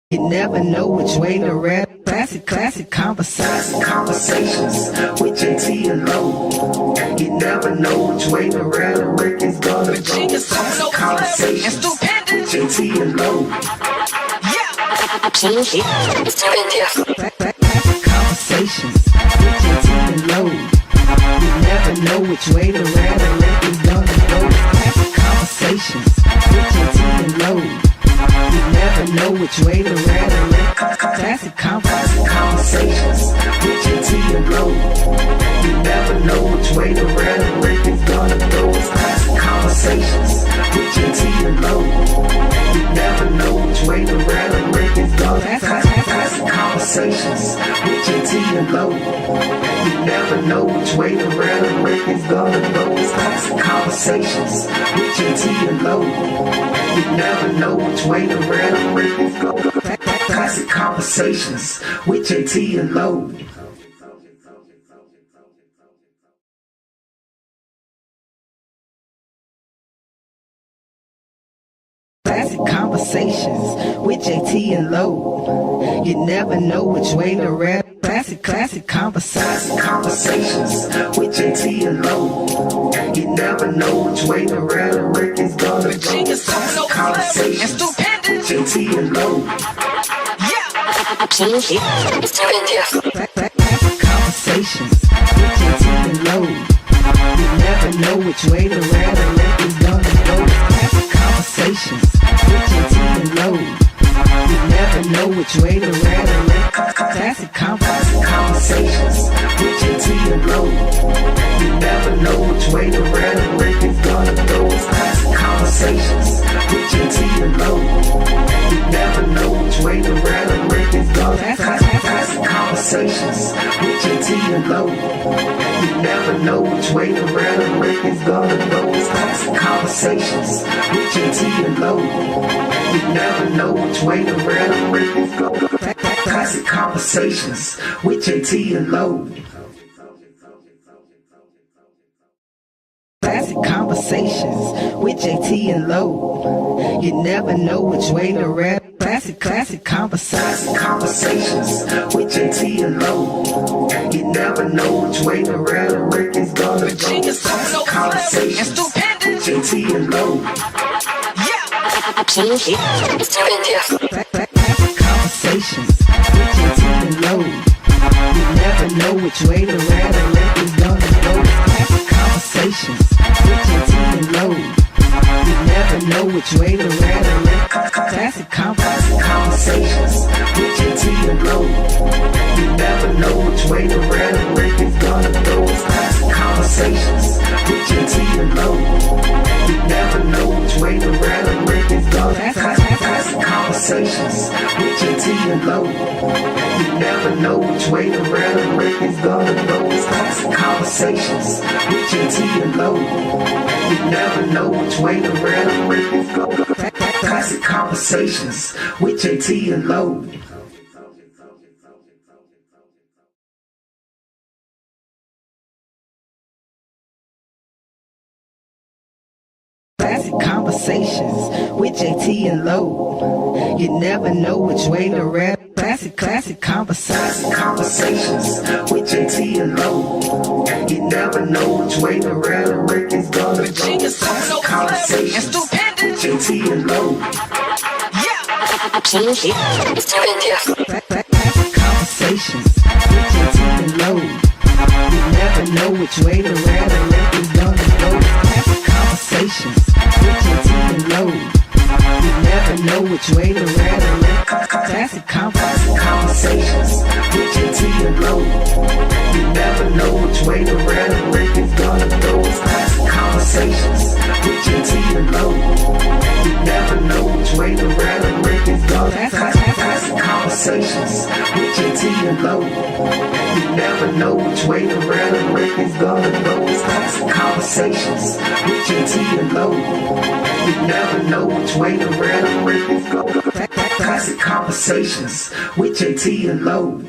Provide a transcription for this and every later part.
You never know which way to rap. Classic conversations with Jae Tea and Lo. You never know which way the rhetoric is gonna go. Classic conversations with Jae Tea and Lo. Classic conversations with Jae Tea and Lo. You never know which way the rhetoric is gonna go. Classic conversations with Jae Tea and Lo. You never know which way the rhetoric. Classic conversations with Jae Tea and Lo. You never know which way the rhetoric is gonna go. Classic conversations with Jae Tea and Lo. You never know which way the rhetoric is gonna go. Classic conversations with Jae Tea and Lo. You never know which way the rhetoric is gonna go. Classic conversations with Jae Tea and Lo. You never know which way the rhetoric is going. Classic conversations with Jae Tea and Lo. Classic conversations with Jae Tea and Lo. You never know which way to rap. Classic conversations with Jae Tea and Lo. You never know which way the rhetoric is gonna go. Classic conversations with Jae Tea and Lo. Classic conversations with Jae Tea and Lo. You never know which way the rhetoric is gonna go. Classic conversations with Jae Tea and Lo. You never know which way the rhetoric. Classic conversations with Jae Tea and Lo. You never know which way the rhetoric is gonna go. Classic conversations with Jae Tea and Lo. You never know which way the rhetoric is gonna go. Classic conversations with Jae Tea and Lo. You never know which way the rhetoric is gonna go. Classic conversations with Jae Tea and Lo. You never know which way the rhetoric is gonna go. Classic conversations with Jae Tea and Lo. Classic conversations with Jae Tea and Lo. You never know which way to rap. Classic conversations with Jae Tea and Lo. You never know which way the rhetoric is gonna go. Classic conversations with Jae Tea and Lo. Classic conversations with Jae Tea and Lo. You never know which way the rhetoric is gonna go. Classic conversations with Jae Tea and Lo. You never know which way the rhetoric. Classic conversations with Jae Tea and Lo. You never know which way the rhetoric is gonna go. Classic conversations with Jae Tea and Lo. You never know which way the rhetoric is gonna go. Classic conversations with Jae Tea and Lo. You never know which way the rhetoric is gonna go. Classic conversations with Jae Tea and Lo. You never know which way the rhetoric is gonna go. Classic conversations with Jae Tea and Lo. Classic conversations with Jae Tea and Lo. You never know which way to rap. Classic conversations with Jae Tea and Lo. You never know which way the rhetoric is gonna go. Classic conversations with Jae Tea and Lo. Classic conversations with Jae Tea and Lo. You never know which way the rhetoric is gonna go. Classic conversations with Jae Tea and Lo. You never know which way the rhetoric. Classic conversations with Jae Tea and Lo. You never know which way the rhetoric is gonna go. Classic conversations with Jae Tea and Lo. You never know which way the rhetoric is gonna go. Classic conversations with Jae Tea and Lo. You never know which way the rhetoric is gonna go. Classic conversations with Jae Tea and Lo. You never know which way the rhetoric is gonna go. Classic conversations with Jae Tea and Lo.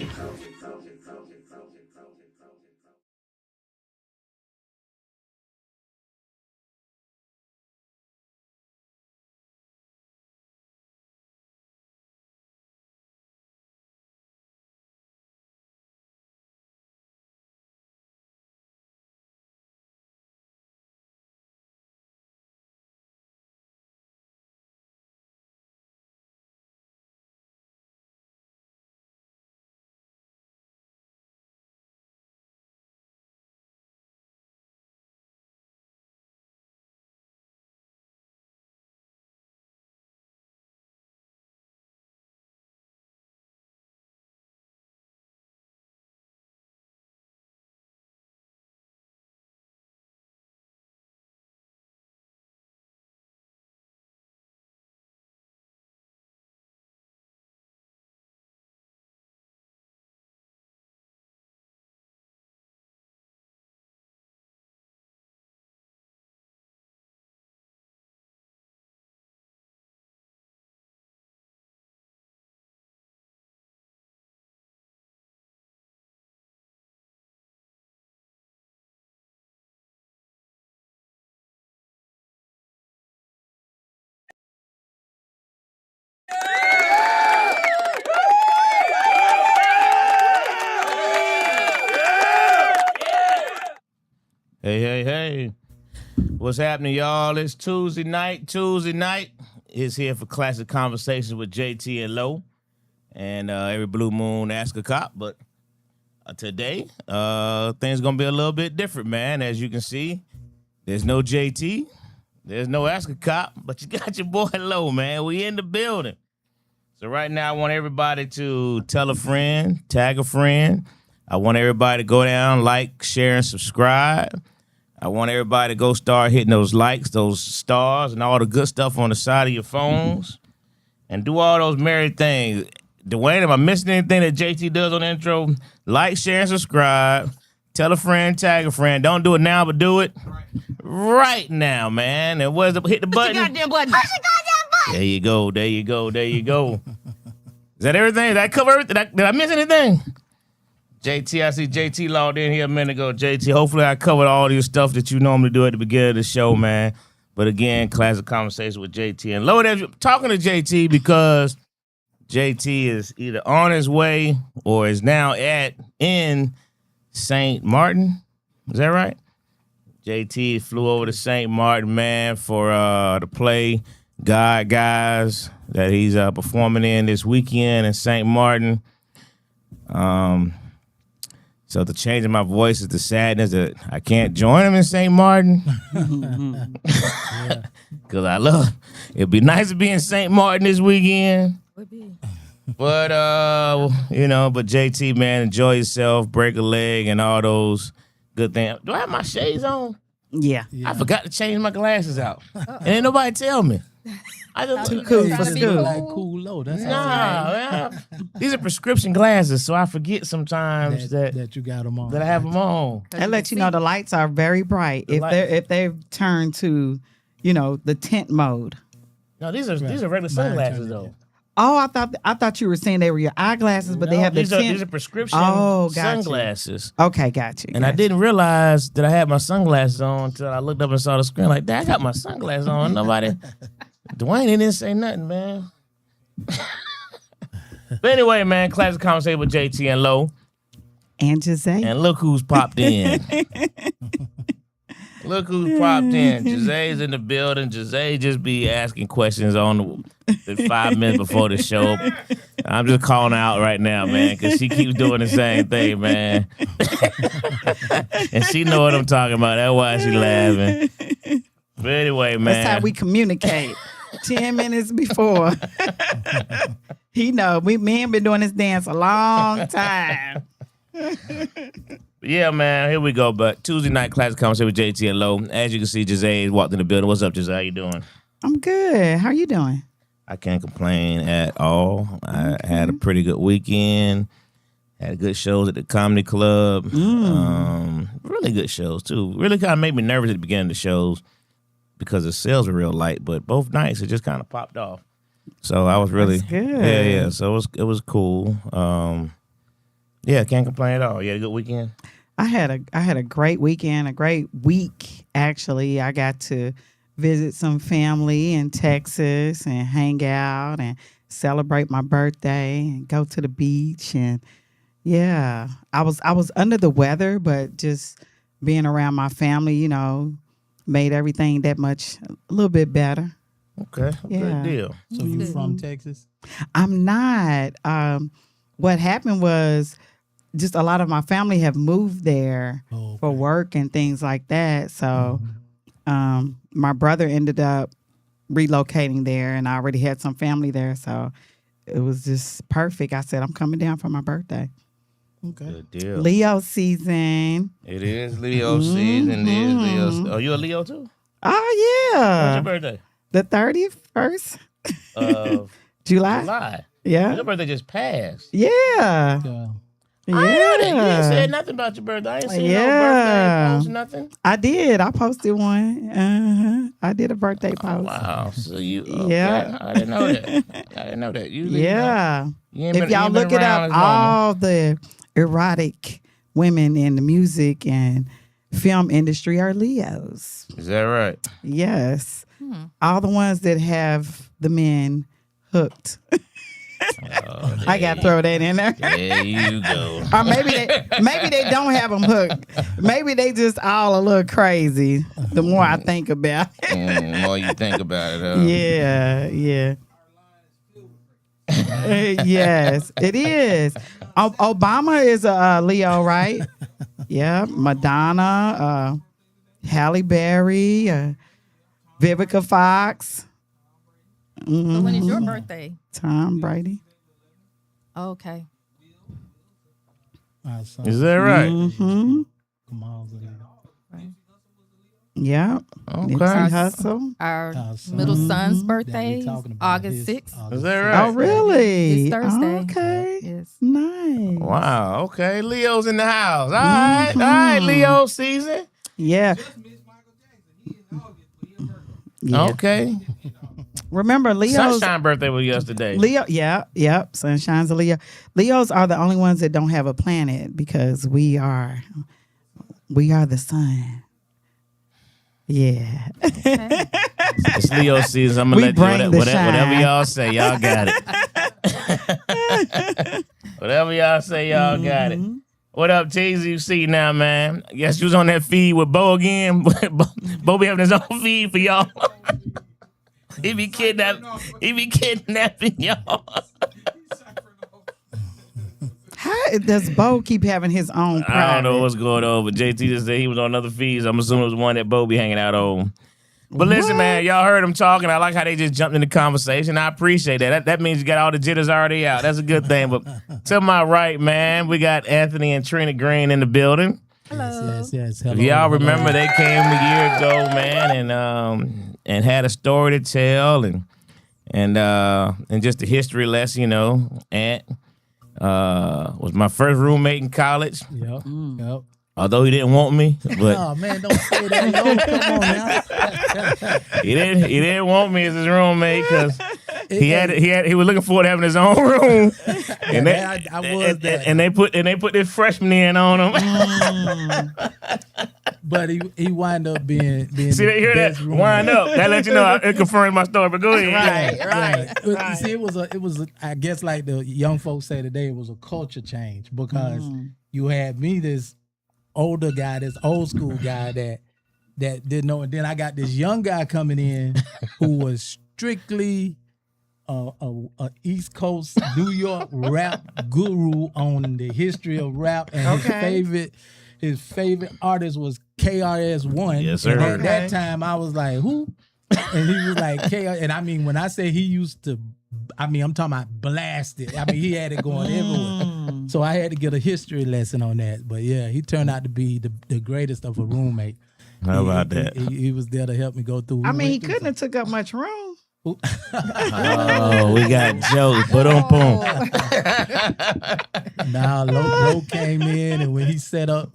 Hey, what's happening, y'all? It's Tuesday night. Tuesday night is here for Classic Conversations with Jae Tea and Lo. And every blue moon ask a cop. But today, things going to be a little bit different, man. As you can see, there's no JT. There's no ask a cop. But you got your boy Lo, man. We in the building. So right now, I want everybody to tell a friend, tag a friend. I want everybody to go down, like, share, and subscribe. I want everybody to go start hitting those likes, those stars, and all the good stuff on the side of your phones. And do all those merry things. Dwayne, am I missing anything that JT does on the intro? Like, share, and subscribe. Tell a friend, tag a friend. Don't do it now, but do it right now, man. And what is it? Hit the button. Push the goddamn button. Push the goddamn button. There you go. There you go. There you go. Is that everything? Did I cover everything? Did I miss anything? JT, I see JT logged in here a minute ago. JT, hopefully I covered all your stuff that you normally do at the beginning of the show, man. But again, Classic Conversation with JT. And Lo, talking to JT because JT is either on his way or is now in St. Martin. Is that right? JT flew over to St. Martin, man, for the play God Guys that he's performing in this weekend in St. Martin. So the change in my voice is the sadness that I can't join him in St. Martin. Because I love it'd be nice to be in St. Martin this weekend. Would be. But, but JT, man, enjoy yourself, break a leg, and all those good things. Do I have my shades on? Yeah. I forgot to change my glasses out. And ain't nobody tell me. I just Too cool for school. Like cool low. That's man. These are prescription glasses, so I forget sometimes that you got them on. I have them on. That lets you know the lights are very bright. If they've turned to, the tint mode. No, these are regular sunglasses though. Oh, I thought you were saying they were your eyeglasses, but they have the tint. These are prescription sunglasses. Okay, got you. And I didn't realize that I had my sunglasses on until I looked up and saw the screen. Like, Dad, I got my sunglasses on. Nobody. Dwayne didn't say nothing, man. But anyway, man, Classic Conversation with JT and Lo. And Jae. And look who's popped in. Look who's popped in. Jae's in the building. Jae just be asking questions on the 5 minutes before the show. I'm just calling her out right now, man, because she keeps doing the same thing, man. And she know what I'm talking about. That's why she laughing. But anyway, man. That's how we communicate. 10 minutes before. He know. Me and been doing this dance a long time. Yeah, man. Here we go. But Tuesday night Classic Conversation with JT and Lo. As you can see, Jae walked in the building. What's up, Jae? How you doing? I'm good. How you doing? I can't complain at all. I had a pretty good weekend. Had good shows at the comedy club. Really good shows, too. Really kind of made me nervous at the beginning of the shows because the sales were real light, but both nights it just kind of popped off. So I was really That's good. Yeah. So it was cool. Can't complain at all. You had a good weekend? I had a great weekend, a great week actually. I got to visit some family in Texas and hang out and celebrate my birthday and go to the beach, and I was under the weather, but just being around my family, made everything that much a little bit better. Okay, good deal. So you from Texas? I'm not. What happened was just a lot of my family have moved there for work and things like that. So my brother ended up relocating there, and I already had some family there. So it was just perfect. I said, I'm coming down for my birthday. Okay. Good deal. Leo season. It is Leo season. It is Leo. Oh, you a Leo too? Oh, When's yeah. your birthday? The 31st. Of July. July. Yeah. Your birthday just passed. Yeah. Yeah. Yeah. I heard it. You ain't said nothing about your birthday. I ain't seen no birthday post, nothing. I did. I posted one. I did a birthday post. Wow. So you, okay. Yeah. I didn't know that. I didn't know that. Usually, Yeah. you ain't If been- y'all you ain't been look it around up, as long. all the erotic women in the music and film industry are Leos. Is that right? Yes. All the ones that have the men hooked. I got to throw that in there. There you go. Or maybe they don't have them hooked. Maybe they just all a little crazy. The more I think about it. The more you think about it, huh? Yeah. Yes, it is. Obama is a Leo, right? Yeah. Madonna, Halle Berry, Vivica Fox. So when is your birthday? Tom Brady. Oh, okay. Is that right? Mm-hmm. Right. Yep. Okay. Nipsey Hussle. Our middle son's birthday, August 6th. Is that right? Oh, really? It's Thursday. Okay. Yes. Nice. Wow. Okay. Leo's in the house. All right. All right. Leo season. Yeah. Yeah. Okay. Remember, Leo's Sunshine birthday was yesterday. Leo. Yep. Sunshine's a Leo. Leos are the only ones that don't have a planet because we are the sun. Yeah. It's Leo season. I'm gonna We let bring you the whatever shine. y'all say, y'all got it. Whatever y'all say, y'all got it. What up, Teasy? You see now, man. I guess you was on that feed with Bo again. Bo be having his own feed for y'all. He be kidnapping y'all. How does Bo keep having his own private? I don't know what's going on, but JT just said he was on another feed. So I'm assuming it was one that Bo be hanging out on. But listen, man, y'all heard him talking. I like how they just jumped in the conversation. I appreciate that. That means you got all the jitters already out. That's a good thing. But to my right, man, we got Anthony and Trina Green in the building. Hello. Yes. If y'all remember, they came a year ago, man, and had a story to tell and just a history lesson, you know. Ant was my first roommate in college. Yep. Although he didn't want me, but Oh man, don't say that. Yo, come on now. he didn't want me as his roommate because he was looking forward to having his own room, and they put this freshman in on him. But he wind up being See, they hear that? Wind up. That let you know it confirmed my story. But go ahead. Right. See, it was I guess like the young folks say today, it was a culture change because you had me, this older guy, this old school guy that didn't know, and then I got this young guy coming in who was strictly a East Coast New York rap guru on the history of rap, and his favorite artist was KRS-One. Yes, sir. And at that time, I was like, who? And he was like, KRS. And I mean, when I say he used to, I'm talking about blast it. I mean, he had it going everywhere. So I had to get a history lesson on that. But yeah, he turned out to be the greatest of a roommate. How about that? He was there to help me go through. I mean, he couldn't have took up much room. Oh, we got jokes. Put on boom. Nah, Lo came in, and when he set up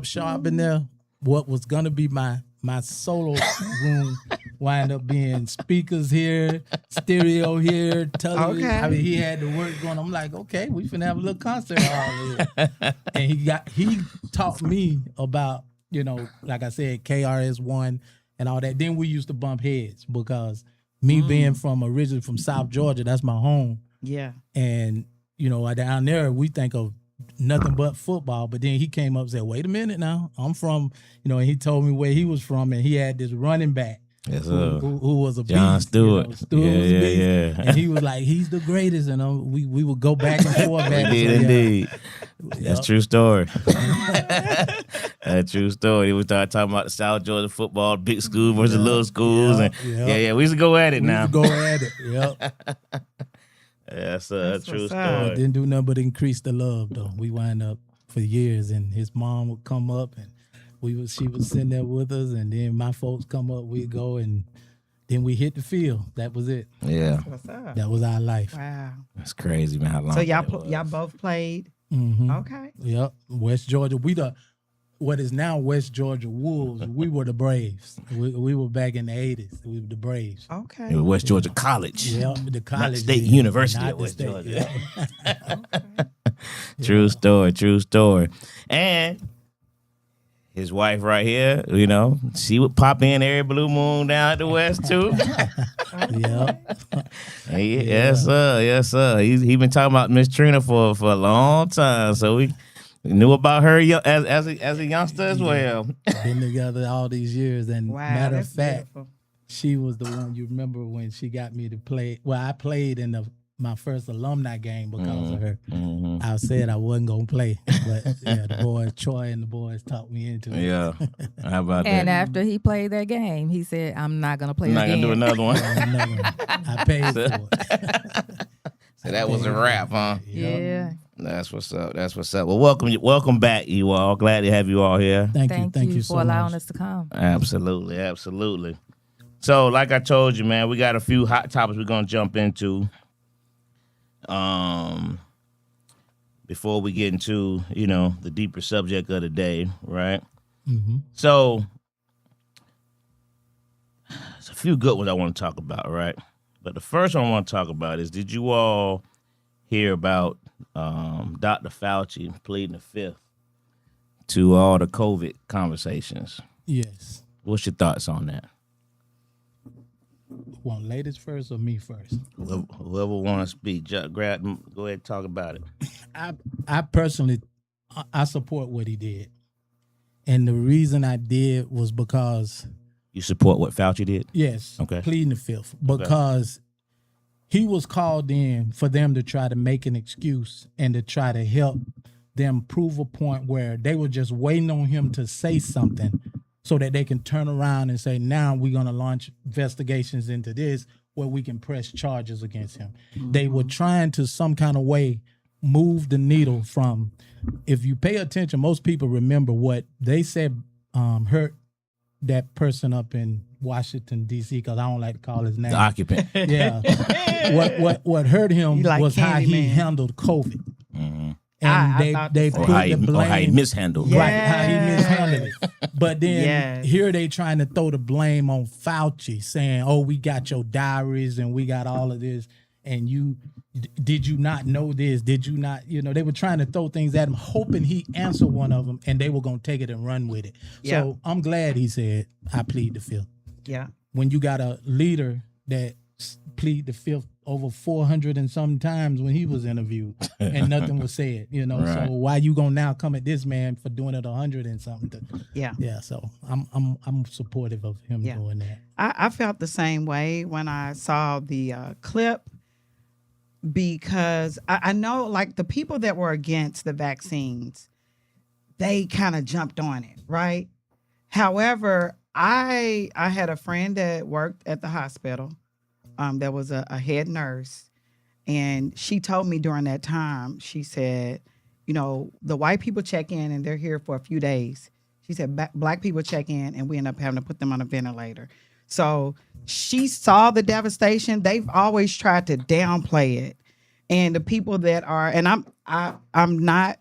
sharp in there, what was gonna be my solo room wind up being speakers here, stereo here, television. Okay. I mean, he had the work going. I'm like, okay, we finna have a little concert hall here. And he taught me about, you know, like I said, KRS-One and all that. Then we used to bump heads because me being originally from South Georgia, that's my home. Yeah. And, you know, down there, we think of nothing but football. But then he came up and said, wait a minute now. I'm from, you know, and he told me where he was from. And he had this running back Yes, who was a John beast. Stewart. You know, Stewart was a beast. Yeah. And he was like, he's the greatest. And we would go back and forth. We did indeed. That's true story. That's true story. We started talking about the South Georgia football, big school versus little schools. And we used to go at it now. Go at it. Yep. That's a true what's up. story. Didn't do nothing but increase the love, though. We wind up for years, and his mom would come up, and she was sitting there with us, and then my folks come up, we'd go, and then we hit the field. That was it. Yeah. What's up? That was our life. Wow. That's crazy, man. How long So that was. y'all both played? Mm-hmm. Okay. Yep. West Georgia. What is now West Georgia Wolves. We were the Braves. We were back in the 80s. We were the Braves. Okay. It was West Georgia College. Yep. The college. State team, University not of the West state. Georgia. Yeah. True story. And his wife right here, you know, she would pop in every blue moon down at the West too. Yeah. Yes, sir. Yes, sir. He been talking about Miss Trina for a long time, so we knew about her as a youngster as well. Been together all these years, and Wow, matter of that's fact, beautiful. she was the one. You remember when she got me to play? Well, I played in my first alumni game because of her. I said I wasn't gonna play, but yeah, the boys, Troy and the boys, talked me into it. Yeah, how about And that? after he played that game, he said, "I'm not gonna play I'm not again." gonna do another one. Another one. I paid for it. So that was a wrap, huh? Yeah. That's what's up. That's what's up. Well, welcome back, you all. Glad to have you all here. Thank you for so allowing much. us to come. Absolutely, absolutely. So, like I told you, man, we got a few hot topics we're gonna jump into. Before we get into, you know, the deeper subject of the day, right? Mm-hmm. So, there's a few good ones I want to talk about, right? But the first one I want to talk about is, did you all hear about Dr. Fauci pleading the fifth to all the COVID conversations? Yes. What's your thoughts on that? Want ladies first or me first? Whoever want to speak, go ahead and talk about it. I personally, I support what he did, and the reason I did was because You support what Fauci did? yes, Okay. pleading the fifth, because he was called in for them to try to make an excuse and to try to help them prove a point where they were just waiting on him to say something so that they can turn around and say, now we're going to launch investigations into this where we can press charges against him. They were trying to some kind of way move the needle from, if you pay attention, most people remember what they said hurt that person up in Washington, D.C., because I don't like to call his name. The occupant. Yeah. what hurt him You like was how he Candyman. handled COVID. And I thought they the put same. the Or how he blame mishandled. Yeah. right, how he mishandled it. But then Yes. here they trying to throw the blame on Fauci, saying, "Oh, we got your diaries and we got all of this, and did you not know this? Did you not?" You know, they were trying to throw things at him, hoping he answered one of them, and they were gonna take it and run with it. Yeah. So I'm glad he said, "I plead the fifth." Yeah. When you got a leader that plead the fifth over 400 and some times when he was interviewed and nothing was said, you know. Right. So why you gonna now come at this man for doing it 100 and something? Yeah. Yeah. So I'm supportive of him Yeah. doing that. I felt the same way when I saw the clip, because I know, like, the people that were against the vaccines, they kind of jumped on it, right? However, I had a friend that worked at the hospital, that was a head nurse, and she told me during that time, she said, you know, the white people check in and they're here for a few days. She said black people check in and we end up having to put them on a ventilator. So she saw the devastation. They've always tried to downplay it. And the people that are, and I'm not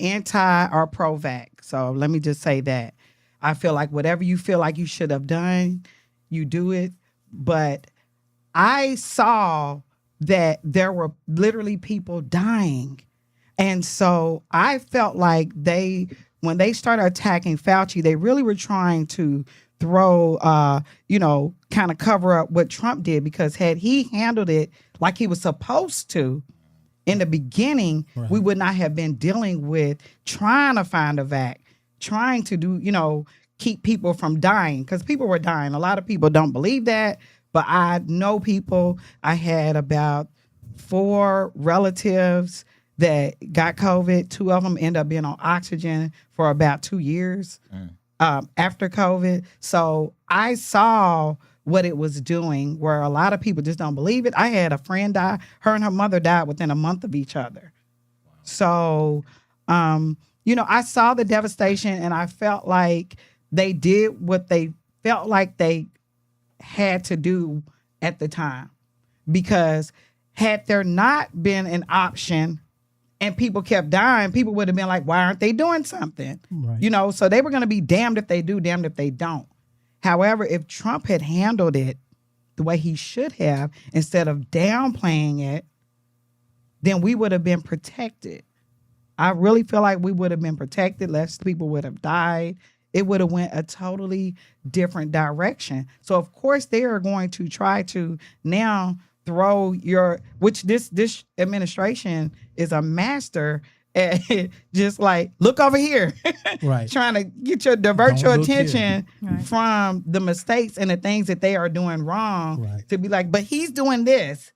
anti or pro-vax. So let me just say that. I feel like whatever you feel like you should have done, you do it. But I saw that there were literally people dying. And so I felt like when they started attacking Fauci, they really were trying to throw, kind of cover up what Trump did, because had he handled it like he was supposed to in the beginning, Right. we would not have been dealing with trying to find a vac, trying to do, keep people from dying, because people were dying. A lot of people don't believe that, but I know people. I had about 4 relatives that got COVID. 2 of them ended up being on oxygen for about 2 years after COVID. So I saw what it was doing, where a lot of people just don't believe it. I had a friend die. Her and her mother died within a month of each other. Wow. So, I saw the devastation, and I felt like they did what they felt like they had to do at the time. Because had there not been an option and people kept dying, people would have been like, why aren't they doing something? Right. So they were going to be damned if they do, damned if they don't. However, if Trump had handled it the way he should have, instead of downplaying it, then we would have been protected. I really feel like we would have been protected. Less people would have died. It would have went a totally different direction. So of course they are going to try to now throw which this administration is a master at just like, look over here. Right. Trying to divert Don't your look here. attention Right. from the mistakes and the things that they are doing wrong, Right. to be like, but he's doing this,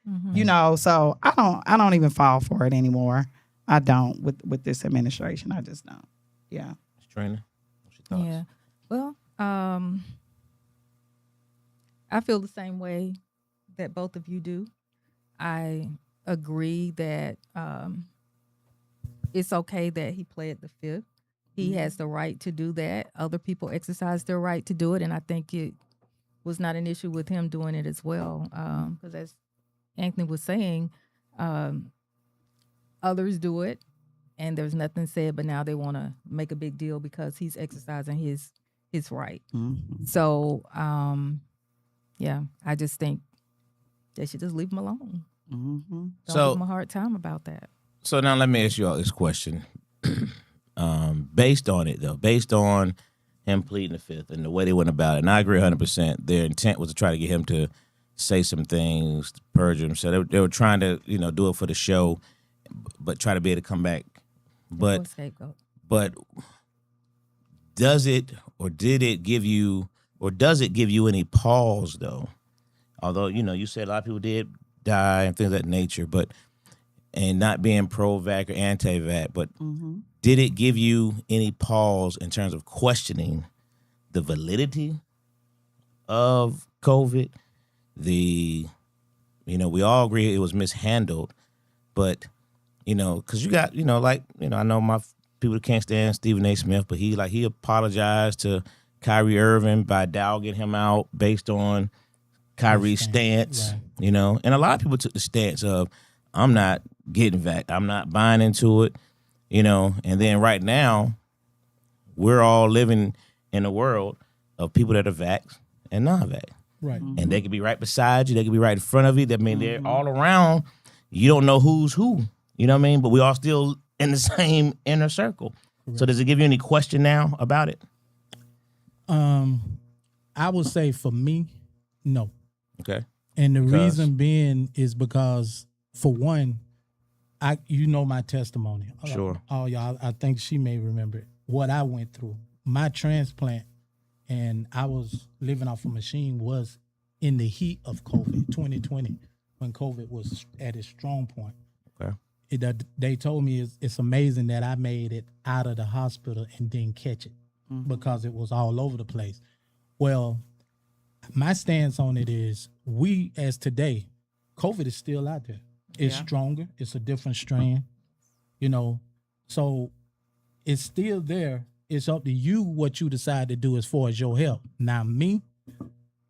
so I don't even fall for it anymore. I don't with this administration. I just don't. Yeah. Trina, what's your thoughts? Yeah. Well, I feel the same way that both of you do. I agree that it's okay that he pled the fifth. He has the right to do that. Other people exercise their right to do it, and I think it was not an issue with him doing it as well. Because as Anthony was saying, others do it, and there's nothing said, but now they want to make a big deal because he's exercising his right. So, yeah, I just think they should just leave him alone. Don't give him a hard time about that. So now let me ask you all this question. Based on it, though, based on him pleading the fifth and the way they went about it, and I agree 100%, their intent was to try to get him to say some things, to perjure himself. They were trying to, do it for the show, but try to be able to come back. But Scapegoat. But does it or did it give you or does it give you any pause though? Although, you said a lot of people did die and things of that nature, and not being pro-vac or anti-vac, but did it give you any pause in terms of questioning the validity of COVID? We all agree it was mishandled, but because you got, I know my people can't stand Stephen A. Smith, but he apologized to Kyrie Irving by dogging him out based on Kyrie's stance, right. And a lot of people took the stance of, I'm not getting vax, I'm not buying into it, and then right now, we're all living in a world of people that are vax and non-vax. Right. And they could be right beside you, they could be right in front of you. I mean, they're all around. You don't know who's who. You know what I mean? But we all still in the same inner circle. Correct. So does it give you any question now about it? I would say for me, no. Okay. And the reason being is because, for one, my testimony. Sure. All y'all, I think she may remember it. What I went through. My transplant, and I was living off a machine, was in the heat of COVID, 2020, when COVID was at its strong point. Okay. They told me it's amazing that I made it out of the hospital and didn't catch it because it was all over the place. Well, my stance on it is we, as today, COVID is still out there. It's stronger. It's a different strain, so it's still there. It's up to you what you decide to do as far as your health. Now, me,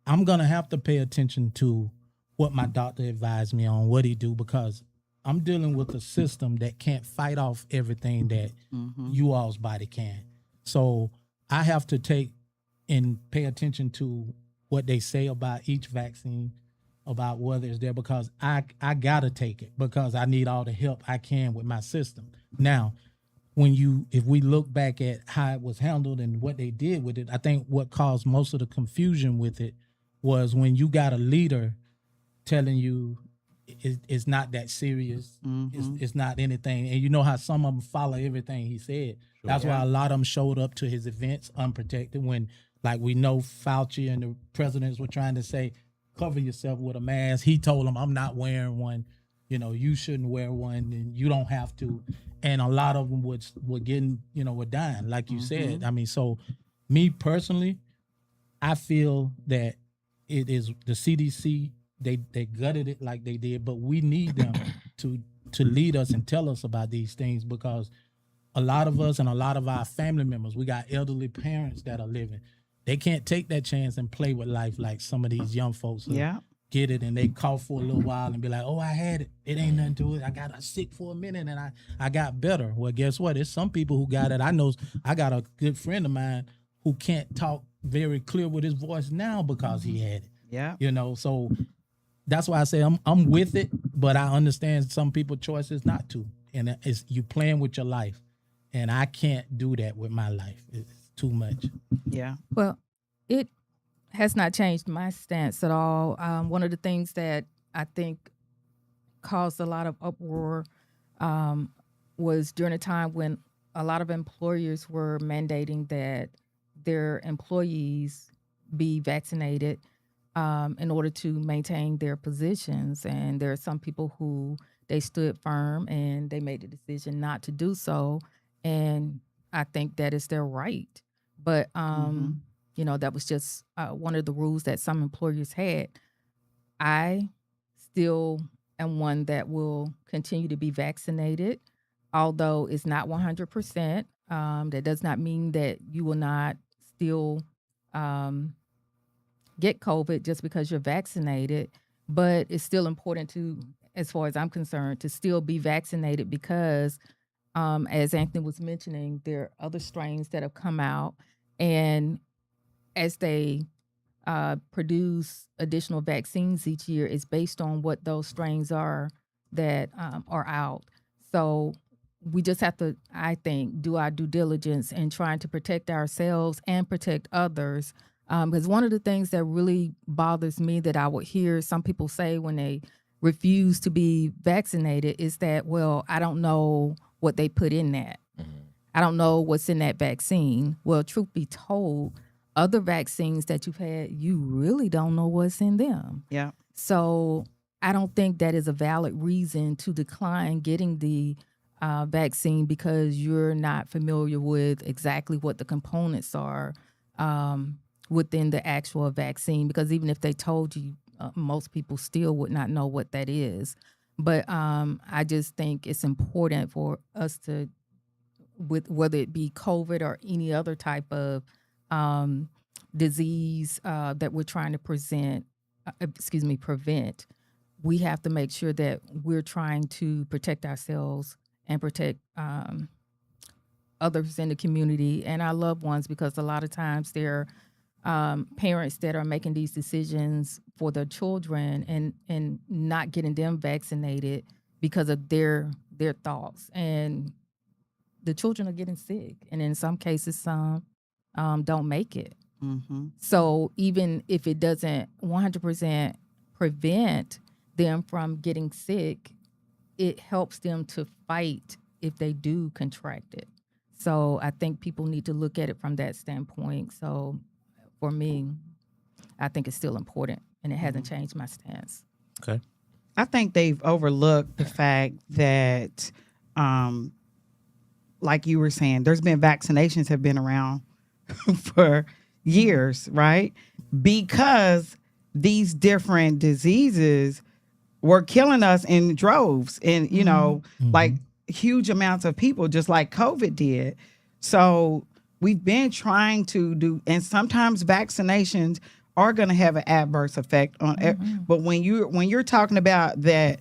I'm going to have to pay attention to what my doctor advised me on, what he do, because I'm dealing with a system that can't fight off everything that you all's body can. So I have to take and pay attention to what they say about each vaccine, about whether it's there, because I got to take it because I need all the help I can with my system. Now, if we look back at how it was handled and what they did with it, I think what caused most of the confusion with it was when you got a leader telling you it's not that serious. It's not anything. And you know how some of them follow everything he said. Sure. That's why a lot of them showed up to his events unprotected when, like, we know Fauci and the presidents were trying to say, cover yourself with a mask. He told them, I'm not wearing one. You shouldn't wear one and you don't have to. And a lot of them were getting, were dying, like you said. I mean, so me personally, I feel that it is the CDC. They gutted it like they did, but we need them to lead us and tell us about these things, because a lot of us and a lot of our family members, we got elderly parents that are living. They can't take that chance and play with life like some of these young folks get it and they cough for a little while and be like, oh, I had it. It ain't nothing to it. I got sick for a minute and I got better. Well, guess what? There's some people who got it. I got a good friend of mine who can't talk very clear with his voice now because he had it. Yeah. So that's why I say I'm with it, but I understand some people's choices not to, and it's you playing with your life, and I can't do that with my life. It's too much. Yeah. Well, it has not changed my stance at all. One of the things that I think caused a lot of uproar was during a time when a lot of employers were mandating that their employees be vaccinated in order to maintain their positions. And there are some people who they stood firm and they made the decision not to do so. And I think that is their right. But, you know, that was just one of the rules that some employers had. I still am one that will continue to be vaccinated, although it's not 100%. That does not mean that you will not still get COVID just because you're vaccinated, but it's still important to, as far as I'm concerned, to still be vaccinated because, as Anthony was mentioning, there are other strains that have come out, and as they produce additional vaccines each year, it's based on what those strains are that are out. So we just have to, I think, do our due diligence in trying to protect ourselves and protect others. Because one of the things that really bothers me that I would hear some people say when they refuse to be vaccinated is that, well, I don't know what they put in that. I don't know what's in that vaccine. Well, truth be told, other vaccines that you've had, you really don't know what's in them. Yeah. So I don't think that is a valid reason to decline getting the vaccine because you're not familiar with exactly what the components are within the actual vaccine. Because even if they told you, most people still would not know what that is. But I just think it's important for us to, with whether it be COVID or any other type of disease that we're trying to prevent, we have to make sure that we're trying to protect ourselves and protect others in the community and our loved ones, because a lot of times there are parents that are making these decisions for their children and not getting them vaccinated because of their thoughts. And the children are getting sick, and in some cases, some don't make it. So even if it doesn't 100% prevent them from getting sick, it helps them to fight if they do contract it. So I think people need to look at it from that standpoint. So for me, I think it's still important, and it hasn't changed my stance. Okay. I think they've overlooked the fact that, like you were saying, there's been vaccinations have been around for years, right? Because these different diseases were killing us in droves and, you know, like huge amounts of people, just like COVID did. So we've been trying to do, and sometimes vaccinations are going to have an adverse effect on it. But when you're talking about that,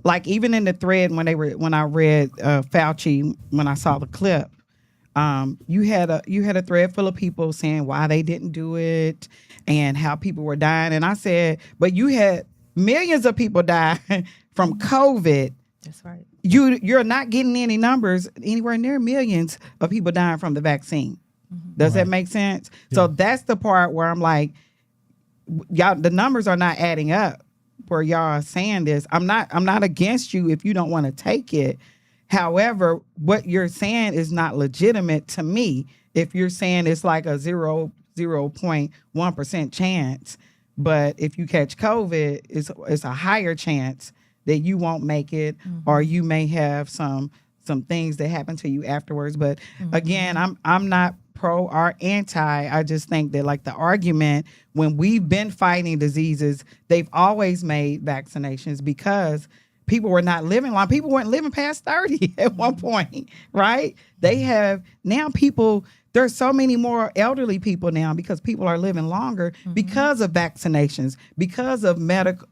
like even in the thread when I read Fauci, when I saw the clip, you had a thread full of people saying why they didn't do it and how people were dying. And I said, but you had millions of people die from COVID. That's right. You're not getting any numbers anywhere near millions of people dying from the vaccine. Does that make sense? Yeah. So that's the part where I'm like, y'all, the numbers are not adding up where y'all are saying this. I'm not against you if you don't want to take it. However, what you're saying is not legitimate to me. If you're saying it's like a 0.1% chance, but if you catch COVID, it's a higher chance that you won't make it, or you may have some things that happen to you afterwards. But again, I'm not pro or anti. I just think that, like, the argument, when we've been fighting diseases, they've always made vaccinations because people were not living long. People weren't living past 30 at one point, right? They have now people, there's so many more elderly people now because people are living longer because of vaccinations, because of medical,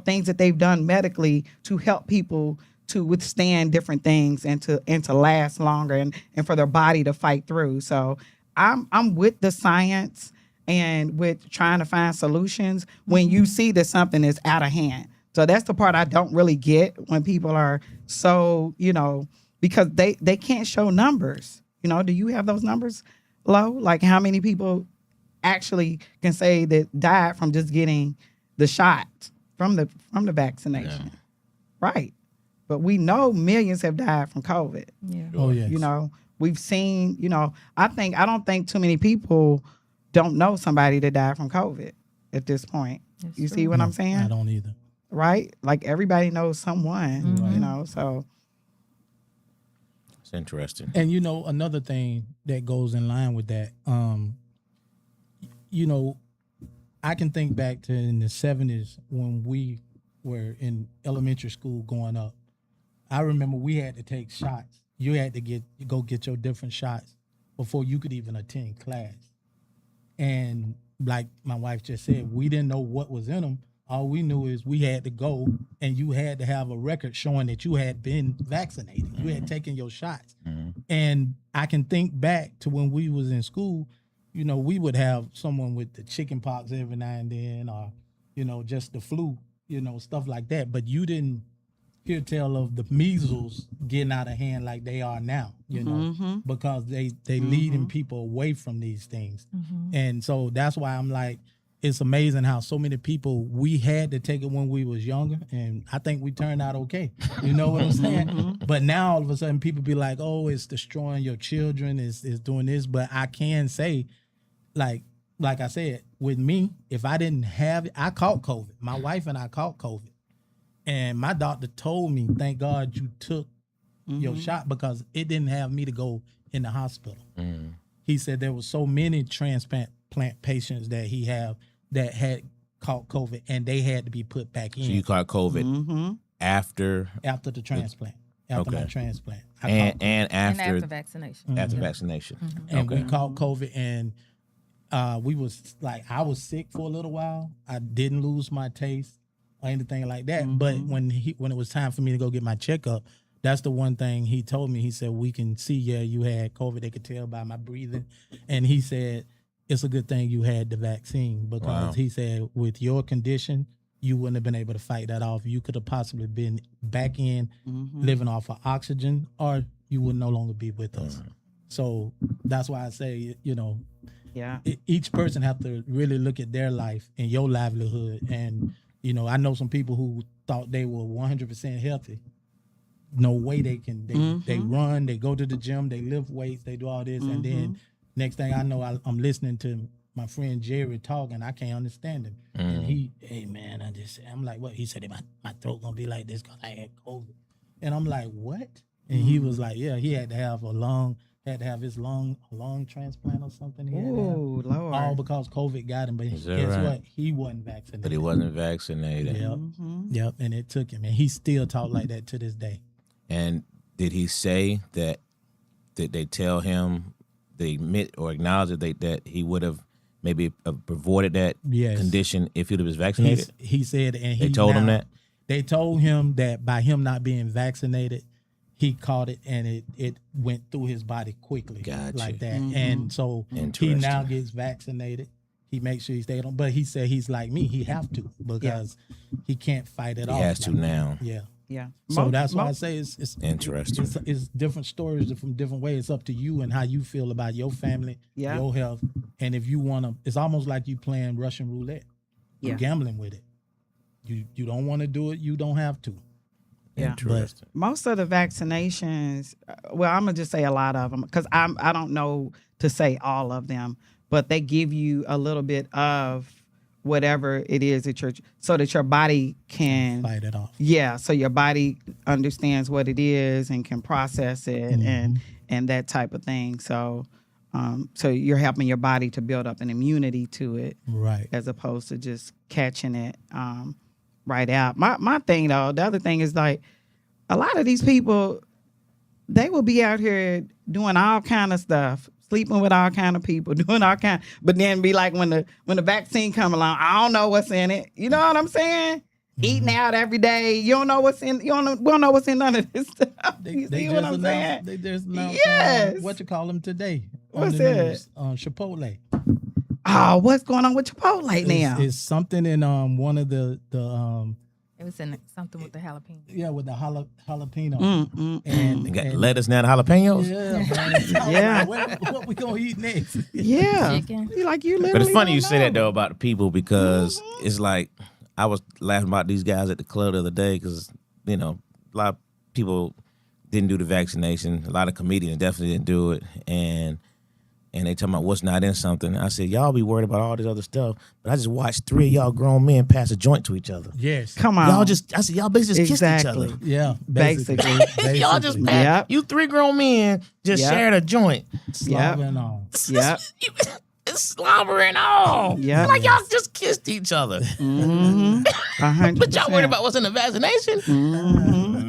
things that they've done medically to help people to withstand different things and to last longer and for their body to fight through. So I'm with the science. and with trying to find solutions when you see that something is out of hand. So that's the part I don't really get when people are so, because they can't show numbers. Do you have those numbers, Lo? Like how many people actually can say that died from just getting the shot from the vaccination? Yeah. Right. But we know millions have died from COVID. Yeah. Oh yes. We've seen, I don't think too many people don't know somebody that died from COVID at this point. That's You true. see what I'm I saying? don't either. Right? Like everybody knows someone, so. It's interesting. And another thing that goes in line with that, I can think back to in the 70s when we were in elementary school growing up. I remember we had to take shots. You had to go get your different shots before you could even attend class. And like my wife just said, we didn't know what was in them. All we knew is we had to go, and you had to have a record showing that you had been vaccinated. You had taken your shots. And I can think back to when we was in school, we would have someone with the chicken pox every now and then, or, just the flu, stuff like that. But you didn't hear tell of the measles getting out of hand like they are now, because they leading people away from these things. And so that's why I'm like, it's amazing how so many people, we had to take it when we was younger, and I think we turned out okay. You know what I'm saying? But now all of a sudden people be like, oh, it's destroying your children, it's doing this. But I can say, like I said, with me, if I didn't have it, I caught COVID. My wife and I caught COVID. And my doctor told me, thank God you took your shot, because it didn't have me to go in the hospital. He said there were so many transplant patients that he have that had caught COVID, and they had to be put back in. So you caught COVID after the transplant. After my transplant. and And after after vaccination. after vaccination. And we caught COVID, and we was like, I was sick for a little while. I didn't lose my taste or anything like that. But when it was time for me to go get my checkup, that's the one thing he told me. He said, we can see, you had COVID. They could tell by my breathing. And he said, it's a good thing you had the vaccine, because he said, with your condition, you wouldn't have been able to fight that off. You could have possibly been back in living off of oxygen, or you would no longer be with us. So that's why I say, each person have to really look at their life and your livelihood. And, I know some people who thought they were 100% healthy. No way they can. They run, they go to the gym, they lift weights, they do all this. And then next thing I know, I'm listening to my friend Jerry talking. I can't understand him. And hey man, I'm like, what? He said, my throat gonna be like this because I had COVID. And I'm like, what? And he was like, yeah, he had to have his lung transplant or something. Oh, Lord. All because COVID got him. But guess right? what? He wasn't vaccinated. But he wasn't vaccinated. Yep. And it took him. And he still talk like that to this day. And did he say that they tell him, they admit or acknowledge that he would have maybe avoided that condition if he was vaccinated? He said, and they told him that? They told him that by him not being vaccinated, he caught it, and it went through his body quickly. Gotcha. Like that. And so he now gets vaccinated. He makes sure he stayed on. But he said he's like me. He have to, because he can't fight it off. He has to now. Yeah. Yeah. So that's why I say it's interesting. It's different stories from different ways. It's up to you and how you feel about your family, your health. And if you want to, it's almost like you playing Russian roulette. You're gambling with it. You don't want to do it, you don't have to. Yeah. Interesting. Most of the vaccinations, well, I'm gonna just say a lot of them, because I don't know to say all of them, but they give you a little bit of whatever it is so that your body can fight it off. Yeah, so your body understands what it is and can process it and that type of thing. So so you're helping your body to build up an immunity to it, right? As opposed to just catching it right out. My thing though, the other thing is like a lot of these people, they will be out here doing all kind of stuff, sleeping with all kind of people, doing all kind, but then be like when the vaccine come along, I don't know what's in it. You know what I'm saying? Eating out every day, you don't know what's in. We don't know what's in none of this stuff. You see what I'm saying? They just announced Yes. what you call them today. What's on the it? news, Chipotle. Oh, what's going on with Chipotle now? It's something in one of the It was in something with the jalapeno. yeah, with the jalapeno. They got lettuce now, the jalapenos. Yeah, man. Yeah. What we gonna eat next? Yeah. Chicken. You like you literally. But it's funny don't you say that know. though about the people because it's like I was laughing about these guys at the club the other day because a lot of people didn't do the vaccination. A lot of comedians definitely didn't do it, and they talking about what's not in something. I said y'all be worried about all this other stuff, but I just watched 3 of y'all grown men pass a joint to each other. Yes. Come on. I said y'all basically just Exactly. kissed each other. Yeah. Basically. Y'all just Yep. you 3 grown men just Yep. shared a joint. slobbering on. Yep. It's slobbering all. Yep. Like y'all just kissed each other. 100%. But y'all worried about what's in the vaccination?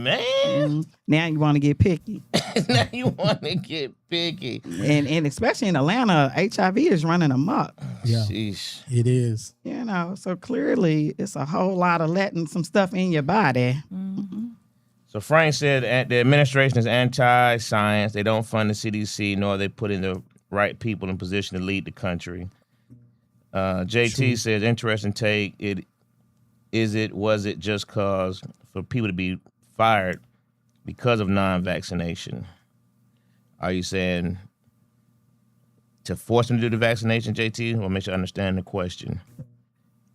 Man. Now you want to get picky, Now you want to get picky. and especially in Atlanta, HIV is running amok. Yeah. Sheesh. It is. So clearly it's a whole lot of letting some stuff in your body. So Frank said the administration is anti-science. They don't fund the CDC, nor are they putting the right people in position to lead the country. JT says, interesting take. Was it just cause for people to be fired because of non-vaccination? Are you saying to force them to do the vaccination, JT? Well, make sure I understand the question.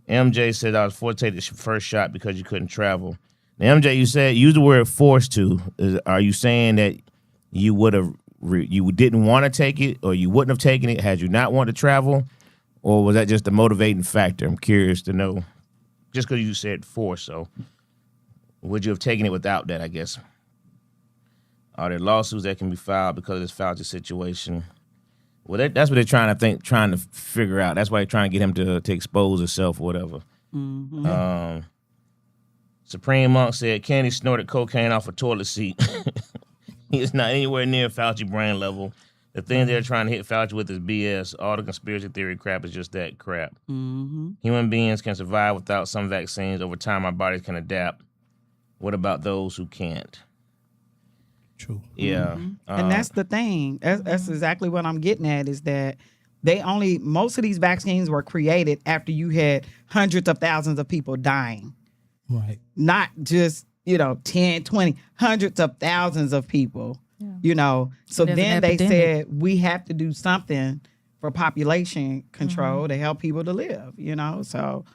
MJ said, I was forced to take the first shot because you couldn't travel. Now, MJ, you said, use the word forced to. Are you saying that you would have, you didn't want to take it, or you wouldn't have taken it had you not wanted to travel? Or was that just a motivating factor? I'm curious to know. Just because you said forced, so would you have taken it without that, I guess? Are there lawsuits that can be filed because of this Fauci situation? Well, that's what they're trying to figure out. That's why they're trying to get him to expose himself or whatever. Supreme Monk said Kennedy snorted cocaine off a toilet seat. He is not anywhere near Fauci brain level. The thing they're trying to hit Fauci with is BS. All the conspiracy theory crap is just that crap. Human beings can survive without some vaccines. Over time, our bodies can adapt. What about those who can't? True. Yeah. And that's the thing. That's exactly what I'm getting at, is that most of these vaccines were created after you had hundreds of thousands of people dying. Right. Not just, 10, 20, hundreds of thousands of people. So There's then an they epidemic. said we have to do something for population control to help people to live, So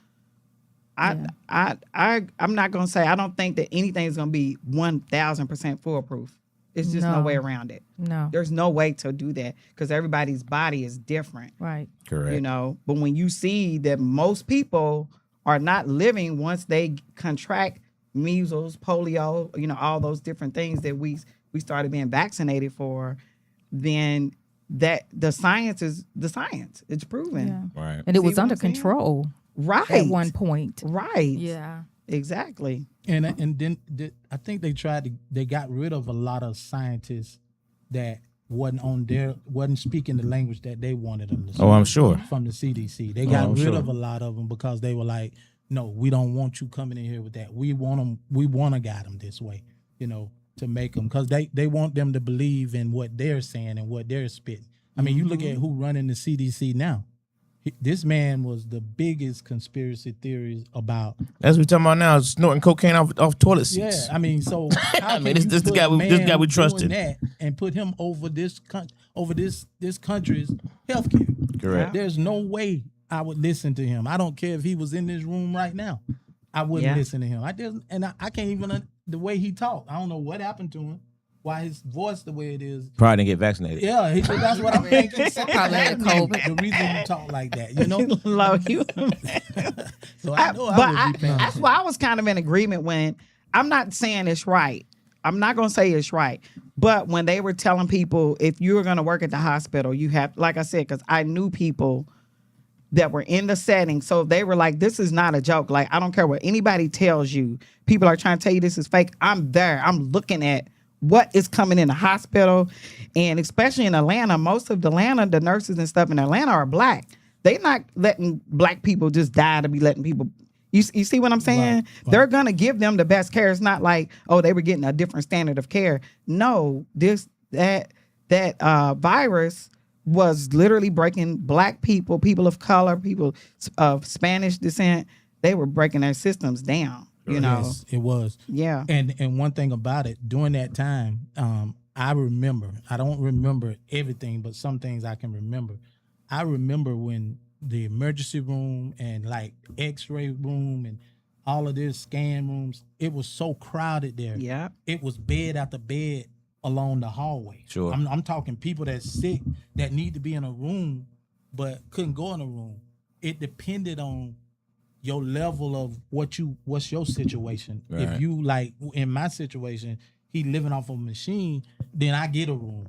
I'm not gonna say I don't think that anything's gonna be 1,000% foolproof. It's just no No. way around it. No. There's no way to do that because everybody's body is different. Right. Correct. But when you see that most people are not living once they contract measles, polio, all those different things that we started being vaccinated for, then that the science is the science. It's proven. Yeah. Right. And it See was what under I'm saying? control Right. at one point. Right. Yeah. Exactly. And then I think they got rid of a lot of scientists that wasn't speaking the language that they wanted them to speak. Oh, I'm sure. From the CDC. They got I'm rid sure. of a lot of them because they were like, no, we don't want you coming in here with that. We want to guide them this way, to make them, because they want them to believe in what they're saying and what they're spitting. I mean, you look at who running the CDC now. This man was the biggest conspiracy theories about. That's what we're talking about now, snorting cocaine off toilet Yeah, seats. I mean, so how I mean, can this you the guy put a we- this guy we man trusted. doing that and put him over this country's healthcare? Correct. There's no way I would listen to him. I don't care if he was in this room right now. I wouldn't Yeah. listen to him. I can't even the way he talked. I don't know what happened to him. Why his voice the way it is. Probably didn't get vaccinated. Yeah, that's what I'm thinking. Probably had COVID. The reason you talk like that, Love you. So I know but I would be paying that's why I was kind of in agreement when I'm not saying it's right. I'm not going to say it's right. But when they were telling people, if you're going to work at the hospital, you have, like I said, because I knew people that were in the setting. So they were like, this is not a joke. Like, I don't care what anybody tells you. People are trying to tell you this is fake. I'm there. I'm looking at what is coming in the hospital. And especially in Atlanta, most of Atlanta, the nurses and stuff in Atlanta are black. They're not letting black people just die to be letting people. You see what I'm saying? Right. They're going to give them the best care. It's not like, oh, they were getting a different standard of care. No, that virus was literally breaking black people, people of color, people of Spanish descent. They were breaking their systems down. You know, Yes, it was. yeah, And one thing about it, during that time, I remember. I don't remember everything, but some things I can remember. I remember when the emergency room and like X-ray room and all of this scan rooms, it was so crowded there. yeah, It was bed after bed along the hallway. Sure. I'm talking people that's sick that need to be in a room but couldn't go in a room. It depended on your level of what's your situation. Right. If you like in my situation, he living off a machine, then I get a room.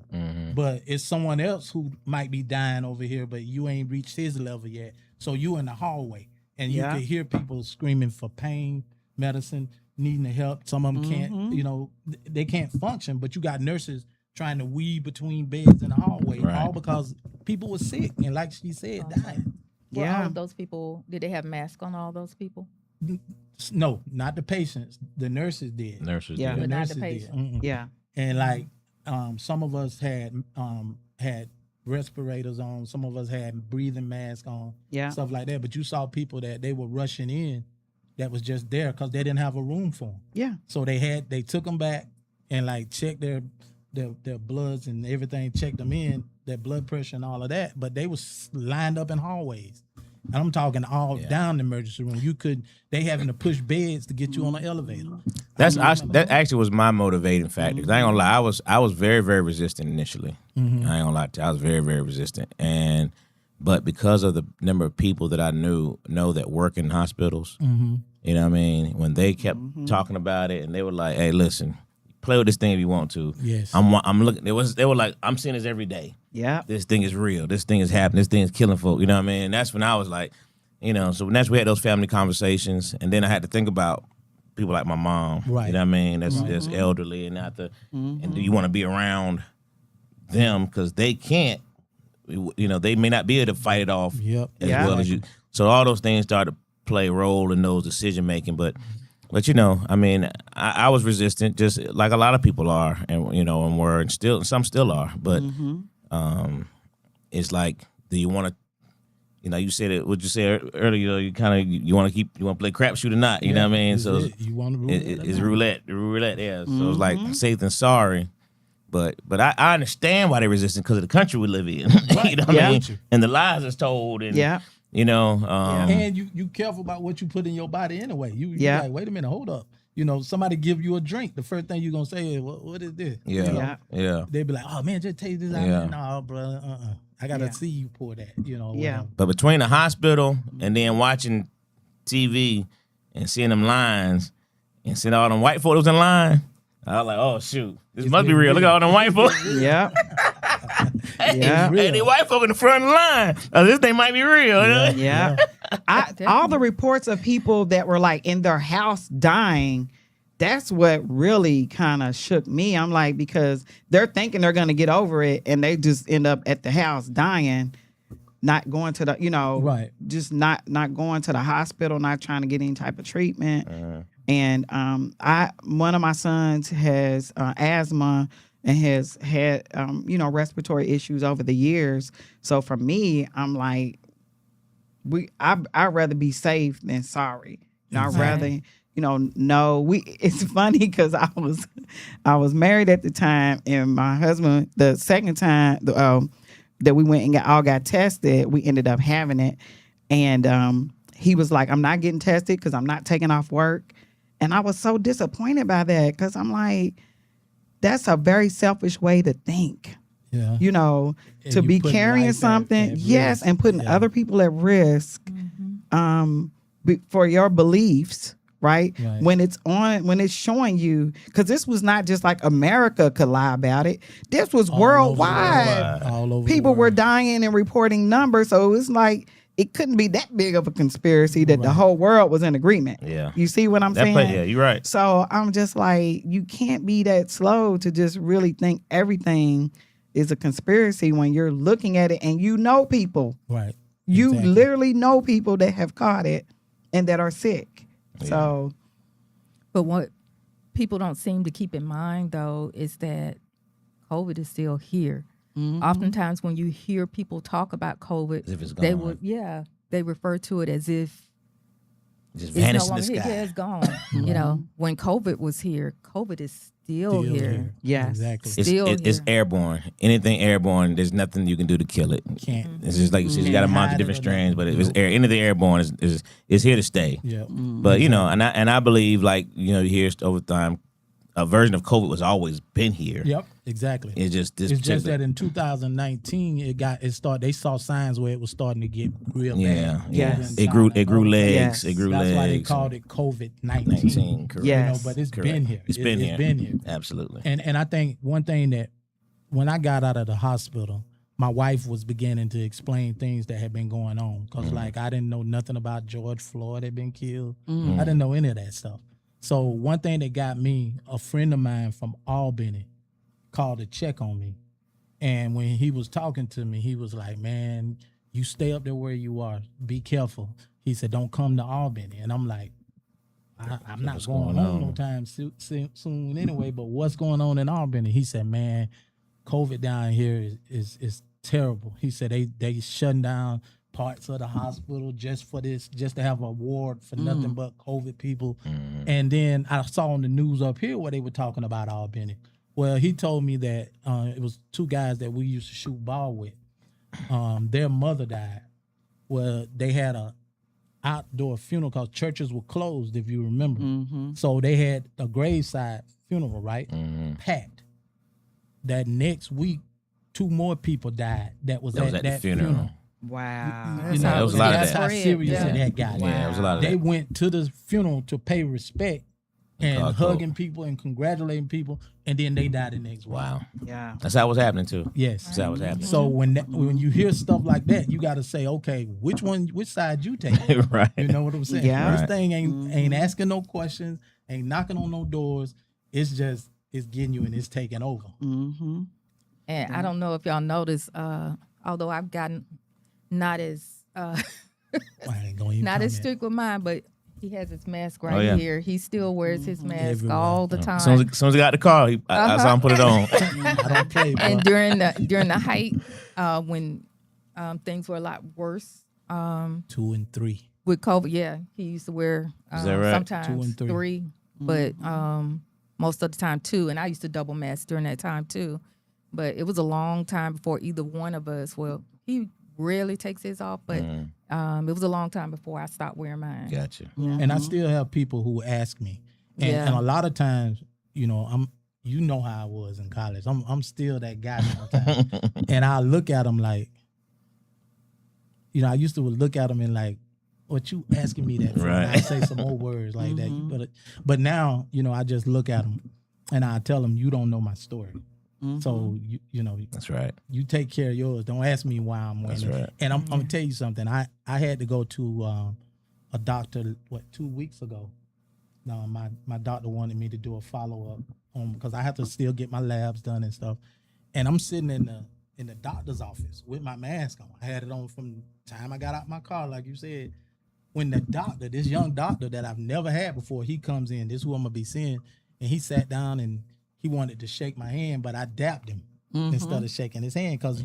But it's someone else who might be dying over here, but you ain't reached his level yet. So you in the hallway and you Yeah. can hear people screaming for pain, medicine, needing the help. Some of them can't, they can't function, but you got nurses trying to weave between beds in the hallway, Right. all because people were sick and like she said, dying. Were all Yeah. of those people, did they have masks on, all those people? No, not the patients. The nurses did. Nurses. Yeah. did. But not the nurses did. patient. Mm-mm. yeah, And like some of us had respirators on, some of us had breathing masks on, Yeah. stuff like that. But you saw people that they were rushing in that was just there because they didn't have a room for them. yeah, So they took them back and like checked their bloods and everything, checked them in, their blood pressure and all of that. But they was lined up in hallways. And I'm talking all down the emergency room. They having to push beds to get you on the elevator. That actually was my motivating factor. 'Cause I ain't gonna lie, I was very, very resistant initially. I ain't gonna lie to you, I was very, very resistant. But because of the number of people that I know that work in hospitals, you know what I mean? When they kept talking about it and they were like, "Hey, listen, play with this thing if you want to." Yes. I'm looking. They were like, "I'm seeing this every day. yeah, This thing is real. This thing is happening. This thing is killing folk." You know what I mean? And that's when I was like, so that's we had those family conversations, and then I had to think about people like my mom. Right. You know what I mean? That's elderly, and and do you want to be around them because they can't? They may not be able to fight it off Yep. as Yeah. well as you. So all those things started to play a role in those decision making, but I mean, I was resistant, just like a lot of people are, and were, and some still are. But it's like, do you want to, you said it. What you said earlier, you want to play crapshoot or not? You know what I mean? This So is it. You want to it's roulette, yeah. So it's like safe than sorry. But I understand why they're resistant because of the country we live in. You know what Yeah. I mean? And the lies that's told, and yeah, and you careful about what you put in your body anyway. You Yeah. like, wait a minute, hold up. Somebody give you a drink. The first thing you're gonna say is, what is this? yeah. They be like, oh man, just taste this out. Yeah. No, bro, I gotta Yeah. see you pour that. Yeah. whatever. But between the hospital and then watching TV and seeing them lines and seeing all them white folks in line, I was like, oh shoot, this must be real. Look at all them white folks. yeah, yeah. Hey, they white folk in the front of the line. Oh, this thing might be real. Yeah. All the reports of people that were like in their house dying, that's what really kind of shook me. I'm like, because they're thinking they're going to get over it and they just end up at the house dying, not going to the, Right. just not going to the hospital, not trying to get any type of treatment. And one of my sons has asthma and has had respiratory issues over the years. So for me, I'm like, I'd rather be safe than sorry. I'd rather know. It's funny because I was married at the time, and my husband, the second time that we went and got tested, we ended up having it, and he was like, "I'm not getting tested because I'm not taking off work," and I was so disappointed by that because I'm like, that's a very selfish way to think. Yeah. To you be put carrying life something, at yes, risk. and putting Yeah. other people at risk, for your beliefs, right? Right. When it's showing you, because this was not just like America could lie about it. This was All over the worldwide. world. All over the People were world. dying and reporting numbers, so it was like it couldn't be that big of a conspiracy that the whole world was in agreement. Yeah. You see what I'm saying? Yeah, you're right. So I'm just like, you can't be that slow to just really think everything is a conspiracy when you're looking at it and people. Right. You Exactly. literally know people that have caught it and that are sick. So But what people don't seem to keep in mind, though, is that COVID is still here. Oftentimes when you hear people talk about COVID, As if it's they gone. would, they refer to it as if Just it's no vanished in the longer here. sky. Yeah, it's gone. You know, when COVID was here, COVID is still here. Yes. Exactly. It's Still airborne. Anything airborne, there's nothing you can do to kill it. Can't. It's just like you said, you got a Can't bunch hide of it different or strains, but nothing. if it's anything airborne is here to stay. Yeah. But you know, and I believe, like, you know, here over time, a version of COVID was always been here. Yep. Exactly. It's just this. It's just particular- that in 2019 they saw signs where it was starting to get real yeah, bad. yeah. Yes. It grew legs. Yes. It grew That's legs. why they called it COVID-19. 19. Correct. Yeah. You know, Yes. but it's Correct. been here. It's been here. It's been here. Absolutely. And I think one thing that when I got out of the hospital, my wife was beginning to explain things that had been going on. Because, like, I didn't know nothing about George Floyd had been killed. I didn't know any of that stuff. So one thing that got me, a friend of mine from Albany called to check on me. And when he was talking to me, he was like, man, you stay up there where you are. Be careful. He said, don't come to Albany. And I'm like, I'm not What's going going home on? no time soon anyway, but what's going on in Albany? He said, man, COVID down here is terrible. He said they shutting down parts of the hospital just for this, just to have a ward for nothing but COVID people. And then I saw on the news up here where they were talking about Albany. Well, he told me that it was two guys that we used to shoot ball with. Their mother died. Well, they had a outdoor funeral because churches were closed, if you remember. So they had a graveside funeral, right? Packed. That next week, 2 more people died. That was at that funeral. Wow. You know, There was a lot of that's that. how serious Yeah. that got. Yeah, it was a lot of They that. went to the funeral to pay respect and called hugging people and congratulating people, and then they died the next week. Wow. Yeah. That's how it was happening too. Yes. That's how it was happening. So when you hear stuff like that, you got to say, okay, which side you take? right. You know what I'm saying? Yeah. This Right. thing ain't asking no questions, ain't knocking on no doors. It's just it's getting you and it's taking over. Mm-hmm. And I don't know if y'all noticed, although I've gotten not as I ain't gonna even not as comment. strict with mine, but he has his mask right Oh, yeah. here. He still wears his mask Everywhere. all the time. As soon as he got the car, I saw him put it on. I don't play, bro. And during the height, when things were a lot worse 2 and 3. with COVID, he used to wear Is that right? sometimes 2 and 3. 3, but most of the time 2. And I used to double mask during that time too. But it was a long time before either one of us. Well, he rarely takes his off, but it was a long time before I stopped wearing mine. Gotcha. And I still have people who ask me, and, Yeah. and a lot of times, you know, how I was in college. I'm still that guy sometimes, and I look at them like, you know, I used to look at them and like, what you asking me that for? Right. And I say some more words like that, but now, you know, I just look at them and I tell them, you don't know my story. So you know, That's right. you take care of yours. Don't ask me why I'm wearing That's it. right. And I'm gonna tell you something. I had to go to a doctor 2 weeks ago. No, my doctor wanted me to do a follow up on because I have to still get my labs done and stuff. And I'm sitting in the doctor's office with my mask on. I had it on from the time I got out my car, like you said. When the doctor, this young doctor that I've never had before, he comes in. This is who I'm gonna be seeing, and he sat down and he wanted to shake my hand, but I dapped him instead of shaking his hand because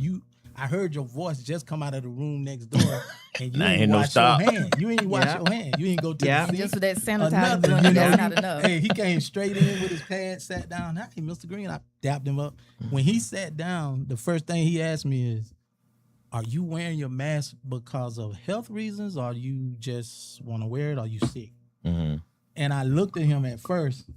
I heard your voice just come out of the room next door, and you Nah, ain't ain't no wash stop. your hand. You ain't wash Yeah. your hand. You ain't go to Yeah. the sink. Just with that or sanitizer, nothing, doing you it, that's know? not enough. Hey, he came straight in with his pants, sat down. Hey, Mr. Green, I dapped him up. When he sat down, the first thing he asked me is, are you wearing your mask because of health reasons, or you just want to wear it, or are you sick? Mm-hmm. And I looked at him at first,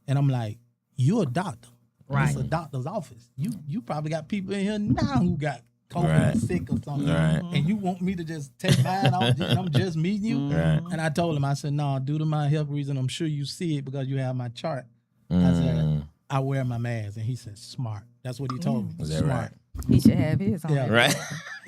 and I'm like, "You a doctor? Right. It's a doctor's office. You probably got people in here now who got COVID Right. or sick or something, Right. and you want me to just take mine off? And I'm just meeting you." Right. And I told him, I said, "No, due to my health reason, I'm sure you see it because you have my chart." I said, "I wear my mask," and he said, "Smart." That's what he told me. Is that Smart. right? He should have his on. Yeah. Right.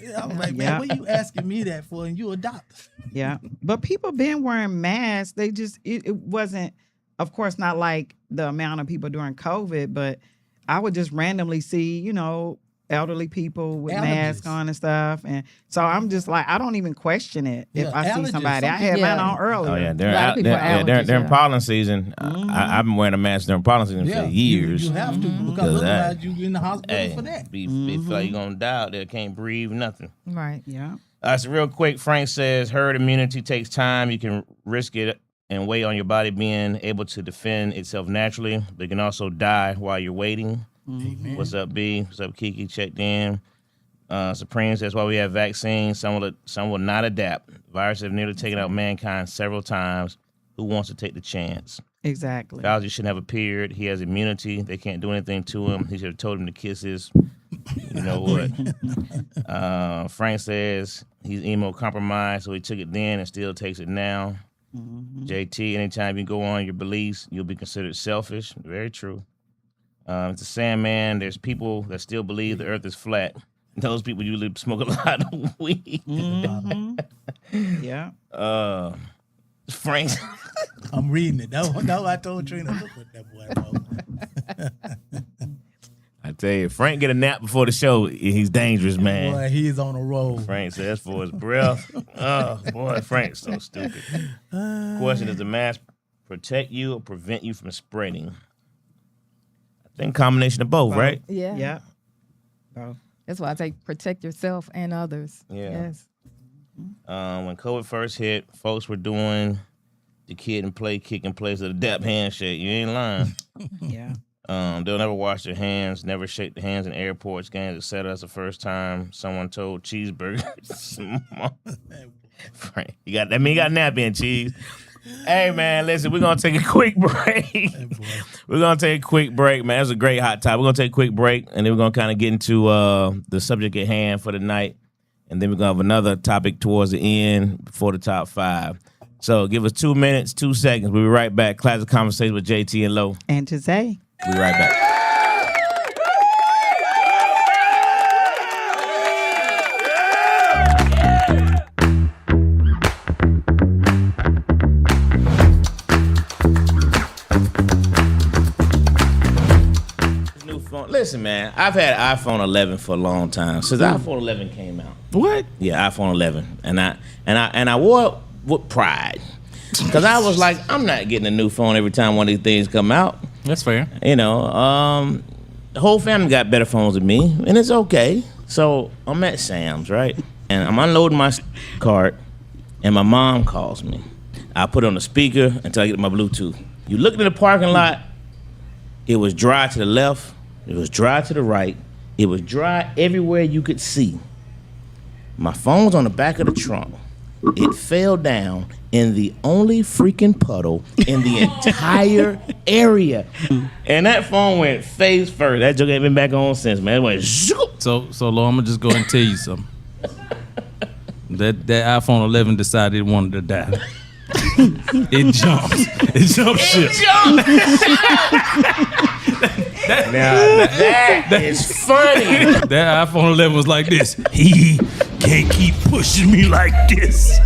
Yeah, I was like, "Man, Yeah. what are you asking me that for? And you a doctor?" Yeah. But people been wearing masks. They just it wasn't, of course, not like the amount of people during COVID, but I would just randomly see, you know, elderly people with Allergies. masks on and stuff. And so I'm just like, I don't even question it if Yeah, I see allergies. somebody. I Some had people- mine Yeah. on earlier. Oh yeah, A lot of people are allergies, during yeah. pollen season. I've been wearing a mask during pollen season Yeah, for years. You have to because Because otherwise you in the hospital Hey, for that. you feel like you're gonna die out there, can't breathe, nothing. Right. Yeah. So real quick, Frank says herd immunity takes time. You can risk it and wait on your body being able to defend itself naturally, but you can also die while you're waiting. What's up, B? What's up, Kiki? Checked in. Supreme says why we have vaccines, some will not adapt. Viruses have nearly taken out mankind several times. Who wants to take the chance? Exactly. Fauci shouldn't have appeared. He has immunity. They can't do anything to him. He should have told him to kiss his. You know what? Frank says he's immunocompromised, so he took it then and still takes it now. JT, anytime you go on your beliefs, you'll be considered selfish. Very true. It's a Sandman. There's people that still believe the earth is flat. Those people usually smoke a lot of weed. Yeah. Frank. I'm reading it. No, I told Trina, look what that boy wrote. I tell you, Frank get a nap before the show. He's dangerous, man. Boy, he's on a roll. Frank says for his breath. Oh, boy, Frank's so stupid. Question, does the mask protect you or prevent you from spreading? I think combination of both, right? Yeah. Yeah. Both. That's why I say protect yourself and others. Yeah. Yes. When COVID first hit, folks were doing the kid and play kick in place of the dap handshake. You ain't lying. Yeah. They'll never wash their hands, never shake their hands in airports, games, etc. That's the first time someone told cheeseburgers. Frank, you got a nap in, cheese. Hey man, listen, we're gonna take a quick break. We're gonna take a quick break, man. That's a great hot topic. We're gonna take a quick break, and then we're gonna kind of get into the subject at hand for the night, and then we're gonna have another topic towards the end before the top 5. So give us 2 minutes, 2 seconds. We'll be right back. Classic Conversations with Jae Tea and Lo. And to say. We'll be right back. Listen, man, I've had iPhone 11 for a long time. Since iPhone 11 came out. What? Yeah, iPhone 11. And I wore it with pride. Because I was like, I'm not getting a new phone every time one of these things come out. That's fair. You know, the whole family got better phones than me, and it's okay. So I'm at Sam's, right? And I'm unloading my cart, and my mom calls me. I put it on the speaker until I get my Bluetooth. You look in the parking lot, it was dry to the left, it was dry to the right, it was dry everywhere you could see. My phone's on the back of the trunk. It fell down in the only freaking puddle in the entire area. And that phone went face first. That joke ain't been back on since, man. It went zoop. So Lo, I'm gonna just go and tell you something. That iPhone 11 decided it wanted to die. It jumped. It jumped ship. Now, that is funny. That iPhone 11 was like this. He can't keep pushing me like this.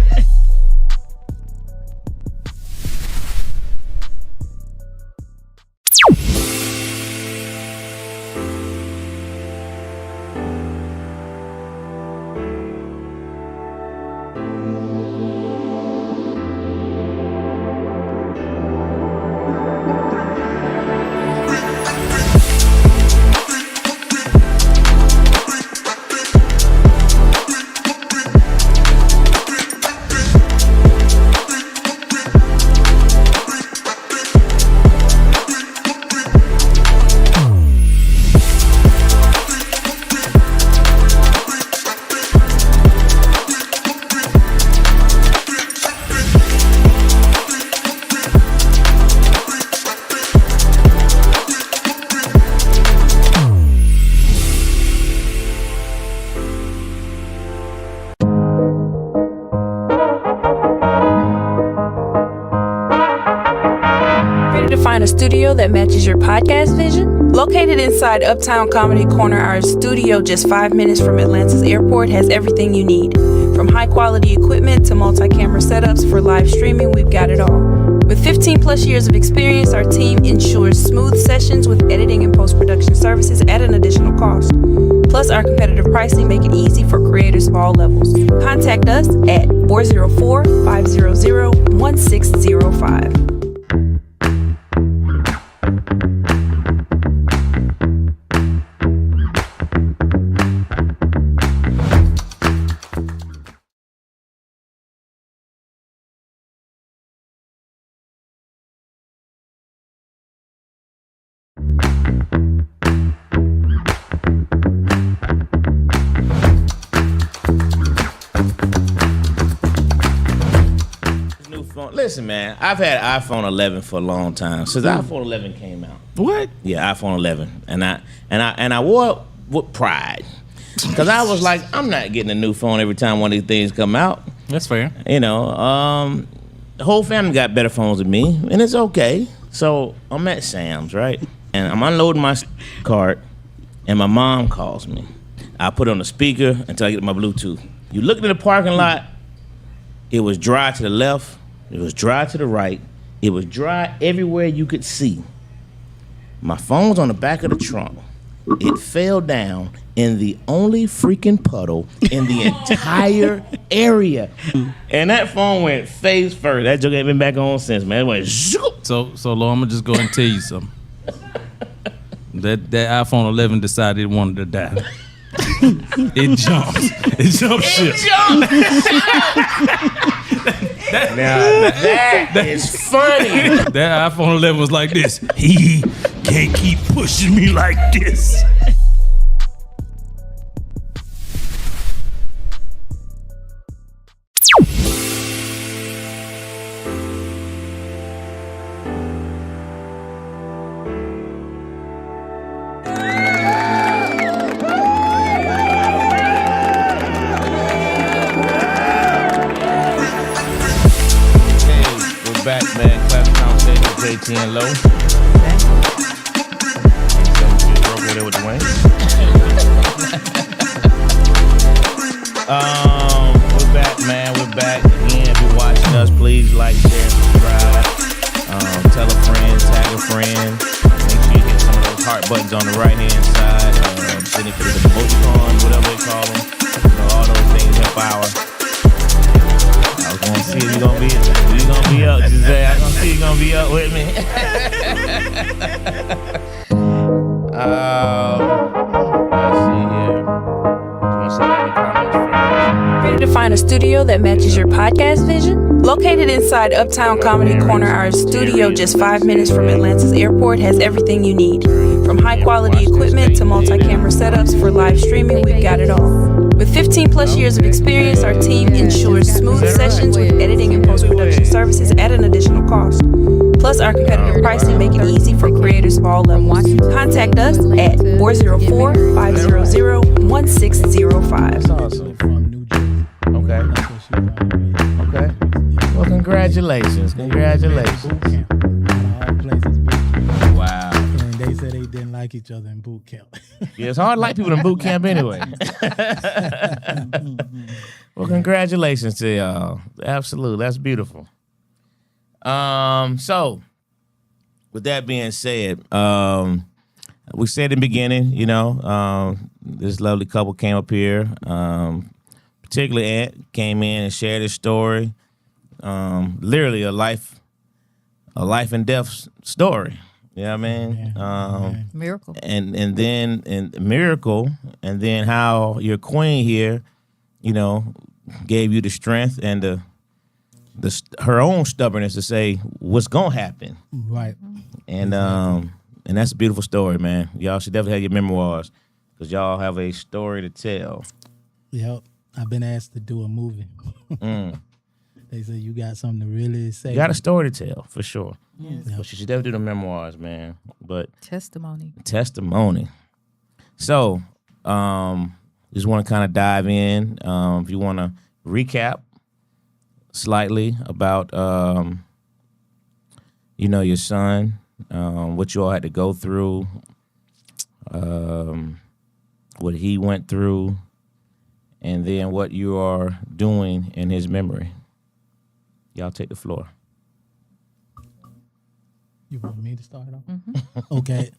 Find a studio that matches your podcast vision? Located inside Uptown Comedy Corner, our studio just 5 minutes from Atlanta's airport has everything you need. From high-quality equipment to multi-camera setups for live streaming, we've got it all. With 15 plus years of experience, our team ensures smooth sessions with editing and post-production services at an additional cost. Plus, our competitive pricing make it easy for creators of all levels. Contact us at 404-500-1605. Listen, man, I've had iPhone 11 for a long time since iPhone 11 came out. What? Yeah, iPhone 11, and I wore it with pride because I was like, I'm not getting a new phone every time one of these things come out. That's fair. You know, the whole family got better phones than me, and it's okay. So I'm at Sam's, right, and I'm unloading my cart, and my mom calls me. I put it on the speaker until I get my Bluetooth. You look in the parking lot, it was dry to the left. It was dry to the right. It was dry everywhere you could see. My phone's on the back of the trunk. It fell down in the only freaking puddle in the entire area. And that phone went face first. That joke ain't been back on since, man. It went zoop. So Lo, I'm gonna just go and tell you something. That iPhone 11 decided it wanted to die. It jumped. It jumped ship. That is funny. That iPhone 11 was like this. He can't keep pushing me like this. Back, man. Klassic Konversations with Jae Tea and Lo. Broke over there with Dwayne. We're back, man. We're back again. If you're watching us, please like, share, and subscribe. Tell a friend, tag a friend. Make sure you hit some of those heart buttons on the right hand side. Send it for the emoticons, whatever they call them. You know, all those things help our. I was gonna see if you gonna be up, Jose. I gonna see you gonna be up with me. Let's see here. You wanna say that in the comments first? Ready to find a studio that matches your podcast vision? Located inside Uptown Comedy Corner, our studio just 5 minutes from Atlanta's airport has everything you need. From high-quality equipment to multi-camera setups for live streaming, we've got it all. With 15 plus years of experience, our team ensures smooth sessions with editing and post-production services at an additional cost. Plus, our competitive pricing make it easy for creators of all levels. Contact us at 404-500-1605. That's awesome. From New Jersey. Okay. That's what she wanted. Okay. Well, congratulations. Congratulations. Boot camp. Out of all places, boot camp. Wow. And they said they didn't like each other in boot camp. Yeah, it's hard to like people in boot camp anyway. Well, congratulations to y'all. Absolutely. That's beautiful. So with that being said, we said in the beginning, you know, this lovely couple came up here, particularly Ant came in and shared his story. Literally a life and death story. You know what I mean? Miracle. And then miracle, and then how your queen here, you know, gave you the strength and her own stubbornness to say what's gonna happen. Right. And that's a beautiful story, man. Y'all should definitely have your memoirs because y'all have a story to tell. Yep. I've been asked to do a movie. They said you got something to really say. You got a story to tell for sure. Yes. But you should definitely do the memoirs, man. But Testimony. So, just want to kind of dive in. If you want to recap slightly about, you know, your son, what you all had to go through, what he went through, and then what you are doing in his memory. Y'all take the floor. You want me to start off? Okay.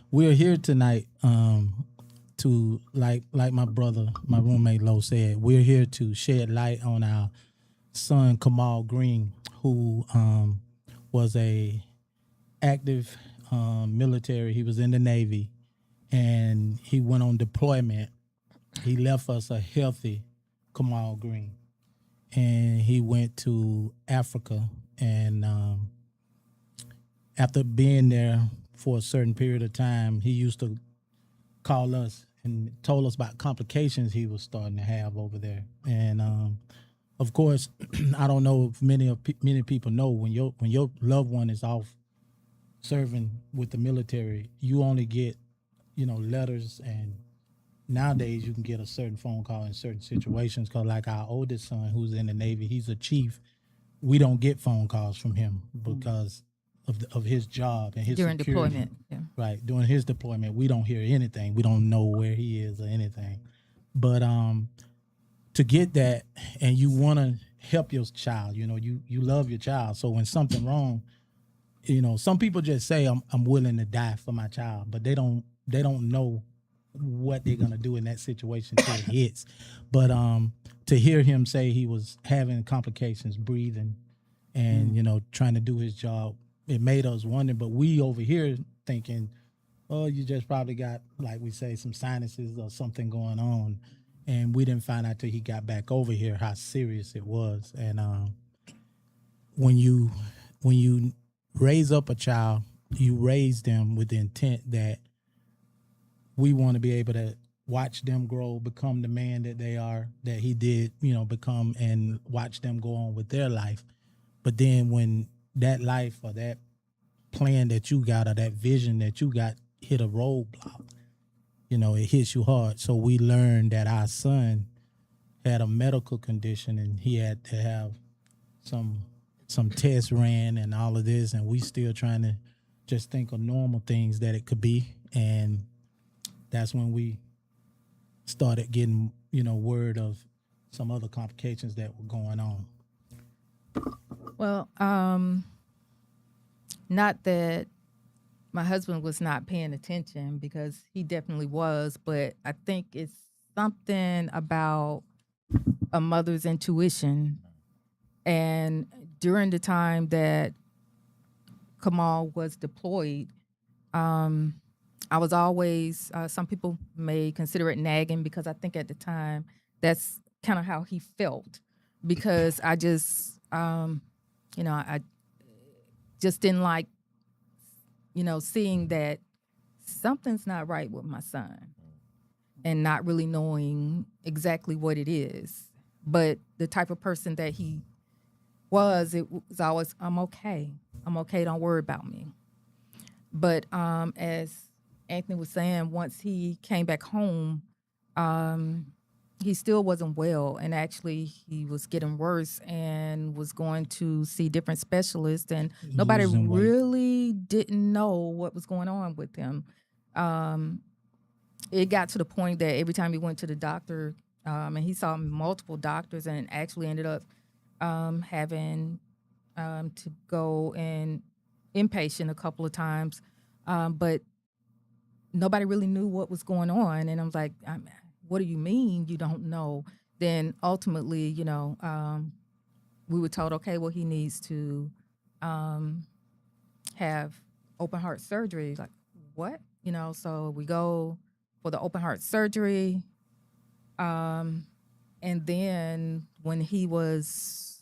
We're here tonight to like my brother, my roommate Lo said, we're here to shed light on our son Kamal Green, who was a active military. He was in the Navy, and he went on deployment. He left us a healthy Kamal Green, and he went to Africa. And after being there for a certain period of time, he used to call us and told us about complications he was starting to have over there. And of course, I don't know if many people know, when your loved one is off serving with the military, you only get, letters, and nowadays you can get a certain phone call in certain situations. Because like our oldest son, who's in the Navy, he's a chief. We don't get phone calls from him because of his job and his During security. deployment. Yeah. Right. During his deployment, we don't hear anything. We don't know where he is or anything. But to get that, and you want to help your child, you love your child. So when something wrong, some people just say I'm willing to die for my child, but they don't know what they're gonna do in that situation till it hits. But to hear him say he was having complications breathing and trying to do his job, it made us wonder. But we over here thinking, oh, you just probably got, like we say, some sinuses or something going on. And we didn't find out till he got back over here how serious it was. And when you raise up a child, you raise them with the intent that we want to be able to watch them grow, become the man that they are, that he did, become, and watch them go on with their life. But then when that life or that plan that you got or that vision that you got hit a roadblock, it hits you hard. So we learned that our son had a medical condition, and he had to have some tests ran and all of this, and we still trying to just think of normal things that it could be. And that's when we started getting, word of some other complications that were going on. Well, not that my husband was not paying attention, because he definitely was, but I think it's something about a mother's intuition. And during the time that Kamal was deployed, I was always, some people may consider it nagging, because I think at the time that's kind of how he felt, because I just, I just didn't like, seeing that something's not right with my son, and not really knowing exactly what it is. But the type of person that he was, it was always, I'm okay, don't worry about me. But as Anthony was saying, once he came back home, he still wasn't well, and actually he was getting worse and was going to see different specialists, and nobody Losing weight. really didn't know what was going on with him. It got to the point that every time he went to the doctor, and he saw multiple doctors, and actually ended up having to go in inpatient a couple of times, but nobody really knew what was going on. And I was like, what do you mean you don't know? Then ultimately, we were told, okay, well, he needs to have open heart surgery. Like, what? So we go for the open heart surgery. And then when he was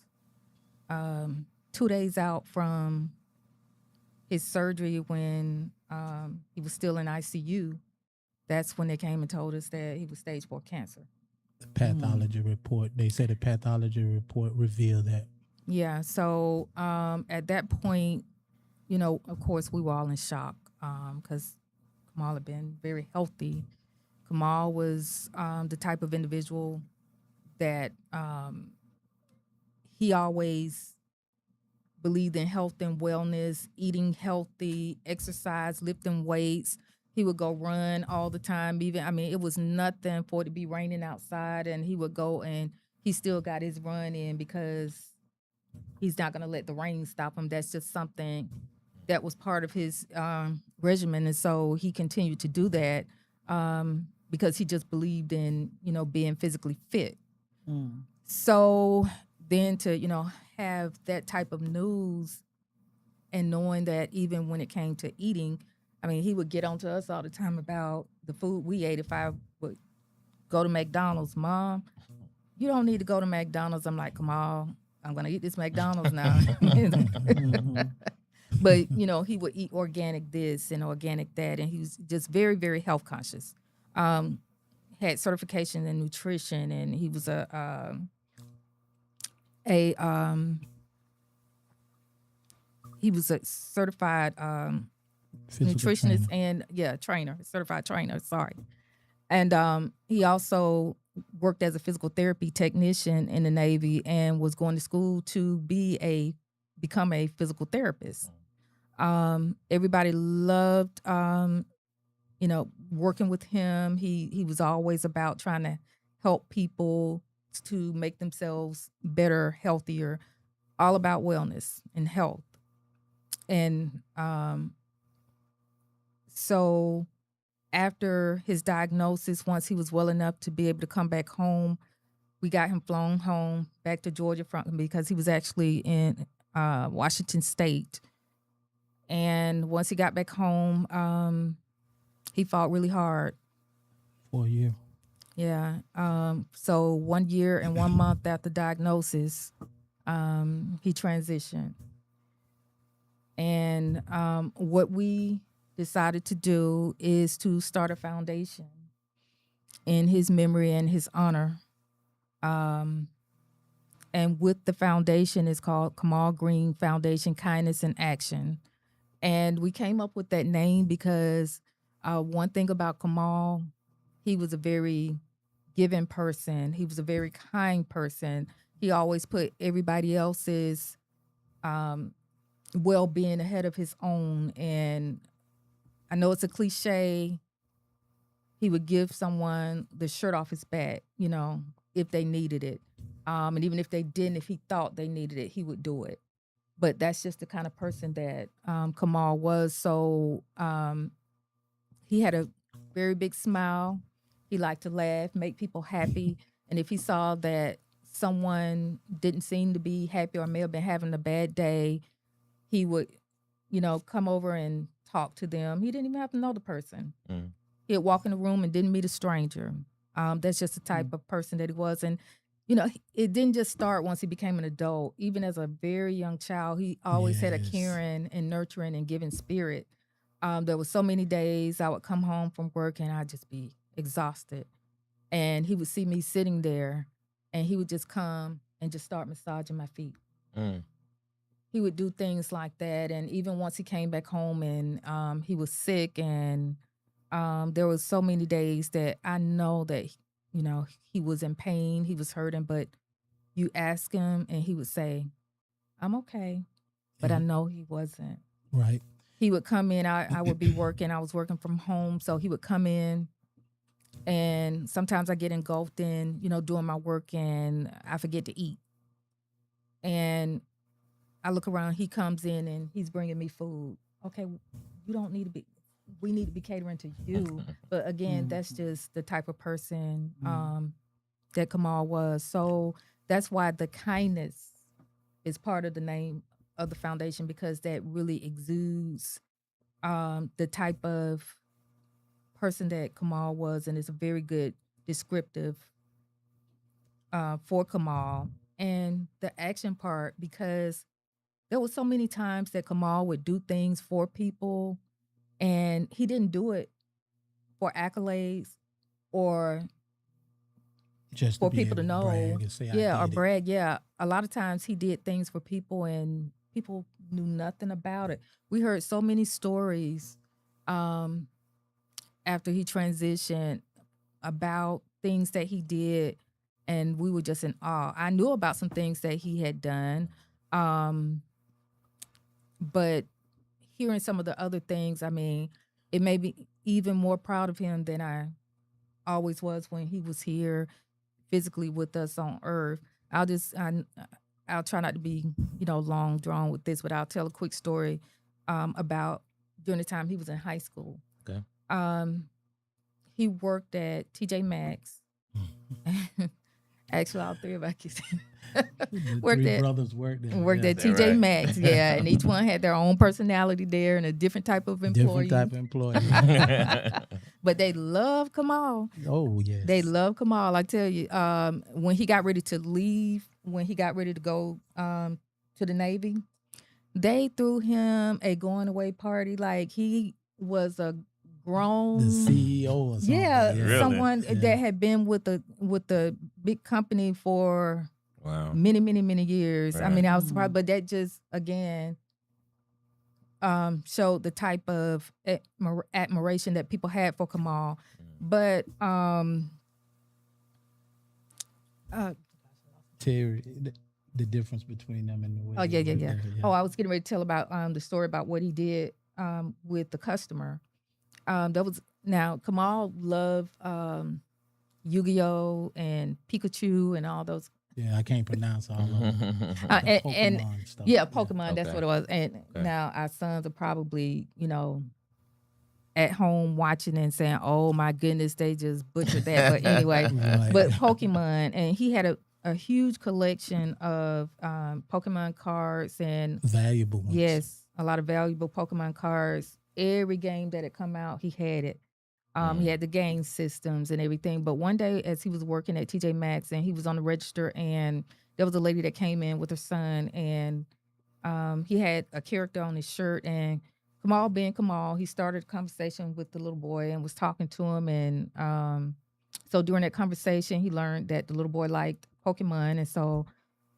2 days out from his surgery, when he was still in ICU, that's when they came and told us that he was stage 4 cancer. The pathology report, they said the pathology report revealed that. Yeah, so at that point, of course, we were all in shock, because Kamal had been very healthy. Kamal was the type of individual that he always believed in health and wellness, eating healthy, exercise, lifting weights. He would go run all the time. It was nothing for it to be raining outside, and he would go, and he still got his run in, because he's not going to let the rain stop him. That's just something that was part of his regimen, and so he continued to do that. because he just believed in, being physically fit. So then to, have that type of news and knowing that even when it came to eating, I mean, he would get on to us all the time about the food we ate. If I would go to McDonald's, Mom, you don't need to go to McDonald's. I'm like, come on, I'm going to eat this McDonald's now. But, he would eat organic this and organic that. And he was just very, very health conscious. Had certification in nutrition, and he was a certified nutritionist and trainer, certified trainer. Sorry, and he also worked as a physical therapy technician in the Navy and was going to school to become a physical therapist. Everybody loved working with him. He was always about trying to help people to make themselves better, healthier, all about wellness and health. And so after his diagnosis, once he was well enough to be able to come back home, we got him flown home back to Georgia because he was actually in Washington State. And once he got back home, he fought really hard. For a year. Yeah. So 1 year and 1 month after diagnosis, he transitioned. And what we decided to do is to start a foundation in his memory and his honor. And with the foundation, it's called Kamal Green Foundation Kindness in Action. And we came up with that name because one thing about Kamal, he was a very giving person. He was a very kind person. He always put everybody else's well-being ahead of his own. And I know it's a cliche. He would give someone the shirt off his back, if they needed it. And even if they didn't, if he thought they needed it, he would do it. But that's just the kind of person that Kamal was. So he had a very big smile. He liked to laugh, make people happy. And if he saw that someone didn't seem to be happy or may have been having a bad day, he would, come over and talk to them. He didn't even have to know the person. He'd walk in the room and didn't meet a stranger. That's just the type of person that he was. And, it didn't just start once he became an adult. Even as a very young child, he always had a caring and nurturing and giving spirit. There were so many days I would come home from work and I'd just be exhausted. And he would see me sitting there and he would just come and just start massaging my feet. He would do things like that. And even once he came back home and he was sick and there was so many days that I know that, he was in pain, he was hurting, but you ask him and he would say, I'm okay, but I know he wasn't. Right. He would come in, I would be working, I was working from home, so he would come in and sometimes I get engulfed in, doing my work and I forget to eat. And I look around, he comes in and he's bringing me food. Okay, we need to be catering to you. But again, that's just the type of person that Kamal was. So that's why the kindness is part of the name of the foundation, because that really exudes the type of person that Kamal was, and it's a very good descriptive for Kamal. And the action part, because there were so many times that Kamal would do things for people and he didn't do it for accolades or just for people to know. Brag and say, or brag. Yeah. A lot of times he did things for people and people knew nothing about it. We heard so many stories after he transitioned about things that he did, and we were just in awe. I knew about some things that he had done, but hearing some of the other things, I mean, it made me even more proud of him than I always was when he was here physically with us on Earth. I'll try not to be, long drawn with this, but I'll tell a quick story about during the time he was in high school. Okay. he worked at TJ Maxx. Actually, all three of our kids The worked three at brothers worked there. worked yeah. at TJ right? Maxx, yeah, and each one had their own personality there and a different type of employee. Different type of employee. But they love Kamal. Oh yes. They love Kamal. I tell you, when he got ready to leave, when he got ready to go to the Navy, they threw him a going away party like he was a grown the CEO or something. yeah, Really? someone Yeah. that had been with the big company for Wow. many years. I Right. mean, I was surprised, but that just again showed the type of admiration that people had for Kamal. But Terry, the difference between them and the way. oh they yeah. work there, Oh, I was getting ready to tell about the story about what he did with the customer. That was now Kamal loved Yu-Gi-Oh and Pikachu and all those. Yeah, I can't pronounce all of them. And Pokemon stuff. yeah, Pokemon. That's Okay. what it was. And now our sons are probably at home watching and saying, "Oh my goodness, they just butchered that." But anyway, Right. but Pokemon, and he had a huge collection of Pokemon cards and Valuable ones. yes, a lot of valuable Pokemon cards. Every game that had come out, he had it. He had the game systems and everything. But one day, as he was working at TJ Maxx and he was on the register, and there was a lady that came in with her son, and he had a character on his shirt. And Kamal, being Kamal, he started a conversation with the little boy and was talking to him. And so during that conversation, he learned that the little boy liked Pokemon. And so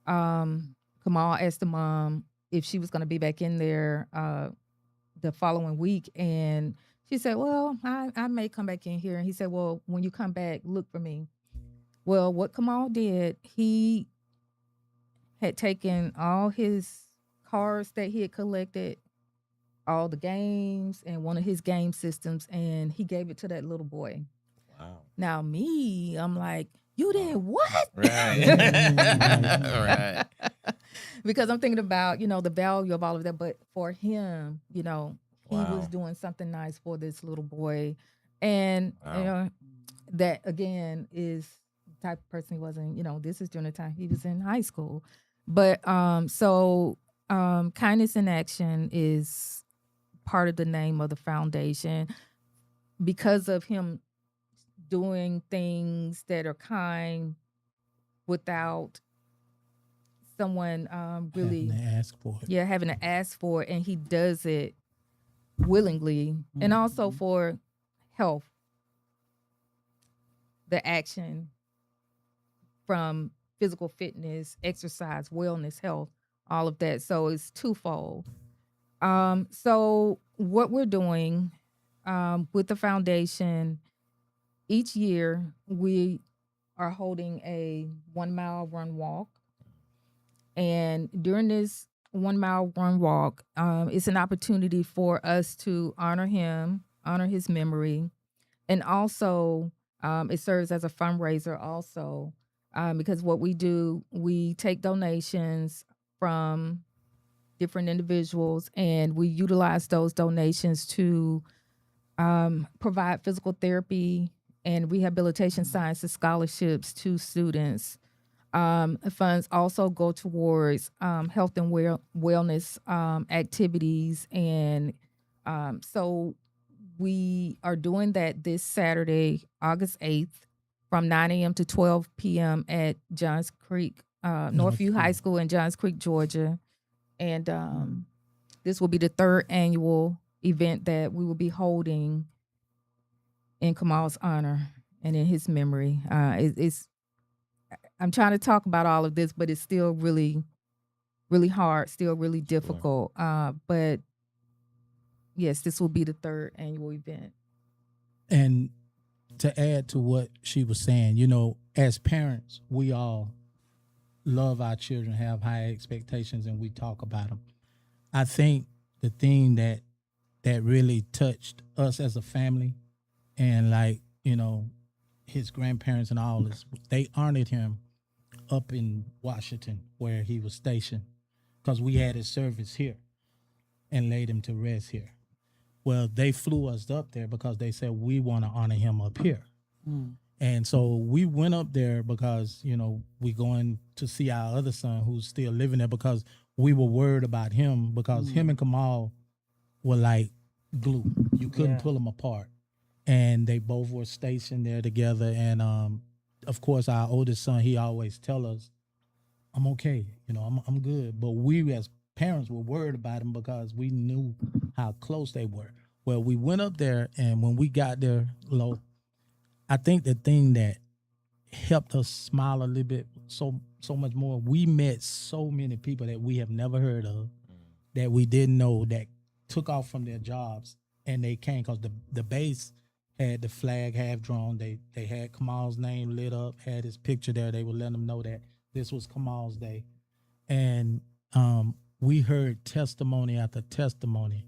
Kamal asked the mom if she was going to be back in there the following week. And she said, well, I may come back in here. And he said, well, when you come back, look for me. Well, what Kamal did, he had taken all his cards that he had collected, all the games, and one of his game systems, and he gave it to that little boy. Wow. Now, me, I'm like, you did what? Right. Right. Because I'm thinking about, the value of all of that. But for him, he Wow. was doing something nice for this little boy. And, Wow. that again is the type of person he wasn't, this is during the time he was in high school. But Kindness in Action is part of the name of the foundation because of him doing things that are kind without someone really Having to ask for it. having to ask for it, and he does it willingly. And also for health, the action from physical fitness, exercise, wellness, health, all of that. So it's twofold. So what we're doing with the foundation, each year we are holding a 1 mile run walk. And during this 1 mile run walk, it's an opportunity for us to honor him, honor his memory. And also it serves as a fundraiser also, because what we do, we take donations from different individuals, and we utilize those donations to provide physical therapy and rehabilitation sciences scholarships to students. Funds also go towards health and wellness activities. And so we are doing that this Saturday, August 8th, from 9 a.m. to 12 p.m. at Johns Creek, Northview High School in Johns Creek, Georgia. And this will be the third annual event that we will be holding in Kamal's honor and in his memory. I'm trying to talk about all of this, but it's still really, really hard, still really difficult. But yes, this will be the third annual event. And to add to what she was saying, as parents, we all love our children, have high expectations, and we talk about them. I think the thing that really touched us as a family, and his grandparents and all this, they honored him up in Washington where he was stationed, because we had his service here and laid him to rest here. Well, they flew us up there because they said we want to honor him up here. And so we went up there because, you know, we going to see our other son who's still living there because we were worried about him because him and Kamal were like glue. You couldn't pull them apart. And they both were stationed there together. And of course, our oldest son, he always tell us, I'm okay, you know, I'm good. But we as parents were worried about him because we knew how close they were. Well, we went up there, and when we got there, Lo, I think the thing that helped us smile a little bit so much more, we met so many people that we have never heard of, that we didn't know, that took off from their jobs and they came because the base had the flag half drawn. They had Kamal's name lit up, had his picture there. They would let them know that this was Kamal's day. And we heard testimony after testimony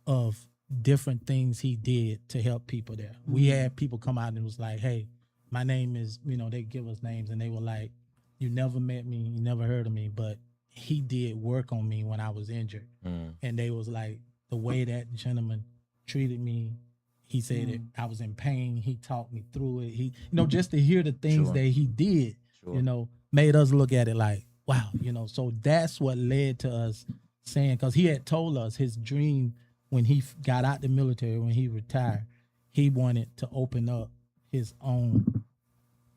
of different things he did to help people there. We had people come out and was like, hey, my name is, you know, they give us names and they were like, you never met me, you never heard of me, but he did work on me when I was injured. And they was like, the way that gentleman treated me, he said that I was in pain, he talked me through it. He, you know, just to hear the things that he did, you know, made us look at it like, wow, you know. So that's what led to us saying, because he had told us his dream when he got out the military, when he retired, he wanted to open up his own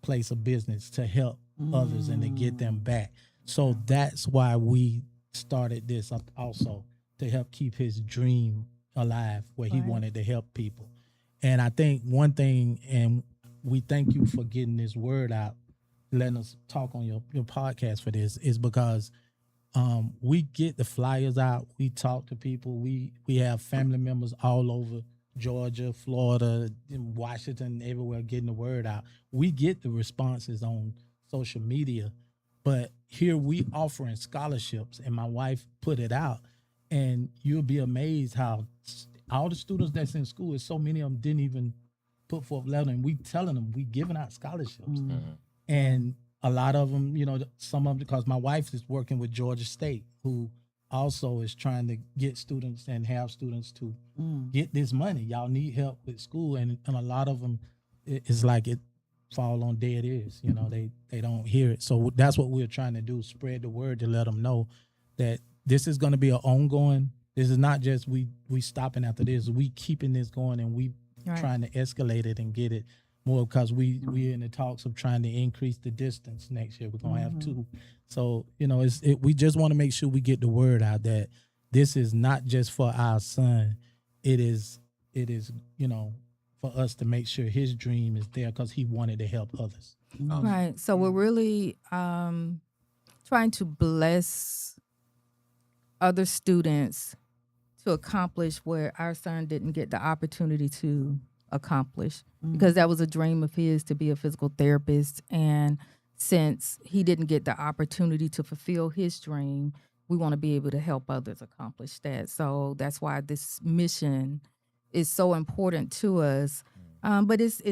place of business to help others and to get them back. So that's why we started this up also, to help keep his dream alive, where he wanted to help people. And I think one thing, and we thank you for getting this word out, letting us talk on your podcast for this, is because we get the flyers out, we talk to people, we have family members all over Georgia, Florida, Washington, everywhere getting the word out. We get the responses on social media, but here we offering scholarships, and my wife put it out, and you'll be amazed how all the students that's in school, so many of them didn't even put forth letter, and we telling them we giving out scholarships. And a lot of them, you know, some of them, because my wife is working with Georgia State, who also is trying to get students and have students to get this money. Y'all need help with school, and a lot of them, it's like it fall on dead ears. You know, they don't hear it. So that's what we're trying to do: spread the word to let them know that this is going to be an ongoing. This is not just we stopping after this. We keeping this going, and we trying to escalate it and get it more, because we're in the talks of trying to increase the distance next year. We're gonna have 2. So, you know, we just want to make sure we get the word out that this is not just for our son. It is, you know, for us to make sure his dream is there, because he wanted to help others. Right. So we're really trying to bless other students to accomplish where our son didn't get the opportunity to accomplish, because that was a dream of his, to be a physical therapist. And since he didn't get the opportunity to fulfill his dream, we want to be able to help others accomplish that. So that's why this mission is so important to us. But it's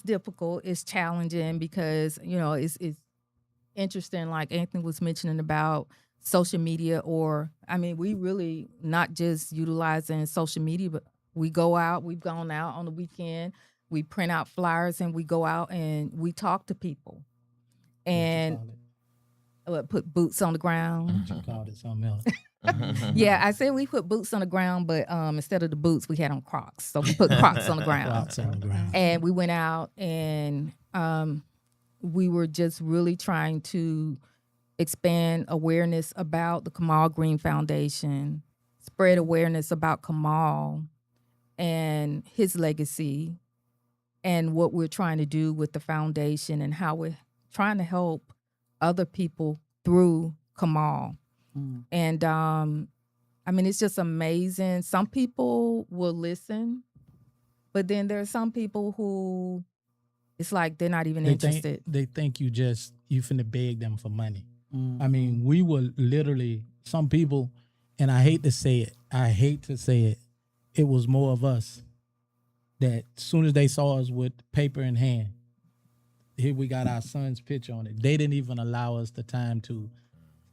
difficult, it's challenging, because, you know, it's interesting, like Anthony was mentioning about social media, or, I mean, we really not just utilizing social media, but we've gone out on the weekend, we print out flyers, and we go out and we talk to people. And put boots on the ground. You called it something else. Yeah, I said we put boots on the ground, but instead of the boots, we had on Crocs. So we put Crocs on the ground. Crocs on the ground. And we went out, and we were just really trying to expand awareness about the Kamal Green Foundation, spread awareness about Kamal and his legacy, and what we're trying to do with the foundation, and how we're trying to help other people through Kamal. And I mean, it's just amazing. Some people will listen, but then there are some people who it's like they're not even interested. They think you finna beg them for money. I mean, we were literally, some people, and I hate to say it, it was more of us that as soon as they saw us with paper in hand, here we got our son's picture on it. They didn't even allow us the time to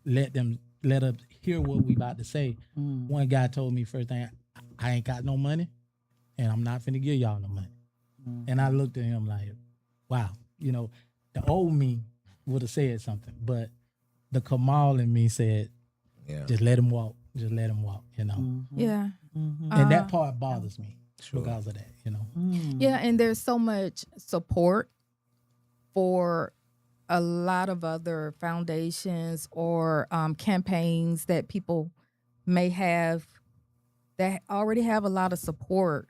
let us hear what we about to say. One guy told me first thing, I ain't got no money. and I'm not finna give y'all no money. And I looked at him like, wow, you know, the old me would have said something, but the Kamal in me said, Yeah. just let him walk. Just let him walk, you know. Yeah. And that part bothers me because of that, you know. Yeah, and there's so much support for a lot of other foundations or campaigns that people may have that already have a lot of support.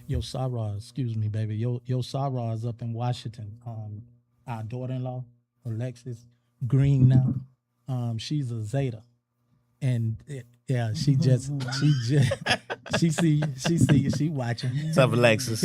Yo, Sarah, excuse me, baby. Yo, Sarah is up in Washington. Our daughter-in-law, Alexis Green now. She's a Zeta. And yeah, she watching. What's up, Alexis?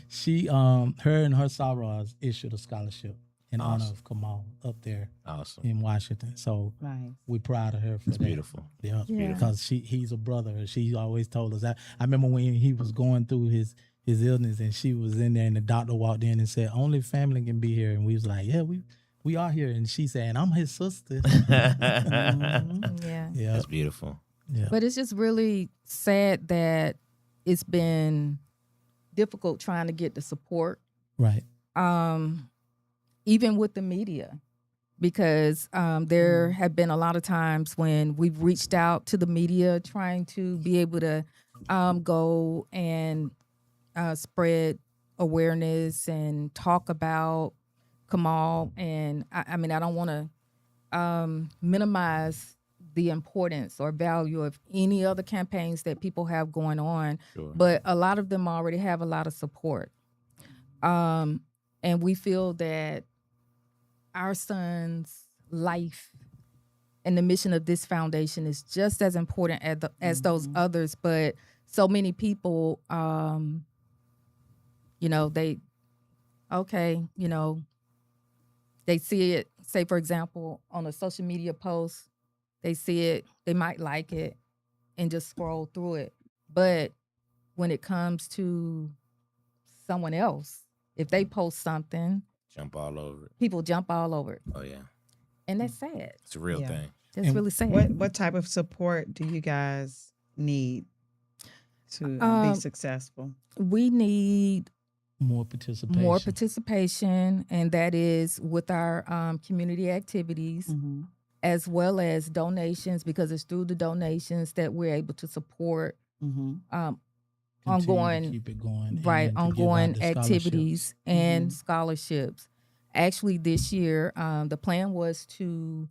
She her and her Sarahs issued a scholarship in honor of Kamal up there Awesome. in Washington. So Nice. we're proud of her for that. Beautiful. Yeah, Yeah. because he's a brother. She always told us. I remember when he was going through his illness and she was in there and the doctor walked in and said, only family can be here. And we was like, yeah, we are here. And she said, and I'm his sister. Yeah. Yeah. That's beautiful. Yeah. But it's just really sad that it's been difficult trying to get the support, Right. even with the media, because there have been a lot of times when we've reached out to the media trying to be able to go and spread awareness and talk about Kamal. And I mean, I don't want to minimize the importance or value of any other campaigns that people have going on, but a lot of them already have a lot of support. And we feel that our son's life and the mission of this foundation is just as important as those others, but so many people, you know, they see it, say, for example, on a social media post, they see it, they might like it and just scroll through it. But when it comes to someone else, if they post something, Jump all over it. people jump all over it. Oh, yeah. And that's sad. It's a real Yeah. thing. That's really sad. What type of support do you guys need to be successful? We need More participation. more participation, and that is with our community activities, as well as donations, because it's through the donations that we're able to support Continue to ongoing, keep it going. right, and to give out ongoing the scholarships. activities and scholarships. Actually, this year, the plan was to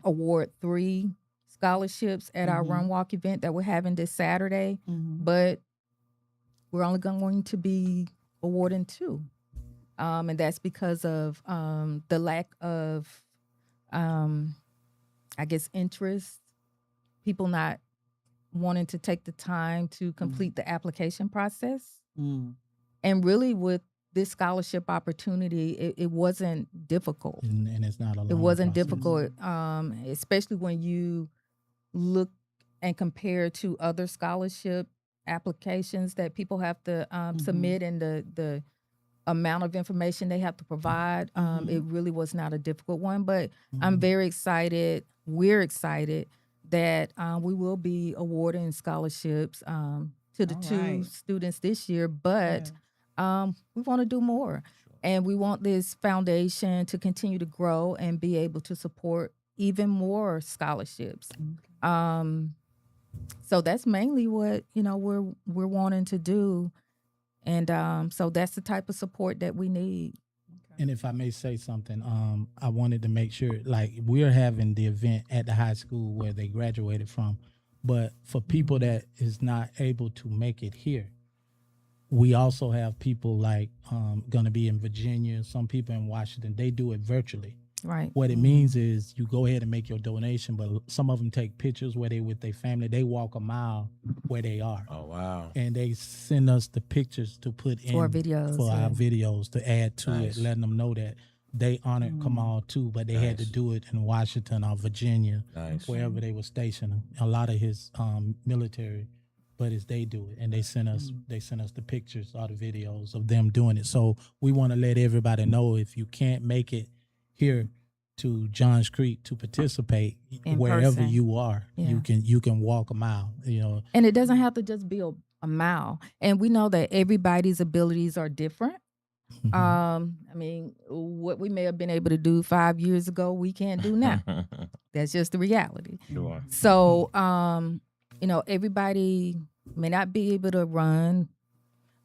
award 3 scholarships at our Run Walk event that we're having this Saturday, but we're only going to be awarding 2. And that's because of the lack of, I guess, interest, people not wanting to take the time to complete the application process. And really with this scholarship opportunity, it wasn't difficult. And it's not a long It wasn't process. difficult, especially when you look and compare to other scholarship applications that people have to submit and the amount of information they have to provide. It really was not a difficult one, but I'm very excited. We're excited that we will be awarding scholarships to the 2 students this year, but we want to do more. And we want this foundation to continue to grow and be able to support even more scholarships. So that's mainly what, we're wanting to do. And so that's the type of support that we need. And if I may say something, I wanted to make sure, like, we're having the event at the high school where they graduated from, but for people that is not able to make it here, we also have people like going to be in Virginia, some people in Washington. They do it virtually. Right. What it means is you go ahead and make your donation, but some of them take pictures where they with their family. They walk a mile where they are. Oh, wow. And they send us the pictures to put in For our videos, for yeah. our videos to add to Nice. it, letting them know that they honored Kamal too, but they had to Nice. do it in Washington or Virginia, Nice. wherever they were stationed. A lot of his military, but it's they do it, and they send us the pictures or the videos of them doing it. So we want to let everybody know, if you can't make it here, to Johns Creek to participate In wherever person. you are. Yeah. You can walk a mile. You know, And it doesn't have to just be a mile. And we know that everybody's abilities are different. I mean, what we may have been able to do 5 years ago, we can't do now. That's just the reality. Sure. So, you know, everybody may not be able to run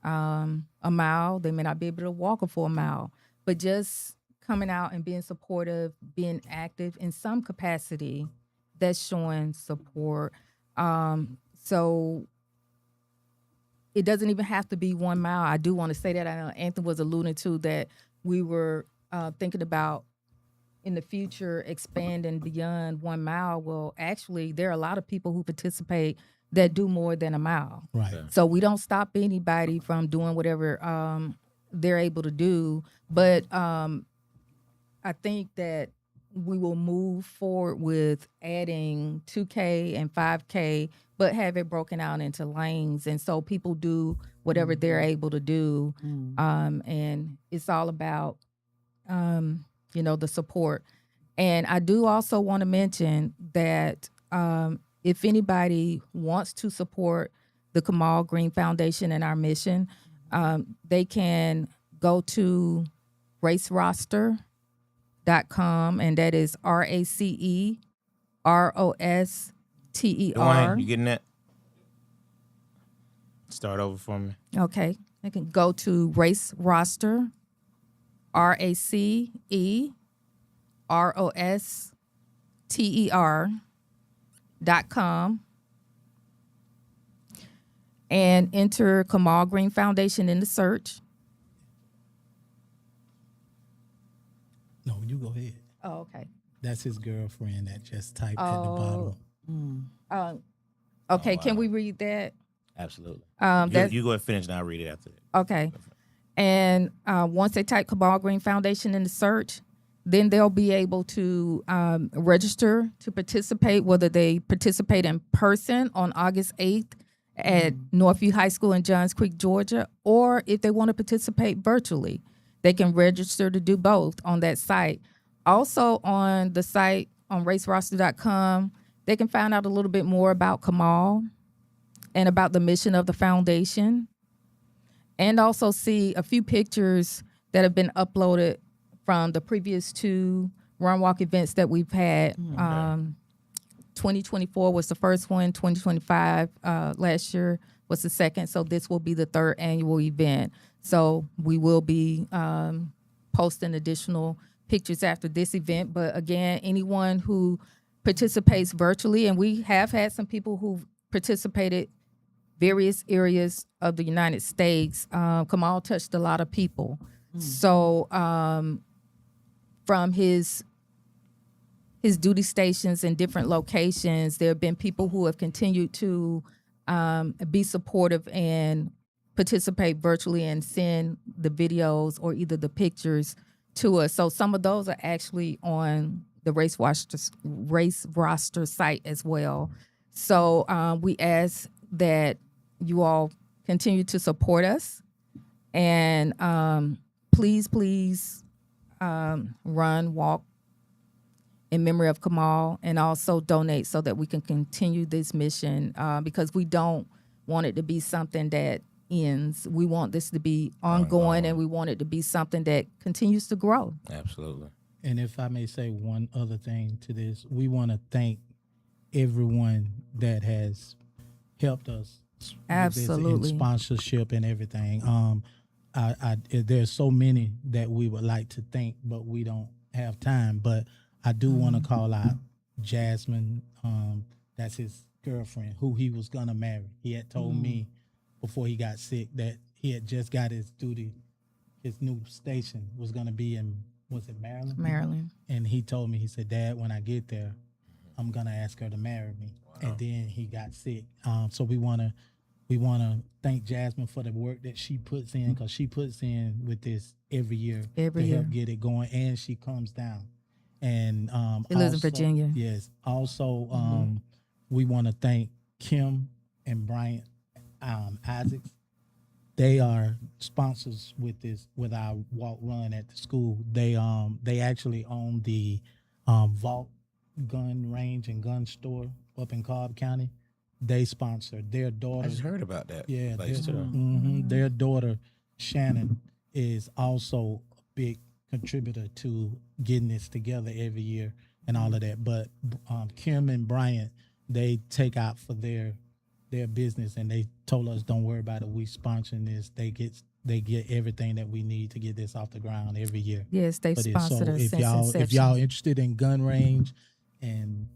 a mile. They may not be able to walk a full mile, but just coming out and being supportive, being active in some capacity, that's showing support. So it doesn't even have to be 1 mile. I do want to say that. I know Anthony was alluding to that we were thinking about in the future expanding beyond 1 mile. Well, actually, there are a lot of people who participate that do more than a mile. right. So we don't stop anybody from doing whatever they're able to do. But I think that we will move forward with adding 2K and 5K, but have it broken out into lanes. And so people do whatever they're able to do. And it's all about, you know, the support. And I do also want to mention that if anybody wants to support the Kamal Green Foundation and our mission, they can go to raceroster.com, and that is RACEROSTER. Dwayne, you getting that? Start over for me. Okay. They can go to Race Roster, RACEROSTER.com, and enter Kamal Green Foundation in the search. No, you go ahead. Oh, okay. That's his girlfriend that just typed at the bottom. Okay, can we read that? Absolutely. That's- You go ahead and finish, and I'll read it after that. Okay. And once they type Kamal Green Foundation in the search, then they'll be able to register to participate, whether they participate in person on August 8th at Northview High School in Johns Creek, Georgia, or if they want to participate virtually, they can register to do both on that site. Also on the site on raceroster.com, they can find out a little bit more about Kamal and about the mission of the foundation, and also see a few pictures that have been uploaded from the previous 2 Run Walk events that we've had. 2024 was the first one. 2025 last year was the second. So this will be the 3rd annual event. So we will be posting additional pictures after this event. But again, anyone who participates virtually, and we have had some people who participated various areas of the United States. Kamal touched a lot of people. So from his duty stations in different locations, there have been people who have continued to be supportive and participate virtually and send the videos or either the pictures to us. So some of those are actually on the Race Roster site as well. So we ask that you all continue to support us, and please run, walk in memory of Kamal, and also donate so that we can continue this mission, because we don't want it to be something that ends. We want this to be ongoing, and we want it to be something that continues to grow. Absolutely. And if I may say one other thing to this, we want to thank everyone that has helped us with this Absolutely. in sponsorship and everything. There's so many that we would like to thank, but we don't have time. But I do want to call out Jasmine. That's his girlfriend, who he was gonna marry. He had told me before he got sick that he had just got his duty. His new station was gonna be in, was it Maryland? Maryland. And he told me, he said, "Dad, when I get there, I'm gonna ask her to marry me." And then he got sick. So we wanna thank Jasmine for the work that she puts in, because she puts in with this every year to help get it going, and she comes down. And She lives in also- Virginia. Yes. Also, we want to thank Kim and Bryant Isaacs. They are sponsors with our walk run at the school. They actually own the Vault Gun Range and Gun Store up in Cobb County. They sponsor their I daughter. just heard about that. Yeah, place too. their daughter Shannon is also a big contributor to getting this together every year and all of that. But Kim and Bryant, they take out for their business, and they told us, don't worry about it. We sponsoring this. They get everything that we need to get this off the ground every year. Yes, they've But sponsored us if since y'all inception. interested in gun range and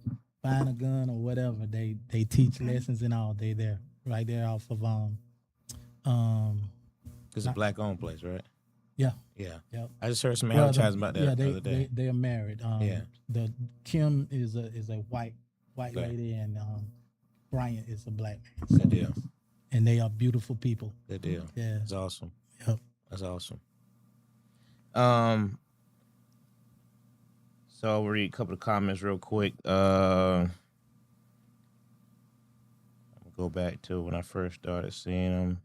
buying a gun or whatever, they teach lessons and all. They there right there off of It's a black-owned place, right? yeah. Yeah. Yep. I just heard some Well, advertising about that yeah, the other day. they're married. Yeah. The Kim is a white Okay. lady, and Bryant is a black man. Good deal. And they are beautiful people. Good deal. Yeah. That's awesome. Yep. That's awesome. So I'll read a couple of comments real quick. I'm gonna go back to when I first started seeing them.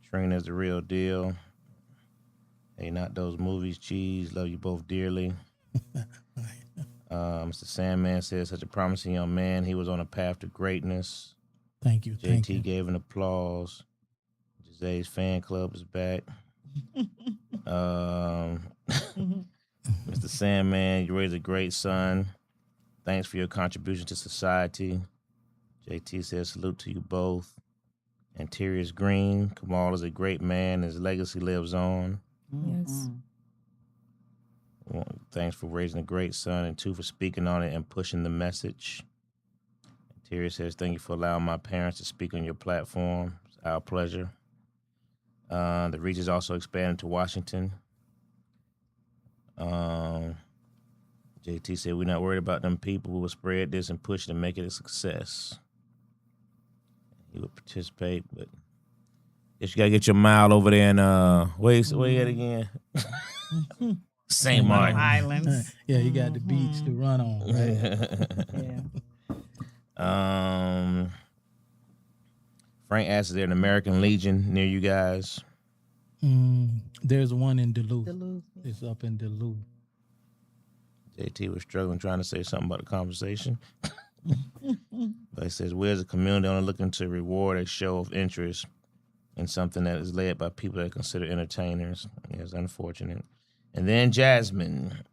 Trina's the real deal. Hey, not those movies, cheese. Love you both dearly. Mr. Sandman says, such a promising young man. He was on a path to greatness. Thank you. Thank JT you. gave an applause. Jae's fan club is back. Mr. Sandman, you raised a great son. Thanks for your contribution to society. JT says, salute to you both. Interior's green. Kamal is a great man. His legacy lives on. Yes. Well, thanks for raising a great son, and 2, for speaking on it and pushing the message. Interior says, thank you for allowing my parents to speak on your platform. It's our pleasure. The reach is also expanded to Washington. JT said, we're not worried about them people who will spread this and push it and make it a success. He would participate, but guess you gotta get your mile over there in where you at again? St. Martin. Islands. Yeah, you got the beach to run on, right? Yeah. Frank asks, is there an American Legion near you guys? There's one in Duluth. Duluth. It's up in Duluth. JT was struggling trying to say something about the conversation. But he says, we as a community only looking to reward a show of interest in something that is led by people that are considered entertainers. Yeah, it's unfortunate. And then Jasmine.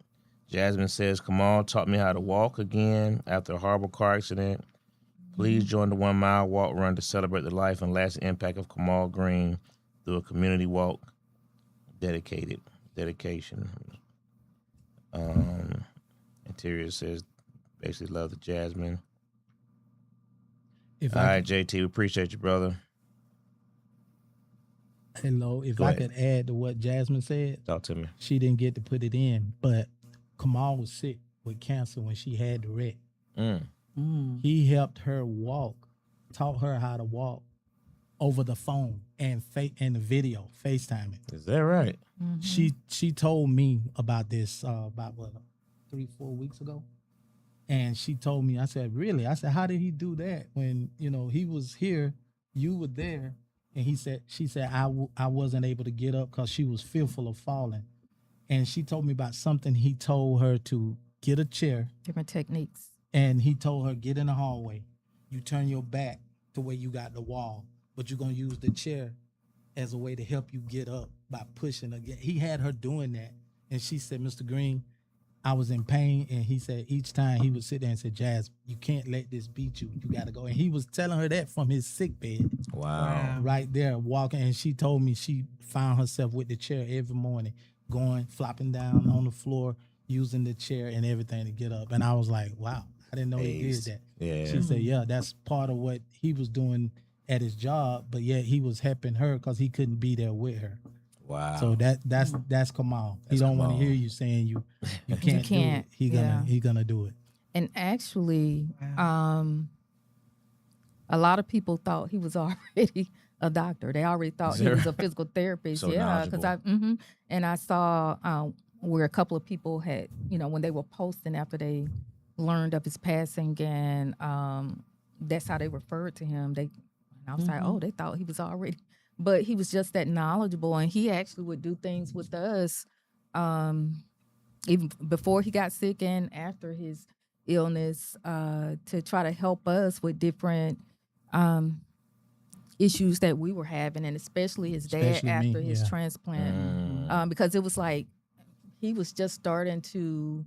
Jasmine says, Kamal taught me how to walk again after a horrible car accident. Please join the 1 mile walk run to celebrate the life and lasting impact of Kamal Green through a community walk dedication. Interior says, basically love the Jasmine. If All I right, JT, we appreciate you, brother. Hello, if Go I ahead. could add to what Jasmine said, Talk to me. she didn't get to put it in, but Kamal was sick with cancer when she had the wreck. He helped her walk, taught her how to walk over the phone and the video, FaceTiming. Is that right? She told me about this about 3-4 weeks ago. And she told me, I said, really? I said, how did he do that when, he was here, you were there? And she said, I wasn't able to get up because she was fearful of falling. And she told me about something he told her to get a chair. Different techniques. And he told her, get in the hallway. You turn your back to where you got the wall, but you're going to use the chair as a way to help you get up by pushing again. He had her doing that. And she said, Mr. Green, I was in pain. And he said each time he would sit there and say, Jazz, you can't let this beat you. You got to go. And he was telling her that from his sick bed. Wow. Right there walking. And she told me she found herself with the chair every morning, going, flopping down on the floor, using the chair and everything to get up. And I was like, wow, I didn't know he did that. Yeah. She said, yeah, that's part of what he was doing at his job, but yet he was helping her because he couldn't be there with her. Wow. So that's Kamal. He don't want to hear you saying you can't do it. He gonna do it. And actually, a lot of people thought he was already a doctor. They already thought he was a physical therapist. So yeah, because and I saw where a couple of people had, when they were posting after they learned of his passing, and that's how they referred to him. And I was like, oh, they thought he was already, but he was just that knowledgeable, and he actually would do things with us even before he got sick and after his illness, to try to help us with different issues that we were having, and especially his dad Especially me, after his yeah. transplant, because it was like he was just starting to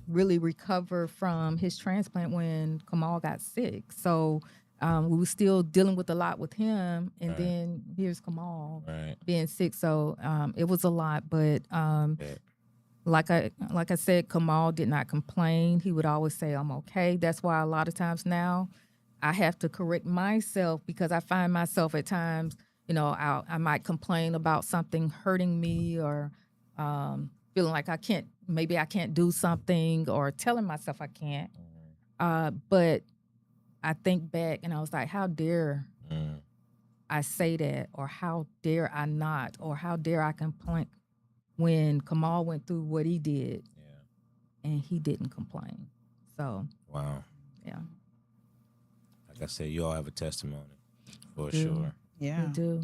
really recover from his transplant when Kamal got sick. So we were still dealing with a lot with him, and then here's Kamal being sick. So it was a lot, but like I said, Kamal did not complain. He would always say, "I'm okay." That's why a lot of times now I have to correct myself, because I find myself at times, I might complain about something hurting me, or feeling like maybe I can't do something, or telling myself I can't. But I think back and I was like, how dare I say that, or how dare I not, or how dare I complain when Kamal went through what he did and he didn't complain. So, Wow. yeah. Like I said, you all have a testimony for do. sure. Yeah. We do.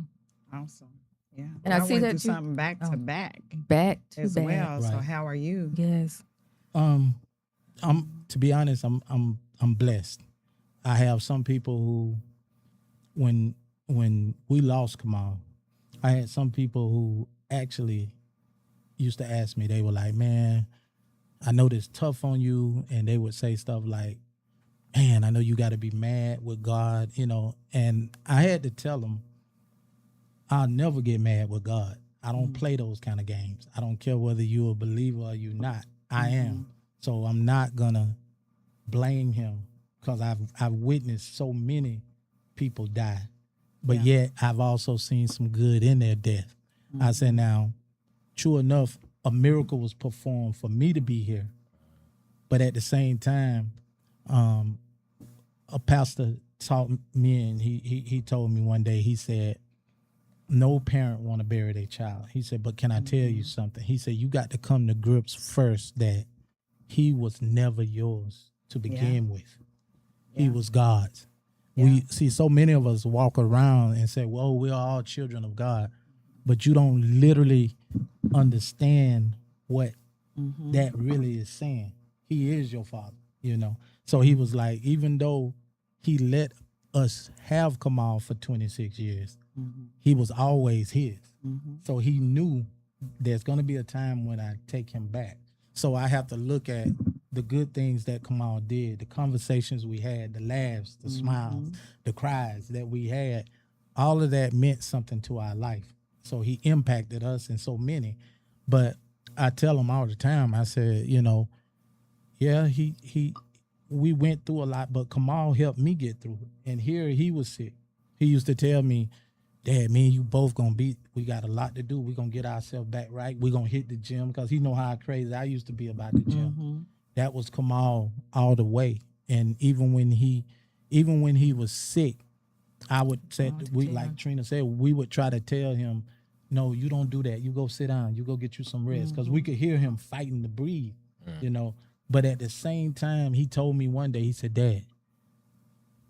Awesome. Yeah. And I see went that through you- something back to back Back to as back. well. So Right. how are you? Yes. I'm to be honest, I'm blessed. I have some people who, when we lost Kamal, I had some people who actually used to ask me. They were like, "Man, I know this tough on you," and they would say stuff like, "Man, I know you got to be mad with God," And I had to tell them, I'll never get mad with God. I don't play those kind of games. I don't care whether you're a believer or you're not. I am. So I'm not gonna blame him, because I've witnessed so many people die, but yet I've also seen some good in their death. I said, now, true enough, a miracle was performed for me to be here, but at the same time, a pastor taught me, and he told me one day, he said, no parent want to bury their child. He said, but can I tell you something? He said, you got to come to grips first that he was never yours to begin with. He was God's. We see so many of us walk around and say, well, we're all children of God, but you don't literally understand what that really is saying. He is your father, So he was like, even though he let us have Kamal for 26 years, he was always his. So he knew there's going to be a time when I take him back. So I have to look at the good things that Kamal did, the conversations we had, the laughs, the smiles, the cries that we had. All of that meant something to our life. So he impacted us in so many. But I tell him all the time, I said, we went through a lot, but Kamal helped me get through it. And here he was sick. He used to tell me, Dad, me and you both we got a lot to do. We're going to get ourselves back right. We're going to hit the gym, because he know how crazy I used to be about the gym. That was Kamal all the way. And even when he was sick, I would say, like Trina said, we would try to tell him, no, you don't do that. You go sit down. You go get you some rest. Because we could hear him fighting to breathe, But at the same time, he told me one day, he said, Dad,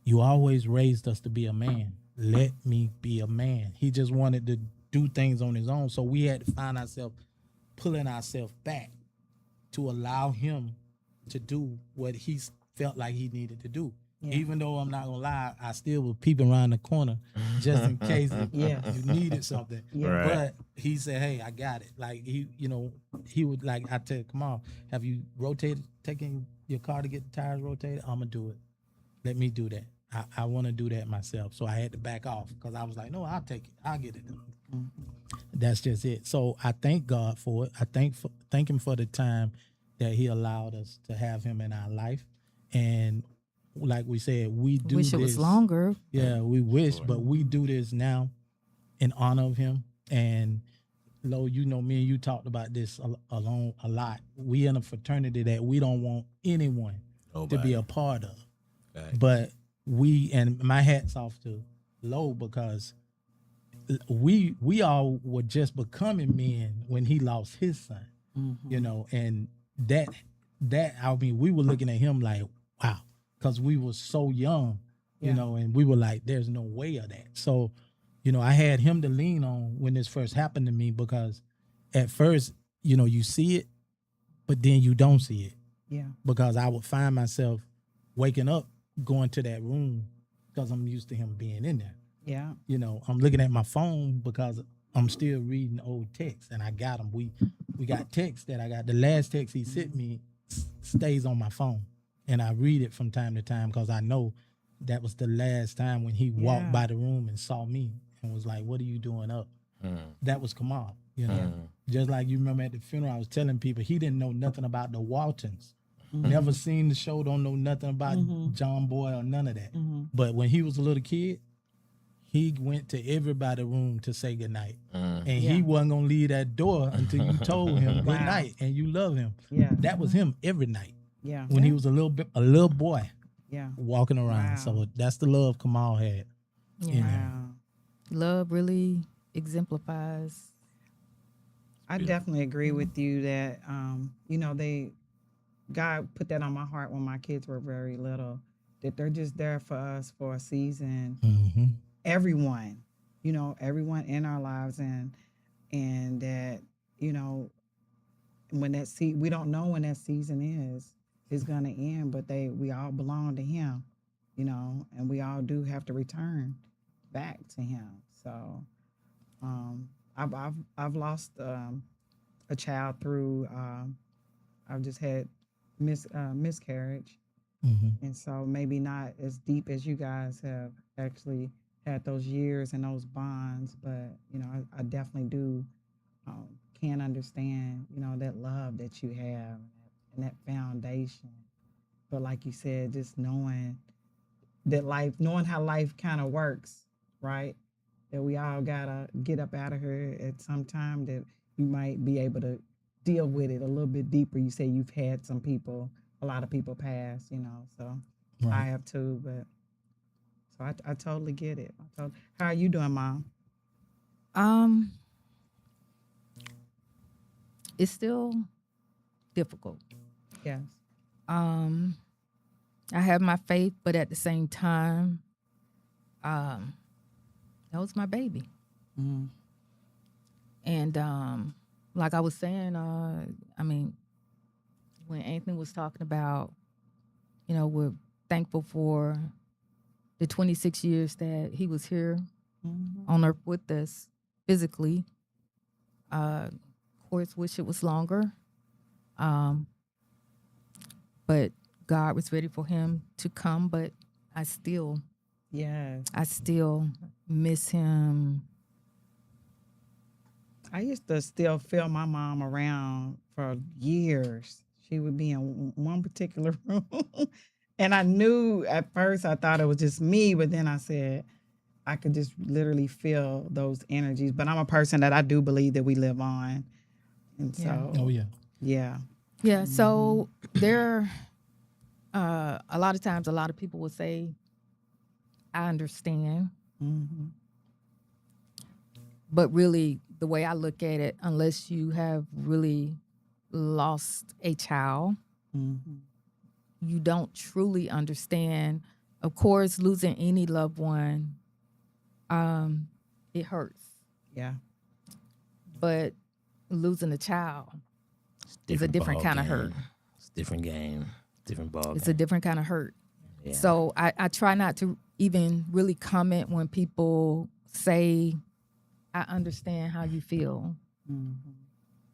you always raised us to be a man. Let me be a man. He just wanted to do things on his own. So we had to find ourselves pulling ourselves back to allow him to do what he felt like he needed to do. Yeah. Even though I'm not gonna lie, I still was peeping around the corner just in case you needed something. Yeah. Right. But he said, "Hey, I got it." Like he would like I tell, "Come on, have you taken your car to get the tires rotated? I'm gonna do it. Let me do that. I want to do that myself." So I had to back off, because I was like, "No, I'll take it. I'll get it done." That's just it. So I thank God for it. I thank him for the time that he allowed us to have him in our life. And like we said, we do wish this. It was longer. Yeah, we wish, but we do this now in honor of him. And Lo, me and you talked about this a lot. We in a fraternity that we don't want anyone to be a part of. Right. But and my hat's off to Lo, because we all were just becoming men when he lost his son, and that I mean, we were looking at him like, wow, because we were so young, and we were like, there's no way of that. So, I had him to lean on when this first happened to me, because at first, you see it but then you don't see it. Yeah. Because I would find myself waking up, going to that room because I'm used to him being in there. Yeah. You know, I'm looking at my phone because I'm still reading old texts, and I got them. We got texts that I got. The last text he sent me stays on my phone, and I read it from time to time because I know that was the last time when he walked by the room and saw me and was like, "What are you doing up?" That was Kamal. You know, just like you remember at the funeral, I was telling people he didn't know nothing about the Waltons. Never seen the show, don't know nothing about John Boy or none of that. But when he was a little kid, he went to everybody's room to say goodnight. And he wasn't going to leave that door until you told him good night and you love him. Yeah. That was him every night. Yeah. When he was a little boy Yeah. walking around. Wow. So that's the love Kamal had. Yeah. You know. Wow. Love really exemplifies. I definitely agree with you that you know, God put that on my heart when my kids were very little, that they're just there for us for a season. Everyone, you know, everyone in our lives, and that, you know, when that we don't know when that season is gonna end, but we all belong to Him, you know, and we all do have to return back to Him. So, I've lost a child through I've just had miscarriage, and so maybe not as deep as you guys have actually had those years and those bonds, but you know, I definitely do can understand, you know, that love that you have and that foundation. But like you said, just knowing how life kind of works, right? That we all gotta get up out of here at some time, that you might be able to deal with it a little bit deeper. You say you've had a lot of people pass, you know, so I have too, but so I totally get it. How are you doing, Mom? It's still difficult. Yes. I have my faith, but at the same time, that was my baby. And like I was saying, I mean, when Anthony was talking about, you know, we're thankful for the 26 years that he was here on earth with us physically. Of course, wish it was longer. But God was ready for him to come, but I still miss him. I used to still feel my mom around for years. She would be in one particular room. And I knew at first I thought it was just me, but then I said I could just literally feel those energies. But I'm a person that I do believe that we live on. And so Yeah, so there a lot of times a lot of people will say, I understand. But really, the way I look at it, unless you have really lost a child, you don't truly understand. Of course, losing any loved one, it hurts. Yeah. But losing a child is a different kind of hurt. It's a different game, different ball. It's a different kind of hurt. Yeah. So I try not to even really comment when people say, I understand how you feel.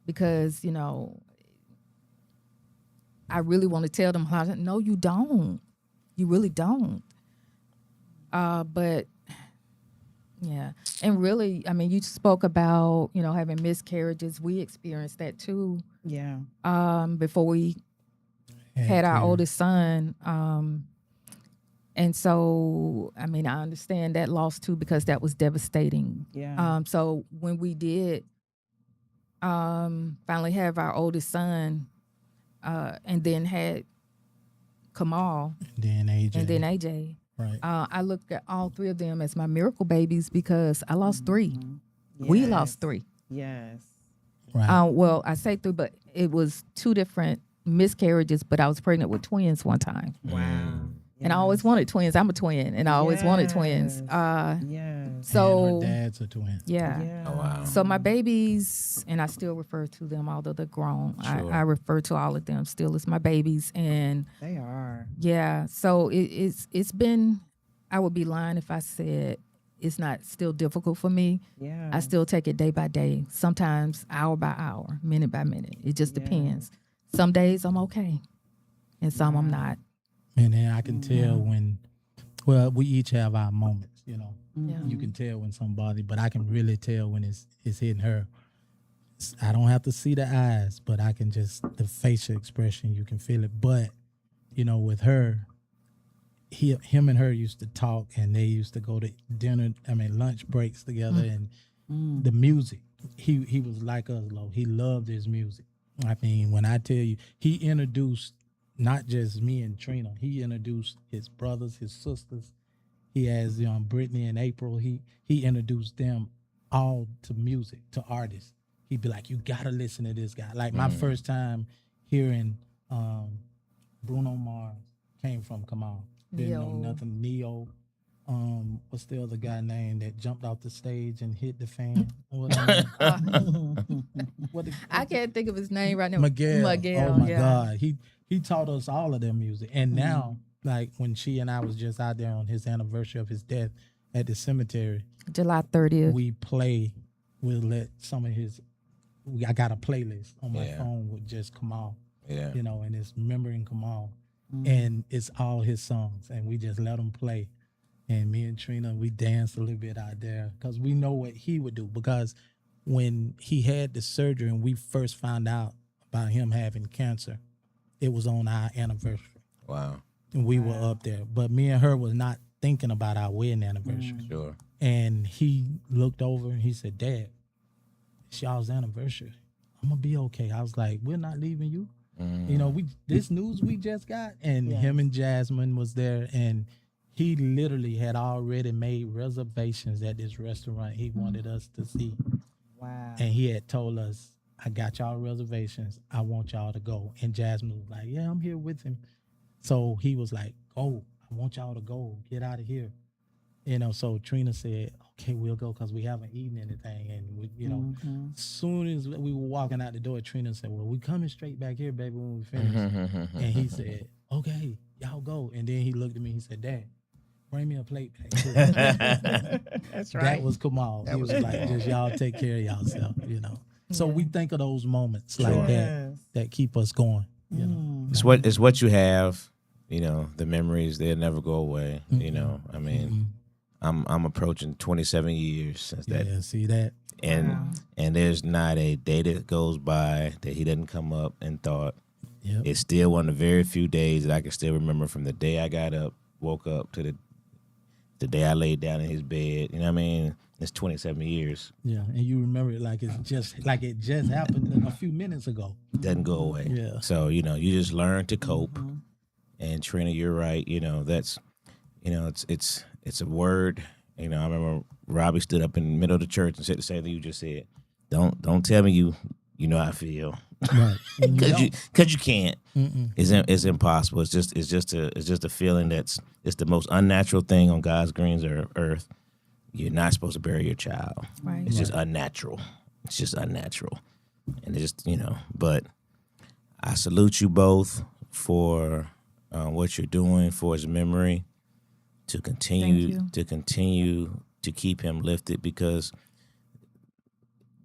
Because, you know, I really want to tell them how no, you don't. You really don't. But yeah. And really, I mean, you spoke about, you know, having miscarriages. We experienced that too. Yeah. Before we had our oldest son. And so, I mean, I understand that loss too, because that was devastating. Yeah. So when we did finally have our oldest son, and then had Kamal, and then AJ. Right. I look at all three of them as my miracle babies because I lost three. Yes. We lost three. Yes. Right. Well, I say three, but it was two different miscarriages, but I was pregnant with twins one time. Wow. And I always wanted twins. I'm a twin, and I always wanted twins. Yes. So And her dad's a twin. yeah. Oh, wow. So my babies, and I still refer to them, although they're grown. Sure. I refer to all of them still as my babies, and They are. yeah. So it's been. I would be lying if I said it's not still difficult for me. Yeah. I still take it day by day. Sometimes hour by hour, minute by minute. It just depends. Some days I'm okay, and some I'm not. And then I can tell when, well, we each have our moments, you know. Yeah. You can tell when somebody, but I can really tell when it's hitting her. I don't have to see the eyes, but I can just, the facial expression, you can feel it. But, you know, with her, him and her used to talk, and they used to go to lunch breaks together, and the music. He was like us, Lo. He loved his music. I mean, when I tell you, he introduced not just me and Trina, he introduced his brothers, his sisters. He has Brittany and April. He introduced them all to music, to artists. He'd be like, you gotta listen to this guy. Like my first time hearing Bruno Mars came from Come On. Didn't know Neo. nothing. Neo. What's the other guy name that jumped off the stage and hit the fan? I can't think of his name right now. Miguel. Miguel. Oh my yeah. God. He taught us all of their music. And now, like when she and I was just out there on his anniversary of his death at the cemetery, July 30th. we'll let some of his, I got a playlist on my Yeah. phone with just Kamal, Yeah. you know, and it's remembering Kamal. And it's all his songs, and we just let them play. And me and Trina, we danced a little bit out there because we know what he would do. Because when he had the surgery and we first found out about him having cancer, it was on our anniversary. Wow. And we were up there. But me and her was not thinking about our wedding anniversary. Sure. And he looked over and he said, Dad, it's y'all's anniversary. I'm going to be okay. I was like, we're not leaving you. You know, this news we just got, and him and Jasmine was there, and he literally had already made reservations at this restaurant he wanted us to see. Wow. And he had told us, I got y'all reservations. I want y'all to go. And Jasmine was like, yeah, I'm here with him. So he was like, go. I want y'all to go. Get out of here. You know, so Trina said, okay, we'll go because we haven't eaten anything. And, we, you know, as soon as we were walking out the door, Trina said, well, we coming straight back here, baby, when we finish. And he said, okay, y'all go. And then he looked at me, he said, Dad, bring me a plate back too. That's right. That was Kamal. He was like, just y'all take care of yourself, you know. So we think of those moments like that keep us going, you know. It's what you have, you know, the memories, they'll never go away. You know, I mean, I'm approaching 27 years since that. Yeah, see that? And there's not a day that goes by that he doesn't come up and thought. Yep. It's still one of the very few days that I can still remember from the day I got up, woke up to the day I laid down in his bed. You know what I mean? It's 27 years. Yeah, and you remember it like it just happened a few minutes ago. It doesn't go away. Yeah. So, you know, you just learn to cope. And Trina, you're right. You know, that's, you know, it's a word. You know, I remember Robbie stood up in the middle of the church and said the same thing you just said. Don't tell me you know how I feel. Right. Because you can't. It's impossible. It's just a feeling it's the most unnatural thing on God's green earth. You're not supposed to bury your child. Right. It's just unnatural. It's just unnatural. And it's just, you know, but I salute you both for what you're doing for his memory, to continue to keep him lifted, because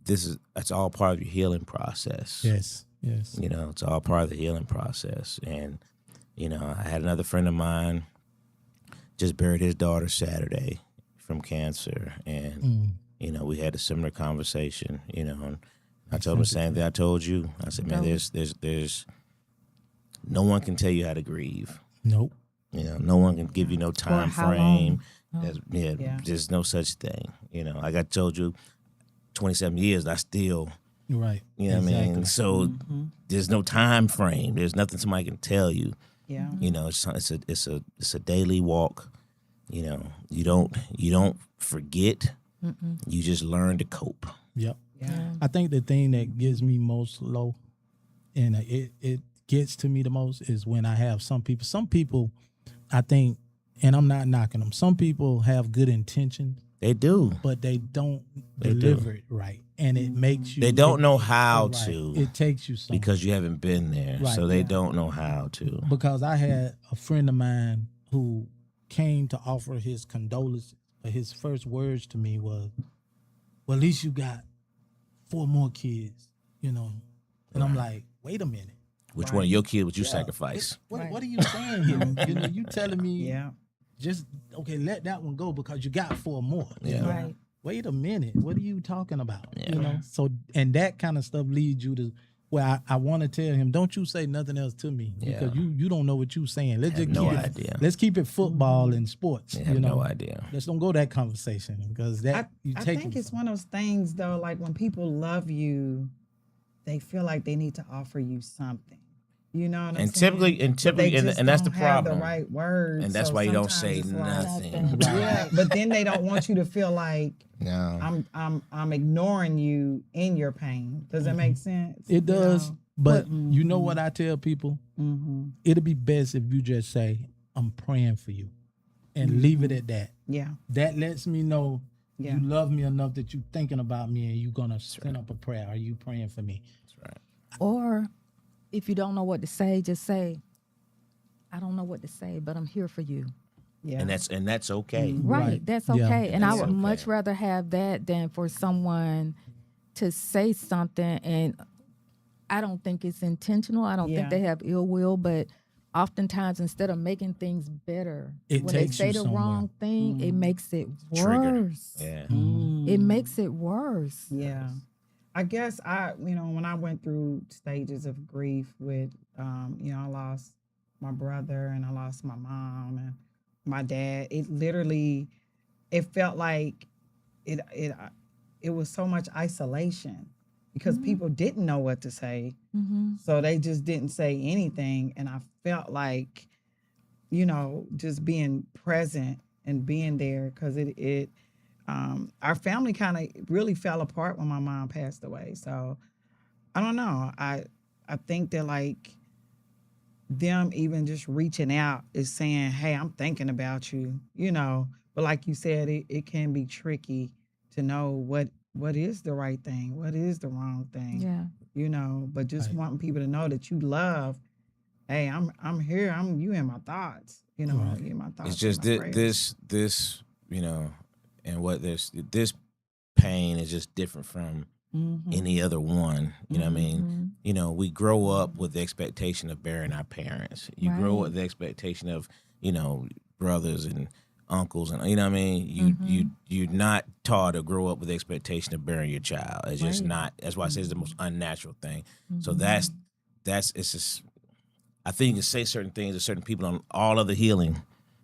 that's all part of your healing process. Yes. You know, it's all part of the healing process. And, you know, I had another friend of mine just buried his daughter Saturday from cancer. And, you know, we had a similar conversation, you know, and I told him the same thing I told you. I said, man, there's no one can tell you how to grieve. Nope. You know, no one can give you no time how frame. long. There's no such thing. You know, like I told you, 27 years, I still, Right. you know what I mean? So there's no time frame. There's nothing somebody can tell you. Yeah. You know, it's a daily walk. You know, you don't forget. You just learn to cope. Yep. Yeah. I think the thing that gives me most low, and it gets to me the most, is when I have some people, I think, and I'm not knocking them. Some people have good intentions, They do. but they don't They deliver it right, and it makes you. They don't know it- how right. to. It takes you somewhere. Because you haven't been there, Right, so they yeah. don't know how to. Because I had a friend of mine who came to offer his condolences, but his first words to me was, "Well, at least you got 4 more kids, you know." And I'm like, "Wait a minute, Which one of your kids would you Yeah. sacrifice? What are you saying here? You know, you telling me Yeah. just okay, let that one go because you got 4 more. you Yeah. know? Right. Wait a minute, what are you talking about? Yeah. You know, so and that kind of stuff leads you to where I want to tell him, don't you say nothing else to me because Yeah. you don't know what you saying. Let's Have just no keep idea. it. Let's keep it football and sports. They have you know, no idea. let's don't go that conversation because that you I take. think it's one of those things though, like when people love you, they feel like they need to offer you something. You know what I'm And saying? typically, But they and just that's the don't have problem. the right words. And that's so why you don't sometimes say it's like- nothing. Yeah, but then they don't want you to feel like No. I'm ignoring you in your pain. Does that make sense? It does, but you know Mm-hmm. what I tell people? It'll be best if you just say, "I'm praying for you," and leave it at that. Yeah. That lets me know Yeah. you love me enough that you're thinking about me and you're gonna send up a prayer. Are you praying for me? That's right. Or if you don't know what to say, just say, I don't know what to say, but I'm here for you. Yeah. And that's okay. Right. Right. That's Yeah. okay. And I That's would okay. much rather have that than for someone to say something and I don't think it's intentional. I don't Yeah. think they have ill will, but oftentimes instead of making things better, It when they takes say you the somewhere. wrong thing, it makes it Trigger. worse. Yeah. It makes it worse. Yeah. I guess when I went through stages of grief with, I lost my brother and I lost my mom and my dad. It felt like it was so much isolation because people didn't know what to say. Mm-hmm. So they just didn't say anything. And I felt like, just being present and being there because our family kind of really fell apart when my mom passed away. So I don't know. I think that like them even just reaching out is saying, hey, I'm thinking about you, But like you said, it can be tricky to know what is the right thing, what is the wrong thing. Yeah. But just Right. wanting people to know that you love, hey, I'm here, you in my thoughts, you Right. in my thoughts. It's just in my prayers. this, and what this pain is just different from any other one. You know what I mean? We grow up with the expectation of burying our parents. You grow up Right. with the expectation of, brothers and uncles, and you know what I mean. You're not taught to grow up with the expectation of burying your child. It's just Right. not. That's why I say it's the most unnatural thing. So that's it's just. I think you can say certain things to certain people on all of the healing,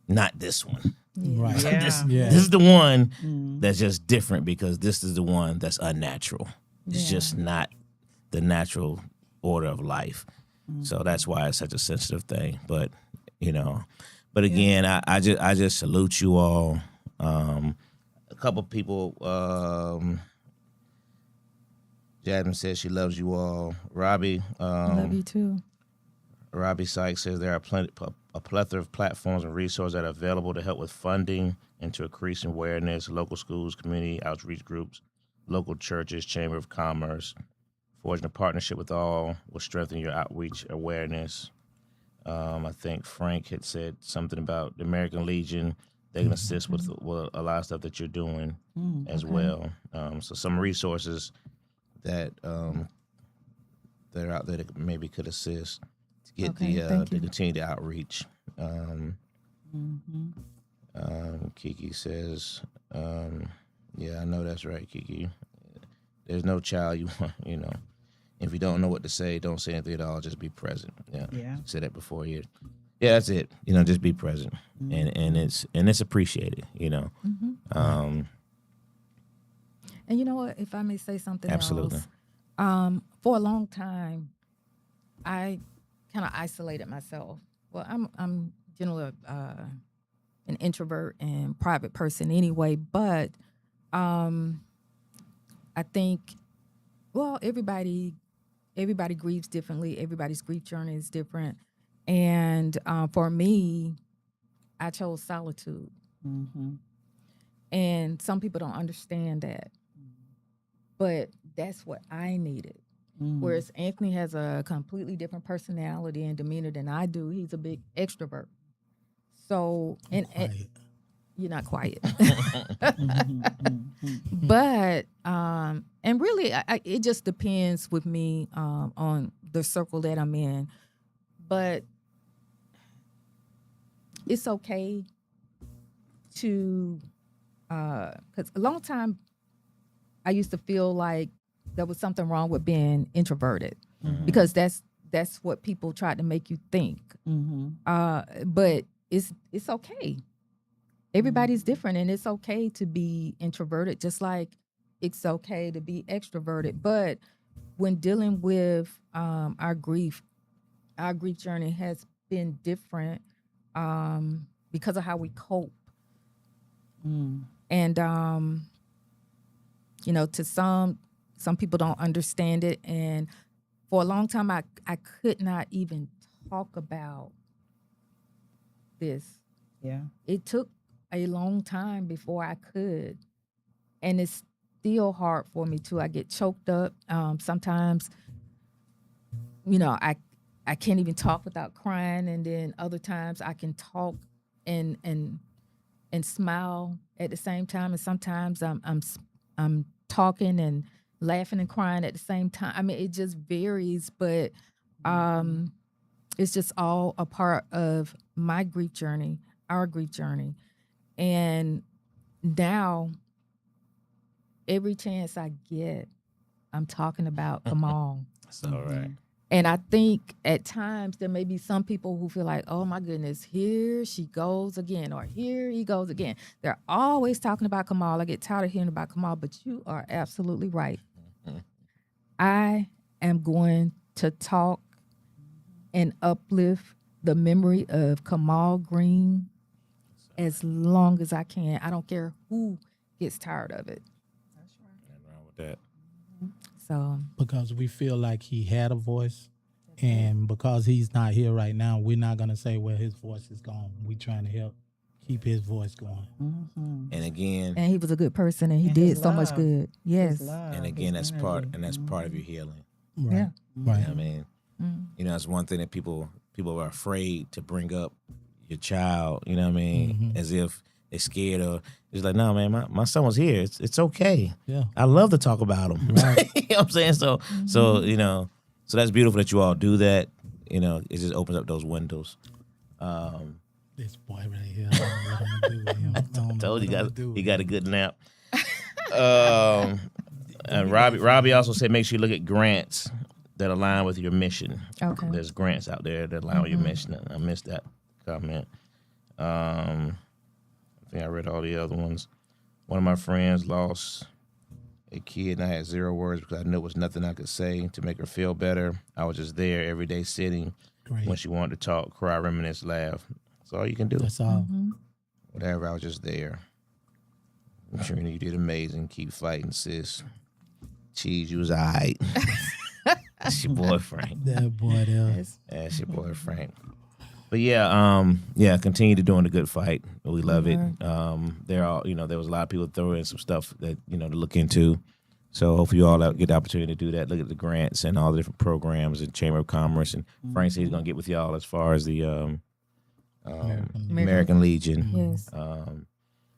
not this one. Right. Yeah. This, Yeah. this is the one that's just different because this is the one that's unnatural. It's Yeah. just not the natural order of life. So that's why it's such a sensitive thing. But again, I just salute you all. A couple people, Jasmine says she loves you all. Robbie, Love you too. Robbie Sykes says there are a plethora of platforms and resources that are available to help with funding and to increase awareness. Local schools, community outreach groups, local churches, Chamber of Commerce. Forging a partnership with all will strengthen your outreach awareness. I think Frank had said something about the American Legion. They can assist with a lot of stuff that you're doing as well. So some resources that that are out there that maybe could assist to get thank to you. continue the outreach. Kiki says, yeah, I know that's right, Kiki. There's no child you want, If you don't know what to say, don't say anything at all. Just be present. Yeah. Said that before you. Yeah, that's it. Just be present, and it's appreciated. And you know what? If I may say something Absolutely. else, for a long time, I kind of isolated myself. Well, I'm generally an introvert and private person anyway, but I think, everybody grieves differently. Everybody's grief journey is different, and for me, I chose solitude. Mm-hmm. And some people don't understand that. But that's what I needed. Whereas Anthony has a completely different personality and demeanor than I do. He's a big extrovert. So, and you're not quiet. But, and really, it just depends with me on the circle that I'm in. But it's okay to, because a long time I used to feel like there was something wrong with being introverted because that's what people tried to make you think. But it's okay. Everybody's different, and it's okay to be introverted, just like it's okay to be extroverted. But when dealing with our grief journey has been different because of how we cope. And you know, to some people don't understand it, and for a long time I could not even talk about this. Yeah. It took a long time before I could, and it's still hard for me too. I get choked up. Sometimes, you know, I can't even talk without crying, and then other times I can talk and smile at the same time, and sometimes I'm talking and laughing and crying at the same time. I mean, it just varies, but it's just all a part of my grief journey, our grief journey. And now, every chance I get, I'm talking about Kamal. That's all right. And I think at times there may be some people who feel like, oh my goodness, here she goes again, or here he goes again. They're always talking about Kamal. I get tired of hearing about Kamal, but you are absolutely right. I am going to talk and uplift the memory of Kamal Green as long as I can. I don't care who gets tired of it. Nothing wrong with that. So Because we feel like he had a voice, and because he's not here right now, we're not gonna say where his voice is gone. We trying to help keep his voice going. And again, and he was a good person, and he And did his so much love. good. Yes. and again, that's part of your healing. Right. Yeah. Right. You know what I mean? You know, that's one thing that people are afraid to bring up your child, you know what I mean? As if they're scared, or it's like, no, man, my son was here. It's okay. Yeah. I love to talk about him. Right. You know what I'm saying? So you know, so that's beautiful that you all do that. You know, it just opens up those windows. This boy right here. I don't know what I'm gonna do with him. I don't know Told you what I'ma got do with he got a him. good nap. And Robbie also said make sure you look at grants that align with your mission. Okay. There's grants out there that align with your mission. I missed that comment. I think I read all the other ones. One of my friends lost a kid, and I had 0 words because I knew it was nothing I could say to make her feel better. I was just there every day sitting Great. when she wanted to talk, cry, reminisce, laugh. That's all you can do. That's all. Whatever, I was just there. Trina, you did amazing. Keep fighting, sis. Cheese, you was all right. That's your boy, Frank. That boy there. That's your boy, Frank. But yeah, continue to doing a good fight. We love it. There was a lot of people throwing in some stuff that, to look into. So hopefully you all get the opportunity to do that. Look at the grants and all the different programs and Chamber of Commerce. And Frank said he's going to get with y'all as far as the American Legion. Yes. I Thank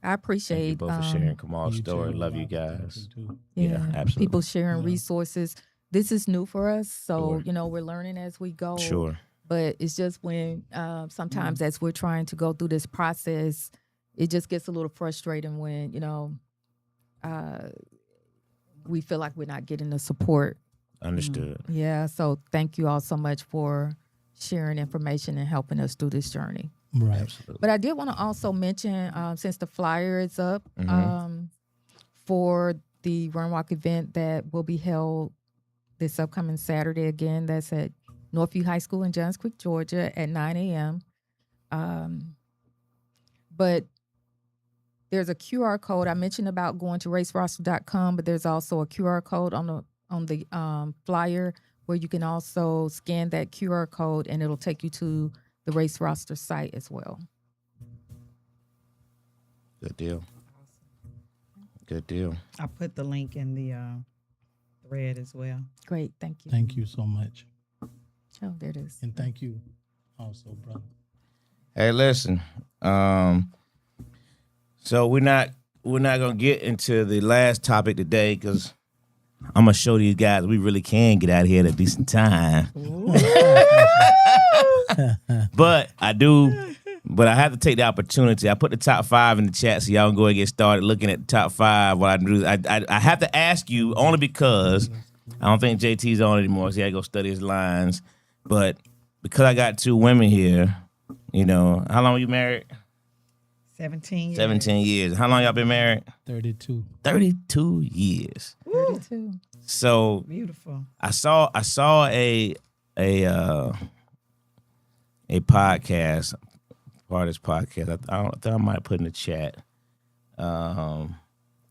you appreciate both for sharing Kamal's You story. too. Love you guys. You too. Yeah, absolutely. people sharing resources. This is new for us, so Sure. we're learning as we go. Sure. But it's just when sometimes as we're trying to go through this process, it just gets a little frustrating when we feel like we're not getting the support. Understood. Yeah. So thank you all so much for sharing information and helping us through this journey. Right. Absolutely. But I did want to also mention, since the flyer is up for the Run Walk event that will be held this upcoming Saturday again, that's at Northview High School in Johns Creek, Georgia at 9 a.m. But there's a QR code. I mentioned about going to raceroster.com, but there's also a QR code on the flyer where you can also scan that QR code and it'll take you to the Race Roster site as well. Good deal. Good deal. I put the link in the thread as well. Great, thank you. Thank you so much. Oh, there it is. And thank you also, brother. Hey, listen. So we're not gonna get into the last topic today because I'm gonna show these guys we really can get out of here at a decent time. But I have to take the opportunity. I put the top 5 in the chat so y'all can go and get started looking at the top 5. What I do, I have to ask you only because I don't think JT's on anymore, so he had to go study his lines. But because I got 2 women here, you know, how long were you married? 17 years. 17 years. How long y'all been married? 32. 32 years. 32. So Beautiful. I saw a podcast, part of this podcast. I think I might put in the chat. A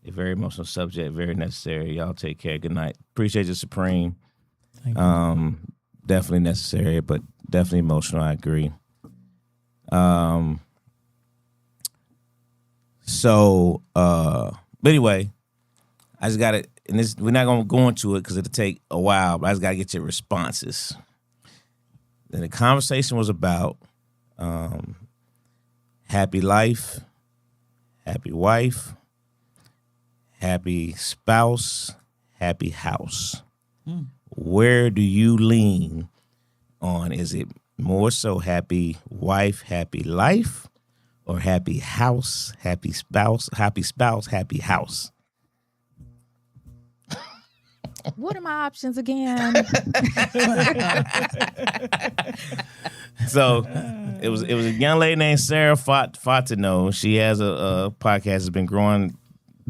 very emotional subject, very necessary. Y'all take care. Good night. Appreciate you, Supreme. Thank you. Definitely necessary, but definitely emotional. I agree. But anyway, I just got to, and this, we're not going to go into it because it'll take a while, but I just got to get your responses. And the conversation was about happy life, happy wife, happy spouse, happy house. Where do you lean on? Is it more so happy wife, happy life, or happy house, happy spouse, happy house? What are my options again? So it was a young lady named Sarah Fatino. She has a podcast that's been growing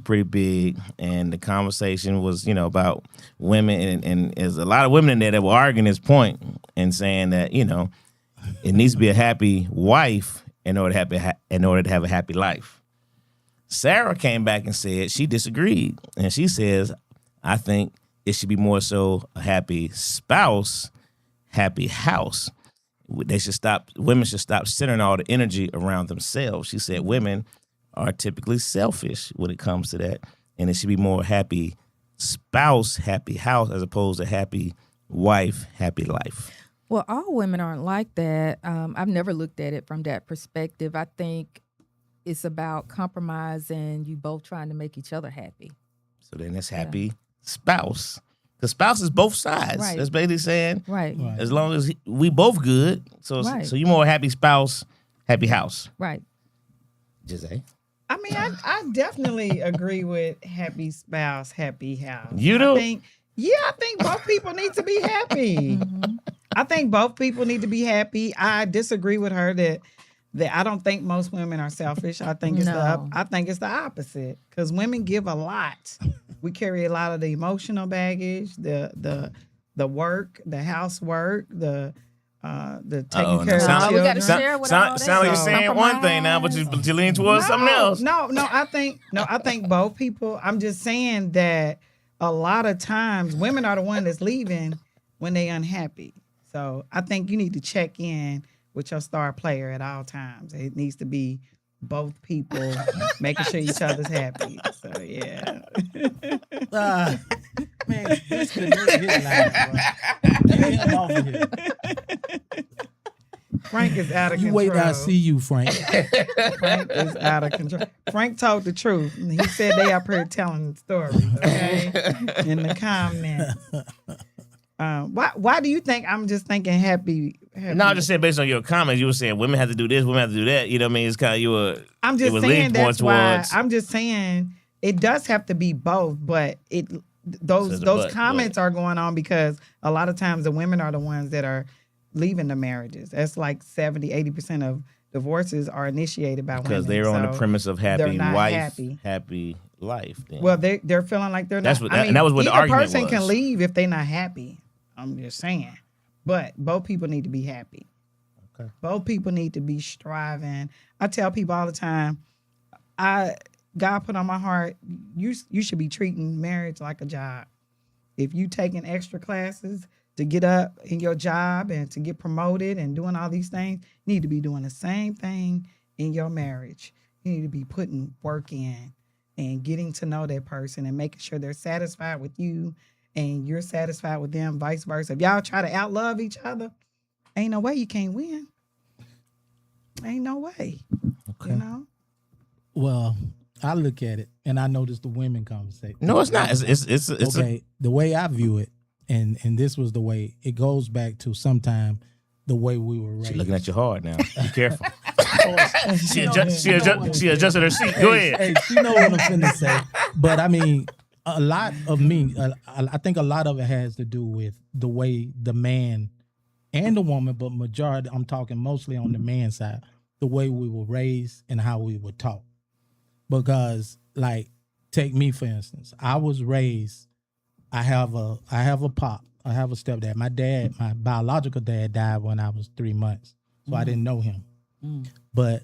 pretty big, and the conversation was, you know, about women, and there's a lot of women in there that were arguing this point and saying that, you know, it needs to be a happy wife in order to have a happy life. Sarah came back and said she disagreed, and she says, I think it should be more so a happy spouse, happy house. Women should stop centering all the energy around themselves. She said women are typically selfish when it comes to that, and it should be more happy spouse, happy house, as opposed to happy wife, happy life. Well, all women aren't like that. I've never looked at it from that perspective. I think it's about compromise and you both trying to make each other happy. So then it's happy spouse. The spouse is both sides. Right. That's basically saying, Right. as long as we both good, so you more happy spouse, happy house. Right. Jose? I mean, I definitely agree with happy spouse, happy house. You do? I think both people need to be happy. I think both people need to be happy. I disagree with her that I don't think most women are selfish. I think it's the opposite, because women give a lot. We carry a lot of the emotional baggage, the work, the housework, the taking care of no, we children. gotta share with all that. Sound like you're saying one thing now, but you lean towards something else. No, I think both people. I'm just saying that a lot of times women are the one that's leaving when they unhappy. So I think you need to check in with your star player at all times. It needs to be both people making sure each other's happy. So yeah. Man, this could really hit live, bro. Get him off of here. Frank is out of You control. wait till I see you, Frank. Frank is out of control. Frank told the truth. He said they up here telling stories, okay? In the comments. Why do you think I'm just thinking happy? No, I just said based on your comments, you were saying women have to do this, women have to do that. You know what I mean? It's kind of I'm just saying that's why. I'm just saying it does have to be both, but those comments are going on because a lot of times the women are the ones that are leaving the marriages. That's like 70-80% of divorces are initiated by women. Because they're on the premise of happy wife, happy life. Then. Well, they're feeling like they're not. And that was what the argument was. Either person can leave if they're not happy. I'm just saying. But both people need to be happy. Okay. Both people need to be striving. I tell people all the time, God put on my heart, you should be treating marriage like a job. If you taking extra classes to get up in your job and to get promoted and doing all these things, you need to be doing the same thing in your marriage. You need to be putting work in and getting to know that person and making sure they're satisfied with you and you're satisfied with them, vice versa. If y'all try to outlove each other, ain't no way you can't win. Ain't no way. Okay. You know? Well, I look at it and I notice the women conversation. No, it's not. It's Okay, the way I view it, and this was the way it goes back to sometime the way we were raised. She looking at you hard now. Be careful. She adjusted her seat. Go ahead. Hey, she know what I'm finna say. But I mean, a lot of me, I think a lot of it has to do with the way the man and the woman, but majority, I'm talking mostly on the man side, the way we were raised and how we were taught. Because, like, take me for instance. I was raised. I have a pop. I have a stepdad. My dad, my biological dad, died when I was 3 months, so I didn't know him. But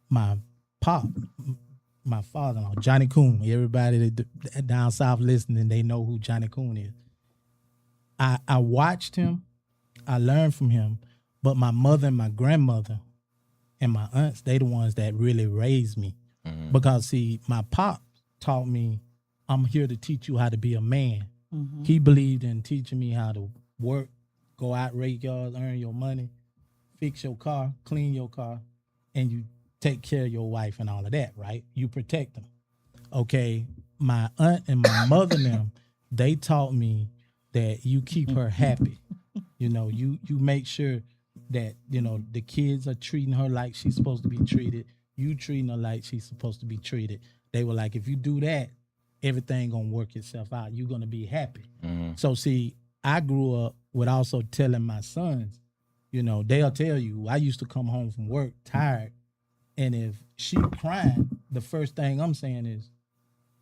my pop, my father-in-law, Johnny Coon. Everybody that down south listening, they know who Johnny Coon is. I watched him. I learned from him. But my mother and my grandmother and my aunts, they the ones that really raised me. Because, see, my pop taught me, I'm here to teach you how to be a man. He believed in teaching me how to work, go out, rake yards, earn your money, fix your car, clean your car, and you take care of your wife and all of that, right? You protect them. Okay, my aunt and my mother and them, they taught me that you keep her happy. You know, you make sure that, you know, the kids are treating her like she's supposed to be treated. You treating her like she's supposed to be treated. They were like, if you do that, everything gonna work itself out. You're gonna be happy. So see, I grew up with also telling my sons, you know, they'll tell you, I used to come home from work tired, and if she crying, the first thing I'm saying is,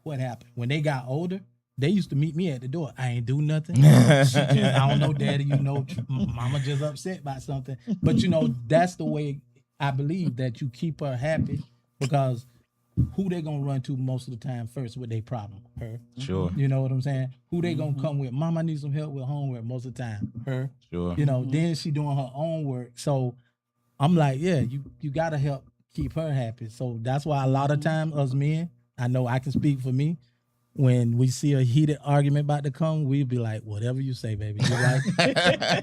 what happened? When they got older, they used to meet me at the door. I ain't do nothing. She just, I don't know, daddy, you know, mama just upset about something. But you know, that's the way I believe that you keep her happy, because who they gonna run to most of the time first with their problem? Her. Sure. You know what I'm saying? Who they gonna come with? Mama needs some help with homework most of the time. Her. Sure. You know, then she doing her own work. So I'm like, yeah, you gotta help keep her happy. So that's why a lot of times us men, I know I can speak for me, when we see a heated argument about to come, we be like, whatever you say, baby. You're right.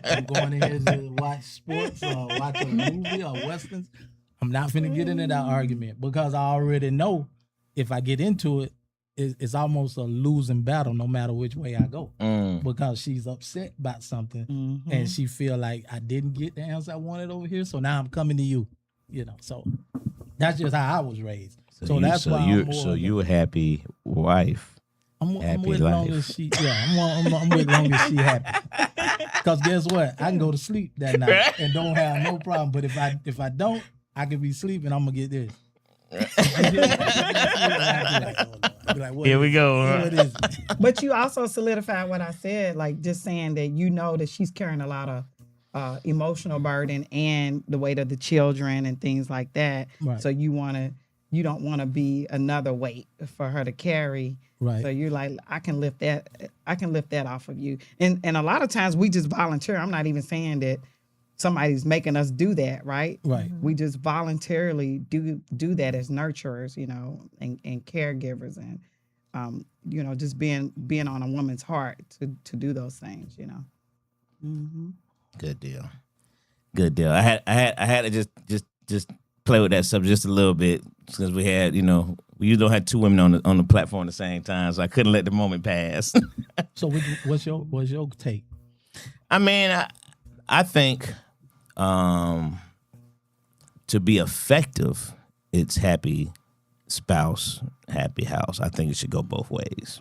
I'm going in here to watch sports or watch a movie or westerns. I'm not finna get into that argument, because I already know if I get into it, it's almost a losing battle no matter which way I go. Because she's upset about something and she feel like I didn't get the answer I wanted over here, so now I'm coming to you. You know, so that's just how I was raised. So that's why you a happy wife. I'm Happy with life. long as she, I'm with long as she happy. Because guess what? I can go to sleep that night and don't have no problem. But if I don't, I can be sleeping. I'm gonna get this. Here we go. What is it? But you also solidified what I said, like just saying that you know that she's carrying a lot of emotional burden and the weight of the children and things like that. Right. So you don't want to be another weight for her to carry. Right. So you're like, I can lift that off of you. And a lot of times we just volunteer. I'm not even saying that somebody's making us do that, right? Right. We just voluntarily do that as nurturers, you know, and caregivers, and you know, just being on a woman's heart to do those things, you know. Good deal. I had to just play with that subject just a little bit, because we had, you know, we usually don't have two women on the platform at the same time, so I couldn't let the moment pass. So what's your take? I mean, I think to be effective, it's happy spouse, happy house. I think it should go both ways,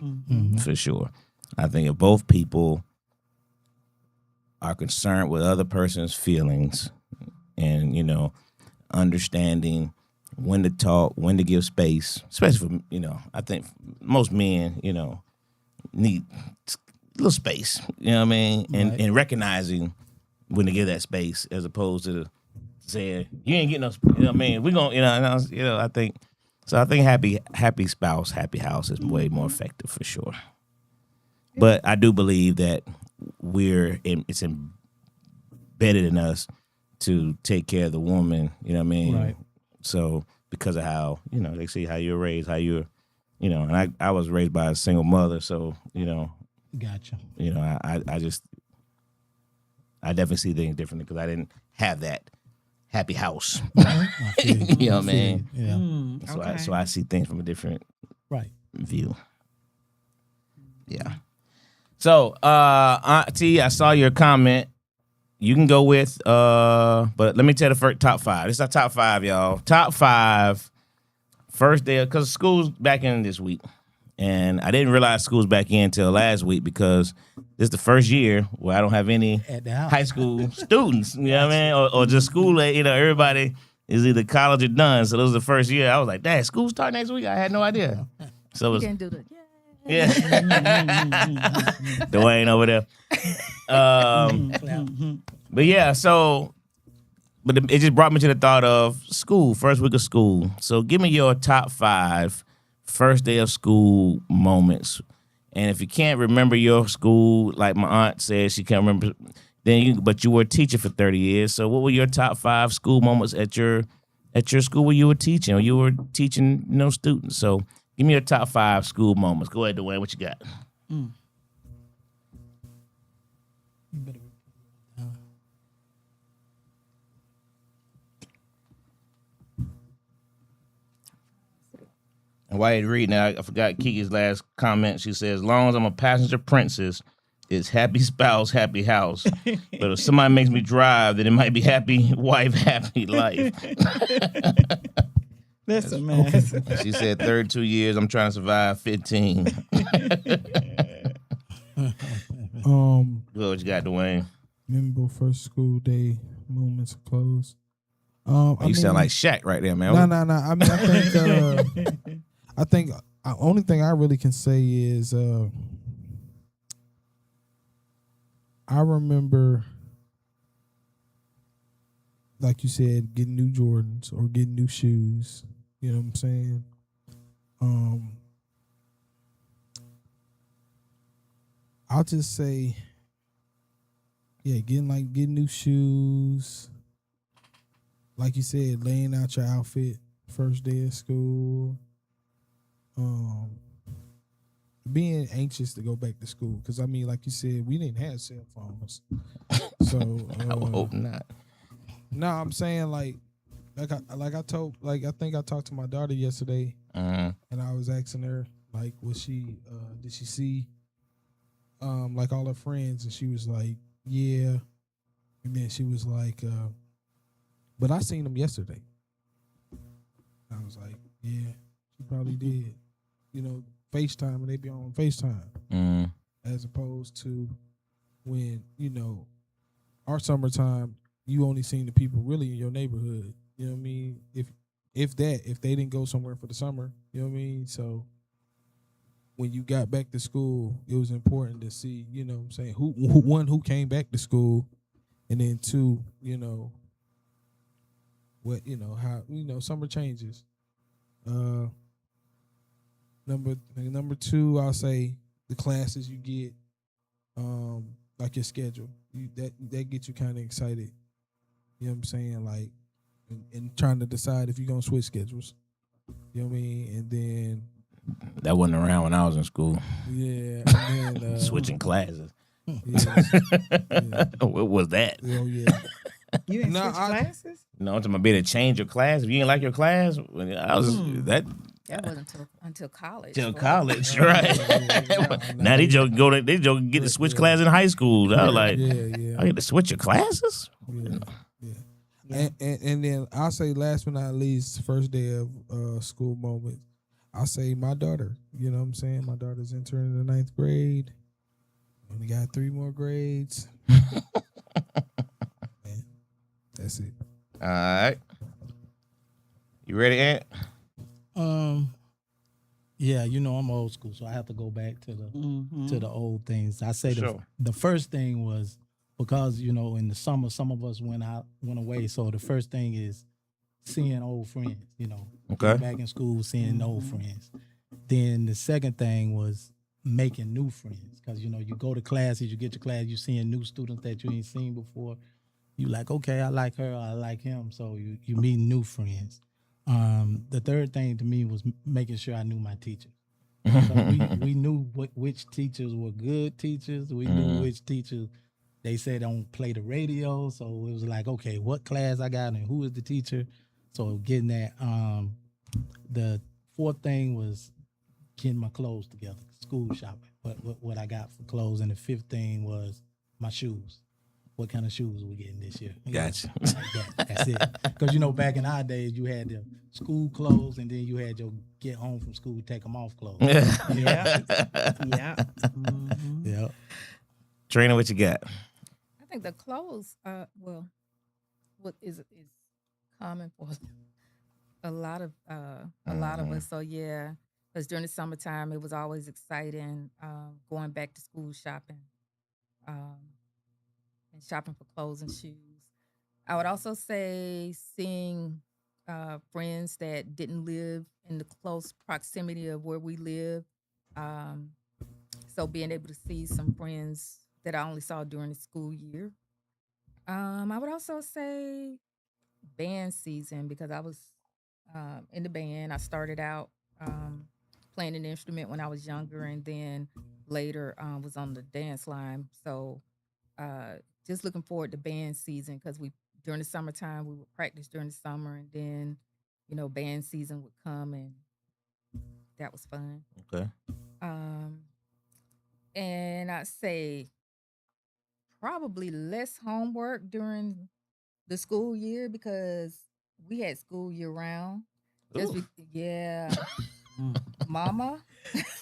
for sure. I think if both people are concerned with other person's feelings and, you know, understanding when to talk, when to give space, especially for, you know, I think most men, you know, need a little space, you know what I mean? And recognizing when to give that space, as opposed to saying, you ain't getting no, you know what I mean? We're going, you know, I think happy spouse, happy house is way more effective for sure. But I do believe that it's embedded in us to take care of the woman, you know what I mean? Right. So because of how, they see how you're raised, how you're, and I was raised by a single mother, so, Gotcha. I definitely see things differently because I didn't have that happy house. I feel you. You know what I I feel mean? you. Yeah. So Okay. I see things from a different Right. view. Yeah. So, Aunt T, I saw your comment. You can go with, but let me tell the first top 5. This is our top 5, y'all. Top 5 first day, because school's back in this week. And I didn't realize school's back in until last week because this is the first year where I don't have any At the house. high school students, you know what I mean? Or just school, everybody is either college or done. So this was the first year. I was like, Dad, school start next week? I had no idea. So it You was, can do the yeah. Dwayne over there. But yeah, but it just brought me to the thought of school, first week of school. So give me your top 5 first day of school moments. And if you can't remember your school, like my aunt said, she can't remember, but you were a teacher for 30 years. So what were your top 5 school moments at your school where you were teaching or you were teaching, students? So give me your top 5 school moments. Go ahead, Dwayne, what you got? And while you read now, I forgot Kiki's last comment. She says, as long as I'm a passenger princess, it's happy spouse, happy house. But if somebody makes me drive, then it might be happy wife, happy life. That's a mess. She said 32 years, I'm trying to survive 15. What you got, Dwayne? Memorable first school day moments of close. You sound like Shaq right there, man. No. I mean, I think only thing I really can say is I remember, like you said, getting new Jordans or getting new shoes. You know what I'm saying? I'll just say, yeah, getting new shoes. Like you said, laying out your outfit first day of school. Being anxious to go back to school because I mean, like you said, we didn't have cell phones, so I would hope not. No, I'm saying like I think I talked to my daughter yesterday, and I was asking her like, was she did she see like all her friends, and she was like, yeah, and then she was like, but I seen them yesterday. I was like, yeah, she probably did. FaceTime, and they be on FaceTime. As opposed to when, our summertime, you only seen the people really in your neighborhood. You know what I mean? If they didn't go somewhere for the summer, you know what I mean? So when you got back to school, it was important to see, you know what I'm saying, who came back to school, and then 2, what, how, summer changes. Number 2, I'll say the classes you get, like your schedule. That gets you kind of excited. You know what I'm saying? Like, and trying to decide if you're gonna switch schedules. You know what I mean? And then that wasn't around when I was in school. Yeah. And then, switching classes. Yeah. What was that? Oh yeah. You didn't switch classes? No, I'm talking about being to change your class. If you didn't like your class, I was that. That wasn't until college. Till college, right? Now they joke get to switch class in high school. I was like, I get to switch your classes. Yeah. And then I'll say last but not least, first day of school moment, I'll say my daughter. You know what I'm saying? My daughter's entering the 9th grade. Only got 3 more grades. Man, that's it. All right. You ready, Ant? Yeah, I'm old school, so I have to go back to the old things. I say the first thing was because in the summer some of us went away, so the first thing is seeing old friends. Okay. Back in school, seeing old friends. Then the second thing was making new friends because you go to classes, you get to class, you seeing new students that you ain't seen before. You like, okay, I like her, I like him, so you meet new friends. The third thing to me was making sure I knew my teachers. So we knew which teachers were good teachers. We knew which teachers they said don't play the radio. So it was like, okay, what class I got and who is the teacher? So getting that. The fourth thing was getting my clothes together, school shopping. What I got for clothes, and the fifth thing was my shoes. What kind of shoes are we getting this year? Gotcha. That's it. Because back in our days, you had the school clothes, and then you had your get home from school, take them off clothes. Yeah. Yeah. Mm-hmm. Yeah. Trina, what you got? I think the clothes, well, what is common for a lot of us. So yeah, because during the summertime, it was always exciting going back to school shopping, and shopping for clothes and shoes. I would also say seeing friends that didn't live in the close proximity of where we live. Um, so being able to see some friends that I only saw during the school year. I would also say band season because I was in the band. I started out playing an instrument when I was younger, and then later was on the dance line. So just looking forward to band season because during the summertime we would practice during the summer, and then band season would come, and that was fun. Okay. And I'd say probably less homework during the school year because we had school year round. Yeah. Mama.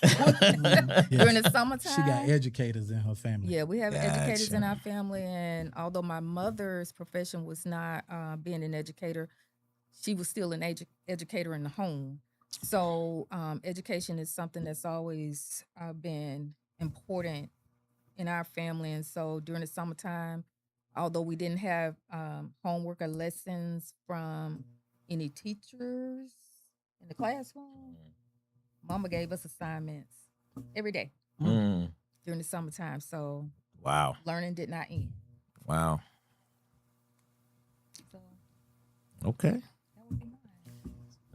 During the summertime. She got educators in her family. Yeah, we have educators in our family. And although my mother's profession was not being an educator, she was still an educator in the home. So education is something that's always been important in our family. And so during the summertime, although we didn't have homework or lessons from any teachers in the classroom, Mama gave us assignments every day during the summertime. So Wow. learning did not end. Wow. So Okay. that would be mine.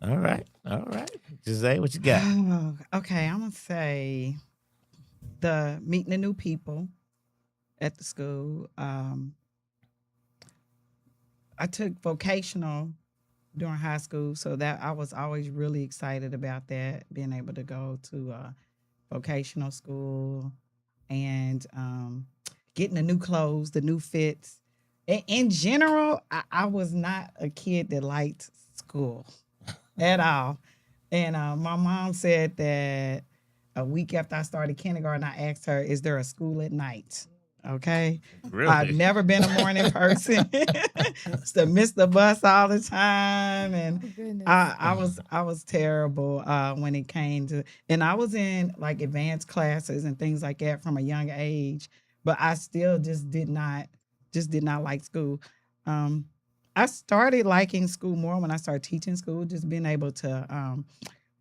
All right. All right. Jose, what you got? Oh, okay, I'm gonna say the meeting the new people at the school. I took vocational during high school, so that I was always really excited about that, being able to go to vocational school and getting the new clothes, the new fits. In general, I was not a kid that liked school at all. And my mom said that a week after I started kindergarten, I asked her, is there a school at night? Okay. Really? I've never been a morning person. Used to miss the bus all the time. And I was terrible when it came to, and I was in like advanced classes and things like that from a young age, but I still just did not like school. I started liking school more when I started teaching school, just being able to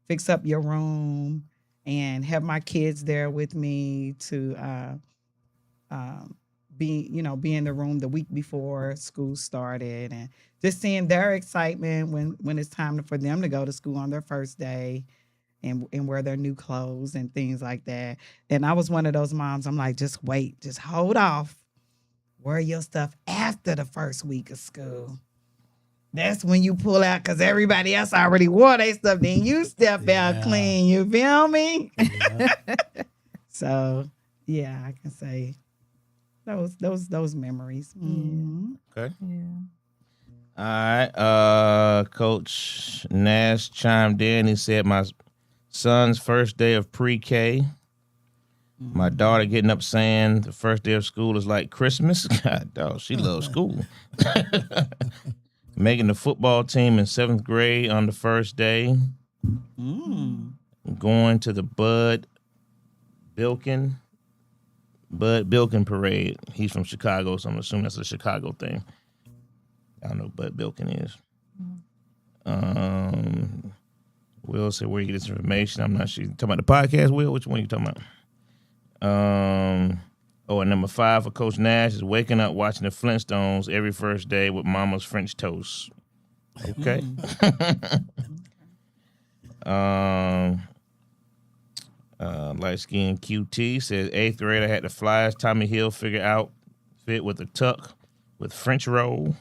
fix up your room and have my kids there with me to be in the room the week before school started, and just seeing their excitement when it's time for them to go to school on their first day and wear their new clothes and things like that. And I was one of those moms, I'm like, just wait, just hold off. Wear your stuff after the first week of school. That's when you pull out because everybody else already wore their stuff. Then you step out clean. You feel me? Yeah. So yeah, I can say those memories. Mm-hmm. Okay. Yeah. All right. Coach Nash chimed in. He said, my son's first day of pre-K. My daughter getting up saying the first day of school is like Christmas. God, dog, she loves school. Making the football team in 7th grade on the first day. Going to the Bud Bilkin parade. He's from Chicago, so I'm assuming that's a Chicago thing. I don't know what Bud Bilkin is. Will said, where you get this information? I'm not sure. You talking about the podcast, Will? Which one are you talking about? And number 5 for Coach Nash is waking up watching the Flintstones every first day with Mama's French toast. Okay. Light skin QT says 8th grade I had the flyest Tommy Hilfiger outfit with a tuck with French roll.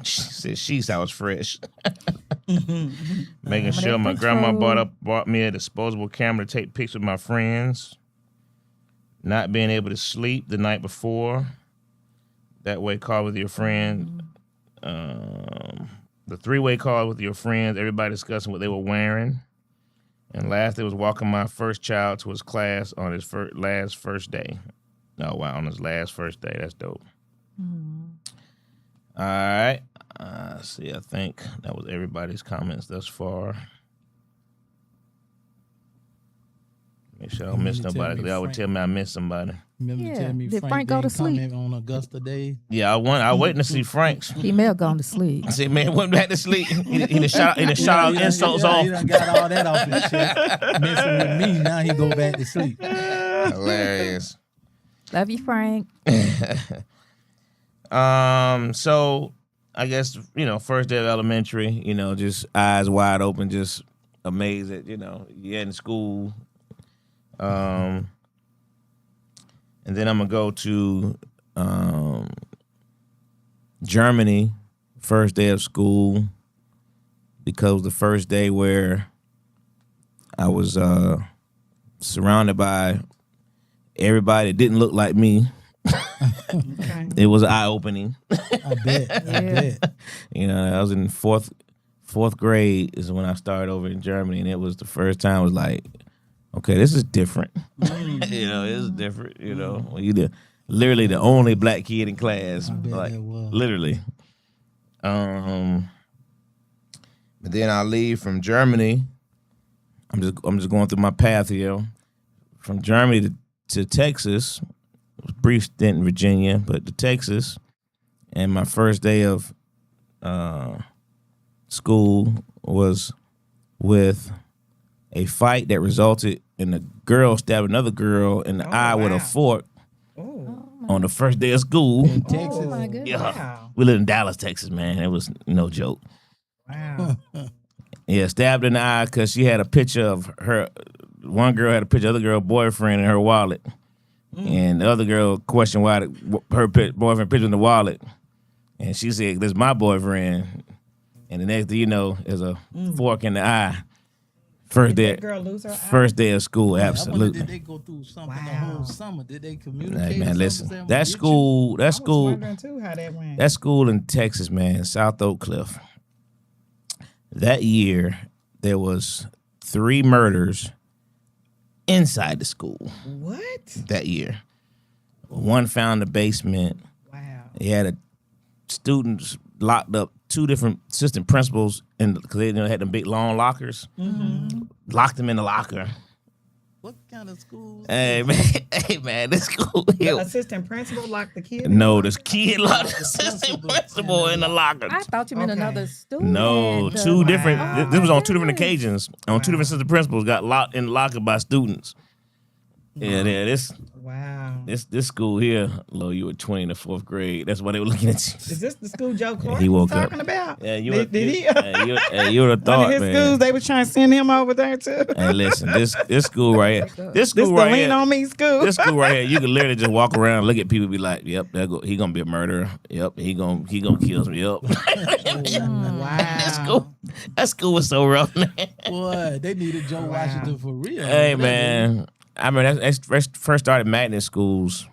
She said she's I was fresh. Making sure my grandma bought me a disposable camera to take pictures with my friends. Not being able to sleep the night before. That way call with your friend. The 3-way call with your friends. Everybody discussing what they were wearing. And last, it was walking my first child to his class on his first day. Oh, wow, on his last first day. That's dope. All right. See, I think that was everybody's comments thus far. Make sure I don't miss nobody, because they always tell me I missed somebody. Remember to tell me Did Frank go to sleep? comment on Augusta Day? Yeah, I was waiting to see Frank's. He may have gone to sleep. I said, man, went back to sleep. He done shot out insults off. He done got all that off his chest. Messing with me, now he go back to sleep. Hilarious. Love you, Frank. So I guess, first day of elementary, just eyes wide open, just amazed that, you're in school. And then I'm gonna go to Germany, first day of school, because the first day where I was surrounded by everybody that didn't look like me. Okay. It was eye-opening. I bet. I was in fourth grade is when I started over in Germany, and it was the first time I was like, okay, this is different. It's different. When you're literally the only black kid in class, like literally. But then I leave from Germany. I'm just going through my path here, from Germany to Texas. It was a brief stint in Virginia, but to Texas, and my first day of school was with a fight that resulted in a girl stabbing another girl in the eye with a fork on the first day of school. In Texas. Oh, my goodness. Yeah. Wow. We live in Dallas, Texas, man. It was no joke. Wow. Yeah, stabbed in the eye because she had a picture of her. One girl had a picture of the other girl's boyfriend in her wallet. And the other girl questioned why her boyfriend picture in the wallet. And she said, "This is my boyfriend." And the next thing you know, there's a fork in the eye. Did that girl lose her eye? First day of school, I absolutely. wonder, did they go through something the whole summer? Did they communicate? Hey, or man, something? listen. Was That school, I was wondering too how that went. that school in Texas, man, South Oak Cliff. That year, there was 3 murders inside the school. What? That year. One found in the basement. Wow. They had students locked up, 2 different assistant principals, because they had them big long lockers. Locked them in the locker. What kind of school? Hey man, this school The here. assistant principal locked the kid. No, this kid locked the assistant principal in the locker. I thought you meant Okay. another student. No, had 2 the- different. Oh, This was on 2 different goodness. occasions. On 2 different assistant principals got locked in the locker by students. Yeah, this Wow. this school here, Lo, you were 20 in the 4th grade. That's why they were looking at you. Is this the school Joe Clark He woke was talking up. about? Yeah, you Did he? you would have One thought, of his man. schools, they were trying to send him over there too. Hey, listen, this school right here, this This school the right lean here, on me school. this school right here, you can literally just walk around, look at people, and be like, "Yep, he gonna be a murderer. Yep, he gonna kill some. Yep." Wow. That school was so rough, man. Boy, they needed Joe Washington for real. Hey, man, I mean, that's first started magnet schools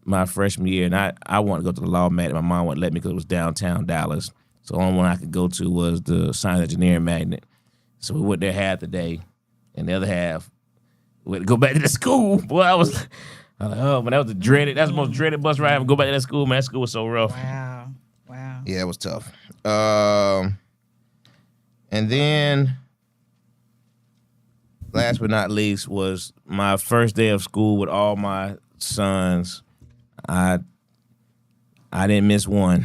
my freshman year, and I wanted to go to the law magnet. My mom wouldn't let me because it was downtown Dallas. So the only one I could go to was the science engineering magnet. So we went there half the day, and the other half we had to go back to the school. Boy, I was like, oh, man, that's the most dreaded bus ride. Go back to that school, man. That school was so rough. Wow. Yeah, it was tough. And then, last but not least, was my first day of school with all my sons. I didn't miss one.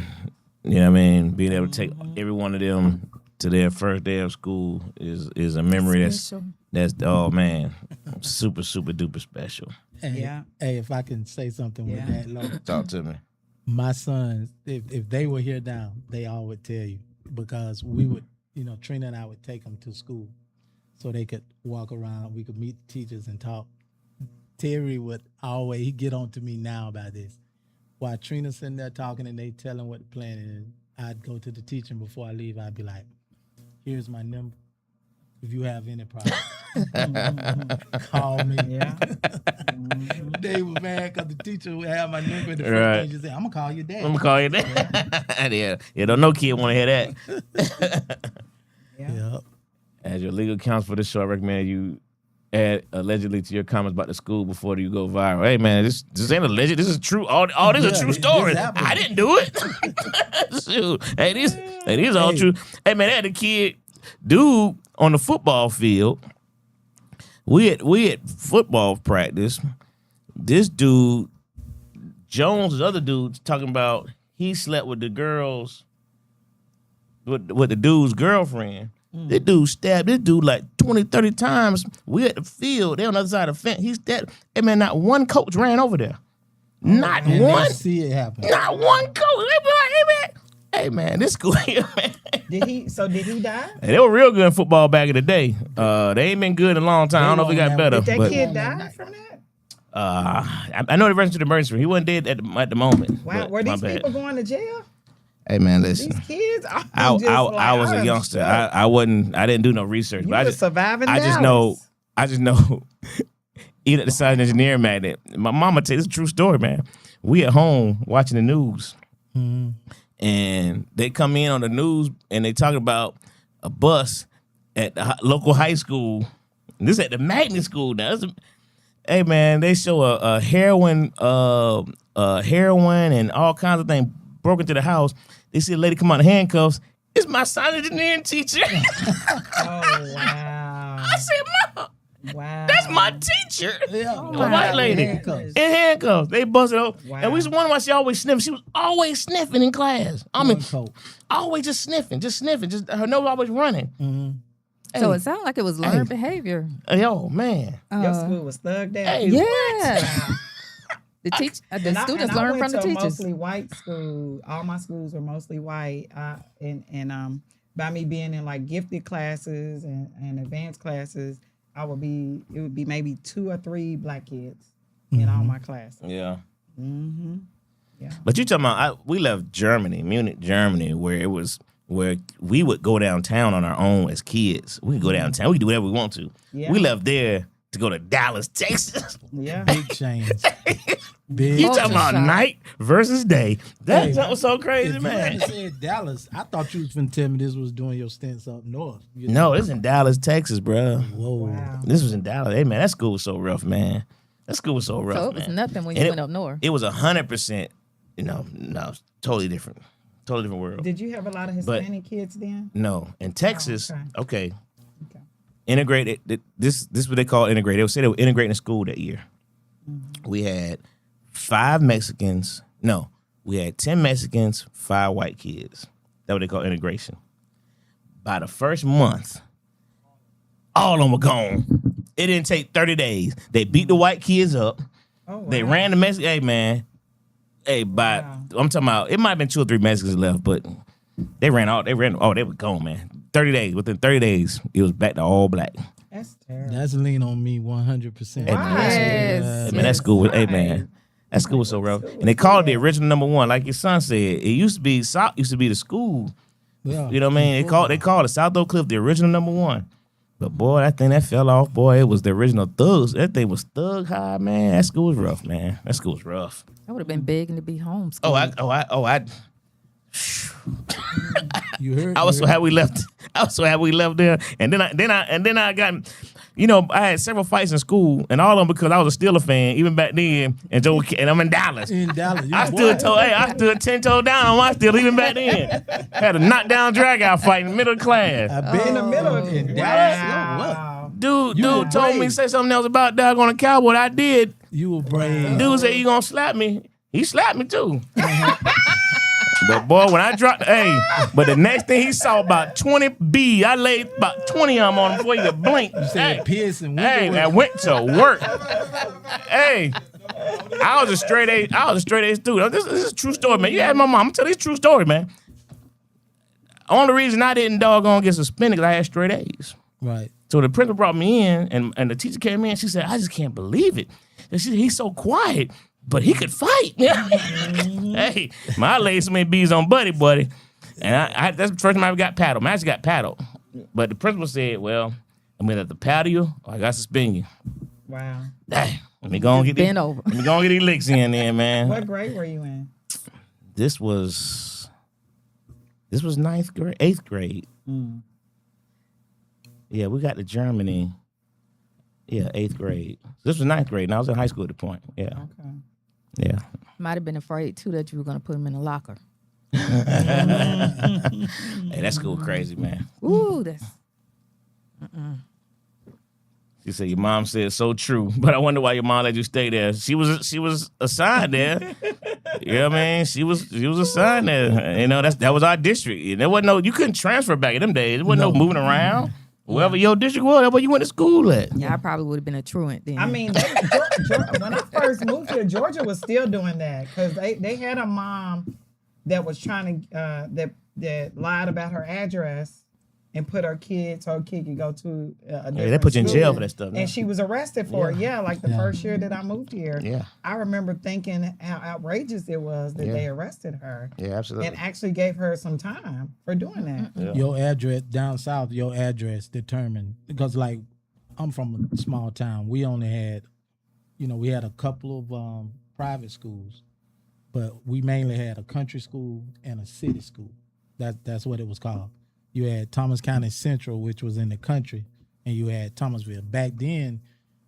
You know what I mean? Being able to take every one of them to their first day of school is a memory Special. that's oh man, super duper special. Hey, Yeah. Hey, if I can say something Yeah. with that, Lord. Talk to me. My sons, if they were here now, they all would tell you because we would, Trina and I would take them to school so they could walk around. We could meet the teachers and talk. Terry would always, he get on to me now about this. While Trina's sitting there talking and they telling what the plan is, I'd go to the teacher and before I leave, I'd be like, here's my number. If you have any problem, call me. Yeah. They were mad because the teacher would have my number in the front page and say, I'm going to call your dad. I'm gonna call you that. Yeah, don't no kid want to hear that. Yeah. As your legal counsel for this show, I recommend you add allegedly to your comments about the school before you go viral. Hey man, this ain't alleged. This is true. All this is a true story. I didn't do it. Shoot. Hey, these all true. Hey man, they had a kid, dude, on the football field. We had football practice. This dude, Jones, the other dude's talking about he slept with the girls, with the dude's girlfriend. This dude stabbed this dude like 20, 30 times. We at the field. They on the other side of the fence. He stabbed. Hey, man, not one coach ran over there. Not And one. they see it happen. Not one coach. They be like, hey, man, this school here, man. Did he die? And they were real good in football back in the day. They ain't been good in a long time. I don't know if it got better. Did that but, kid die from that? I know they ran to the emergency room. He wasn't dead at the moment. Wow, but were my these bad. people going to jail? Hey, man, listen. These kids? I was a youngster. I didn't do no research. You But were surviving I just know even at the science engineering magnet, my mama tell you, this is a true story, man. We at home watching the news. And they come in on the news and they talk about a bus at the local high school. And this at the magnet school now. Hey man, they show a heroin and all kinds of things broke into the house. They see a lady come out in handcuffs. It's my science engineering teacher. Oh, wow. I said, Mom, Wow. that's my teacher. Yeah. The white lady. Handcuffs. In handcuffs. They busted up. Wow. And we was wondering why she always sniffing. She was always sniffing in class. I mean, Coat. always just sniffing. Just her nose always running. So it sounded like it was learned behavior. Yo, man. Your school was thugged out. Hey, Yeah. The And students I learn went from the to a teachers. mostly white school. All my schools were mostly white. And by me being in like gifted classes and advanced classes, it would be maybe 2 or 3 black kids in all my classes. Yeah. Mm-hmm. Yeah. But you talking about, we left Germany, Munich, Germany, where we would go downtown on our own as kids. We could go downtown. We could do whatever we want to. Yeah. We left there to go to Dallas, Texas. Yeah. Big change. Big You Culture talking about shock. night versus day. That Hey, was so crazy, If man. you hadn't said Dallas, I thought you was finna tell me this was doing your stints up north. No, this in Dallas, Texas, bro. Whoa. Wow. This was in Dallas. Hey, man, that school was so rough, man. That school was so rough, So it was man. nothing when And you went up north. It was 100%, no, totally different. Totally different world. Did you have a lot of Hispanic kids then? No, in Texas, okay. okay. Integrated. This is what they call integrated. They would say they were integrating the school that year. We had 5 Mexicans. No, we had 10 Mexicans, 5 white kids. That's what they call integration. By the first month, all of them were gone. It didn't take 30 days. They beat the white kids up. Oh, wow. They ran the Mexican. Hey, man. Hey, I'm talking about, it might have been 2 or 3 Mexicans left, but they ran, they were gone, man. 30 days. Within 30 days, it was back to all black. That's terrible. That's lean on me 100%. Hey, man, Yes. Hey, man, that school was, hey, man. That school was so rough. And they called it the original number 1. Like your son said, it used to be the school. Yeah. You know what I mean? They called it South Oak Cliff the original number 1. But boy, that thing that fell off, boy, it was the original Thugs. That thing was thug high, man. That school was rough, man. That school was rough. I would have been begging to be homeschooled. You heard? I was so happy we left. I was so happy we left there. And then I got, I had several fights in school, and all of them because I was a Steeler fan, even back then. And I'm in Dallas. in Dallas. I stood 10 toes down on my Steeler even back then. Had a knockdown drag out fight in the middle class. I've been in the middle of it. Wow. Dude were told me brave. to say something else about dog on the cowboy. I did. You were brave. Dude said, you gonna slap me? He slapped me too. But boy, when I dropped, but the next thing he saw about 20 B, I laid about 20 of them on him before he could blink. You said Pearson. I went to work. Hey, I was a straight A student. This is a true story, man. You had my mom. I'm telling you, it's a true story, man. only reason I didn't doggone get suspended because I had straight A's. Right. So the principal brought me in, and the teacher came in. She said, "I just can't believe it. And he's so quiet, but he could fight." Hey, my laid so many bees on Buddy, and I that's the first time I ever got paddled. I actually got paddled, but the principal said, "Well, I'm gonna have to paddle you, or I got to suspend you." Wow. Dang, let me go and get Bend over. Let me go and get these licks in there, man. What grade were you in? This was 8th grade. Yeah, we got to Germany. Yeah, 8th grade. This was 9th grade, and I was in high school at the point. Yeah. Okay. Yeah. Might have been afraid too that you were gonna put him in a locker. Hey, that school crazy, man. Ooh, that's She said your mom said so true, but I wonder why your mom let you stay there. She was assigned there. You know what I mean? She was assigned there. You know, that was our district. There wasn't you couldn't transfer back in them days. There wasn't no moving around. Wherever your district was, that's where you went to school at. yeah. I probably would have been a truant then. I mean, when I first moved here, Georgia was still doing that because they had a mom that was trying to that lied about her address and put her kid so her kid could go to a different They put you in school. jail for that stuff. And she was arrested for it. Yeah, like the first year that I moved here. Yeah. I remember thinking how outrageous it was that they arrested her. Yeah, absolutely. And actually gave her some time for doing that. Yeah. Your address down south, your address determined because like I'm from a small town. We only had, we had a couple of private schools, but we mainly had a country school and a city school. That's what it was called. You had Thomas County Central, which was in the country, and you had Thomasville. Back then,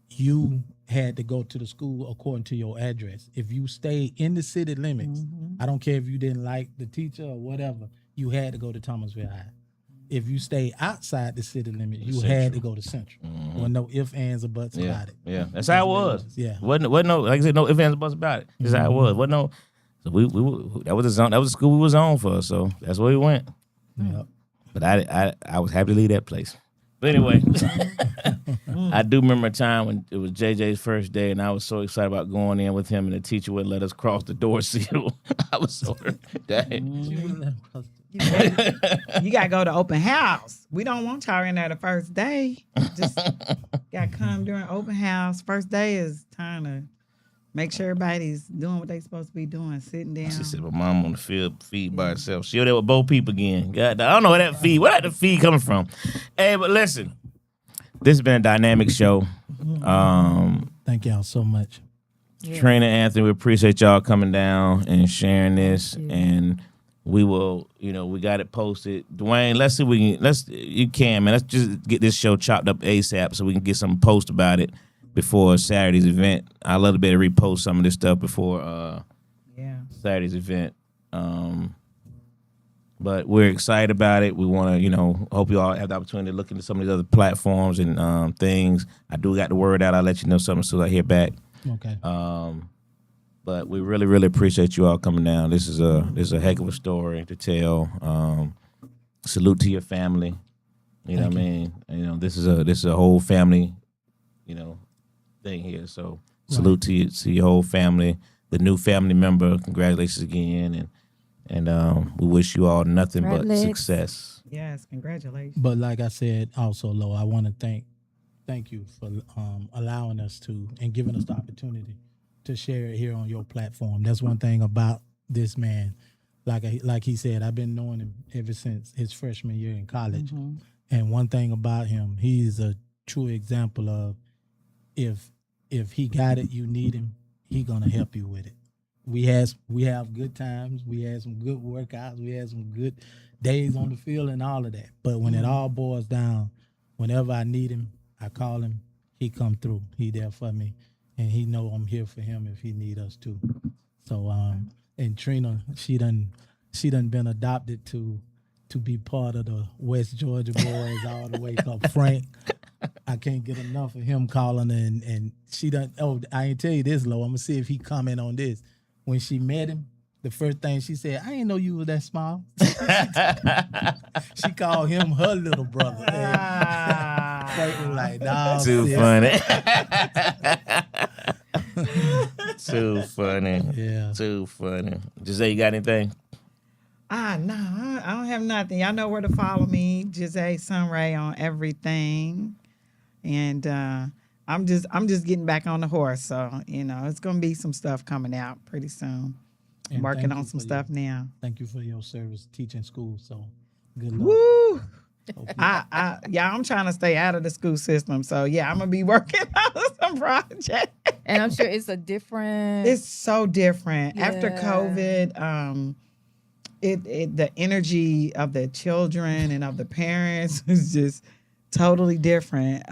you had to go to the school according to your address. If you stayed in the city limits, I don't care if you didn't like the teacher or whatever, you had to go to Thomasville High. If you stayed outside the city limits, you had to go to Central. There were no ifs, ands, or buts about it. Yeah, that's how it was. Yeah. wasn't no, like I said, no ifs, ands, or buts about it. That's how it was. Wasn't no. So we that was the zone. That was the school we was on for. So that's where we went. Yep. But I was happy to leave that place. But anyway, I do remember a time when it was JJ's first day, and I was so excited about going in with him, and the teacher wouldn't let us cross the door seal. I was so dang. You gotta go to open house. We don't want y'all in there the first day. Just gotta come during open house. First day is time to make sure everybody's doing what they supposed to be doing, sitting down. She said, "My mom on the field feed by herself. She over there with both people again. God, I don't know where that feed. Where that feed coming from? Hey, but listen, this has been a dynamic show. Thank y'all so much. Trina, Anthony, we appreciate y'all coming down and sharing this, and we will, we got it posted. Dwayne, let's see if we can, man. Let's just get this show chopped up ASAP so we can get some post about it before Saturday's event. I'd love to be able to repost some of this stuff before Saturday's event. But we're excited about it. We want to, hope you all have the opportunity to look into some of these other platforms and things. I do got the word out. I'll let you know something as soon as I hear back. Okay. But we really, really appreciate you all coming down. This is a heck of a story to tell. Salute to your family. You know what I mean? This is a whole family, thing here. So salute to your whole family, the new family member. Congratulations again, and we wish you all nothing but success. Yes, congratulations. But like I said, also, Lo, I want to thank you for allowing us to and giving us the opportunity to share it here on your platform. That's one thing about this man. Like he said, I've been knowing him ever since his freshman year in college. And one thing about him, he's a true example of if he got it, you need him, he gonna help you with it. We have good times, we had some good workouts, we had some good days on the field and all of that. But when it all boils down, whenever I need him, I call him, he come through. He there for me. And he know I'm here for him if he need us too. So and Trina, she done been adopted to be part of the West Georgia boys all the way up. Frank, I can't get enough of him calling and she done. Oh, I ain't tell you this, Lo. I'm gonna see if he comment on this. When she met him, the first thing she said, "I didn't know you were that small." She called him her little brother. Frank was like, "Nah, Too sis." funny. Too funny. Yeah. Too funny. Jose, you got anything? No, I don't have nothing. Y'all know where to follow me, Jae Sunray on everything, and I'm just getting back on the horse. So it's gonna be some stuff coming out pretty soon. I'm And working thank on you some for stuff now. Thank you for your service teaching school. So good luck. Woo! Hope you- I'm trying to stay out of the school system. So yeah, I'm gonna be working on some projects. And I'm sure it's a different. It's so different after Yeah. COVID. The energy of the children and of the parents is just totally different.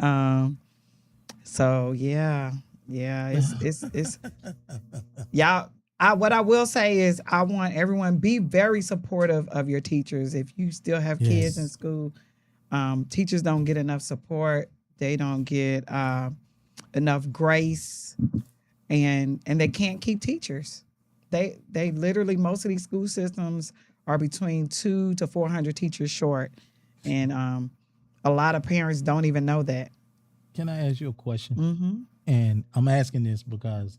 So yeah, it's y'all. What I will say is I want everyone be very supportive of your teachers. If you still have kids in Yes. school, teachers don't get enough support. They don't get enough grace, and they can't keep teachers. They literally, most of these school systems are between 200 to 400 teachers short, and a lot of parents don't even know that. Can I ask you a question? Mm-hmm. And I'm asking this because,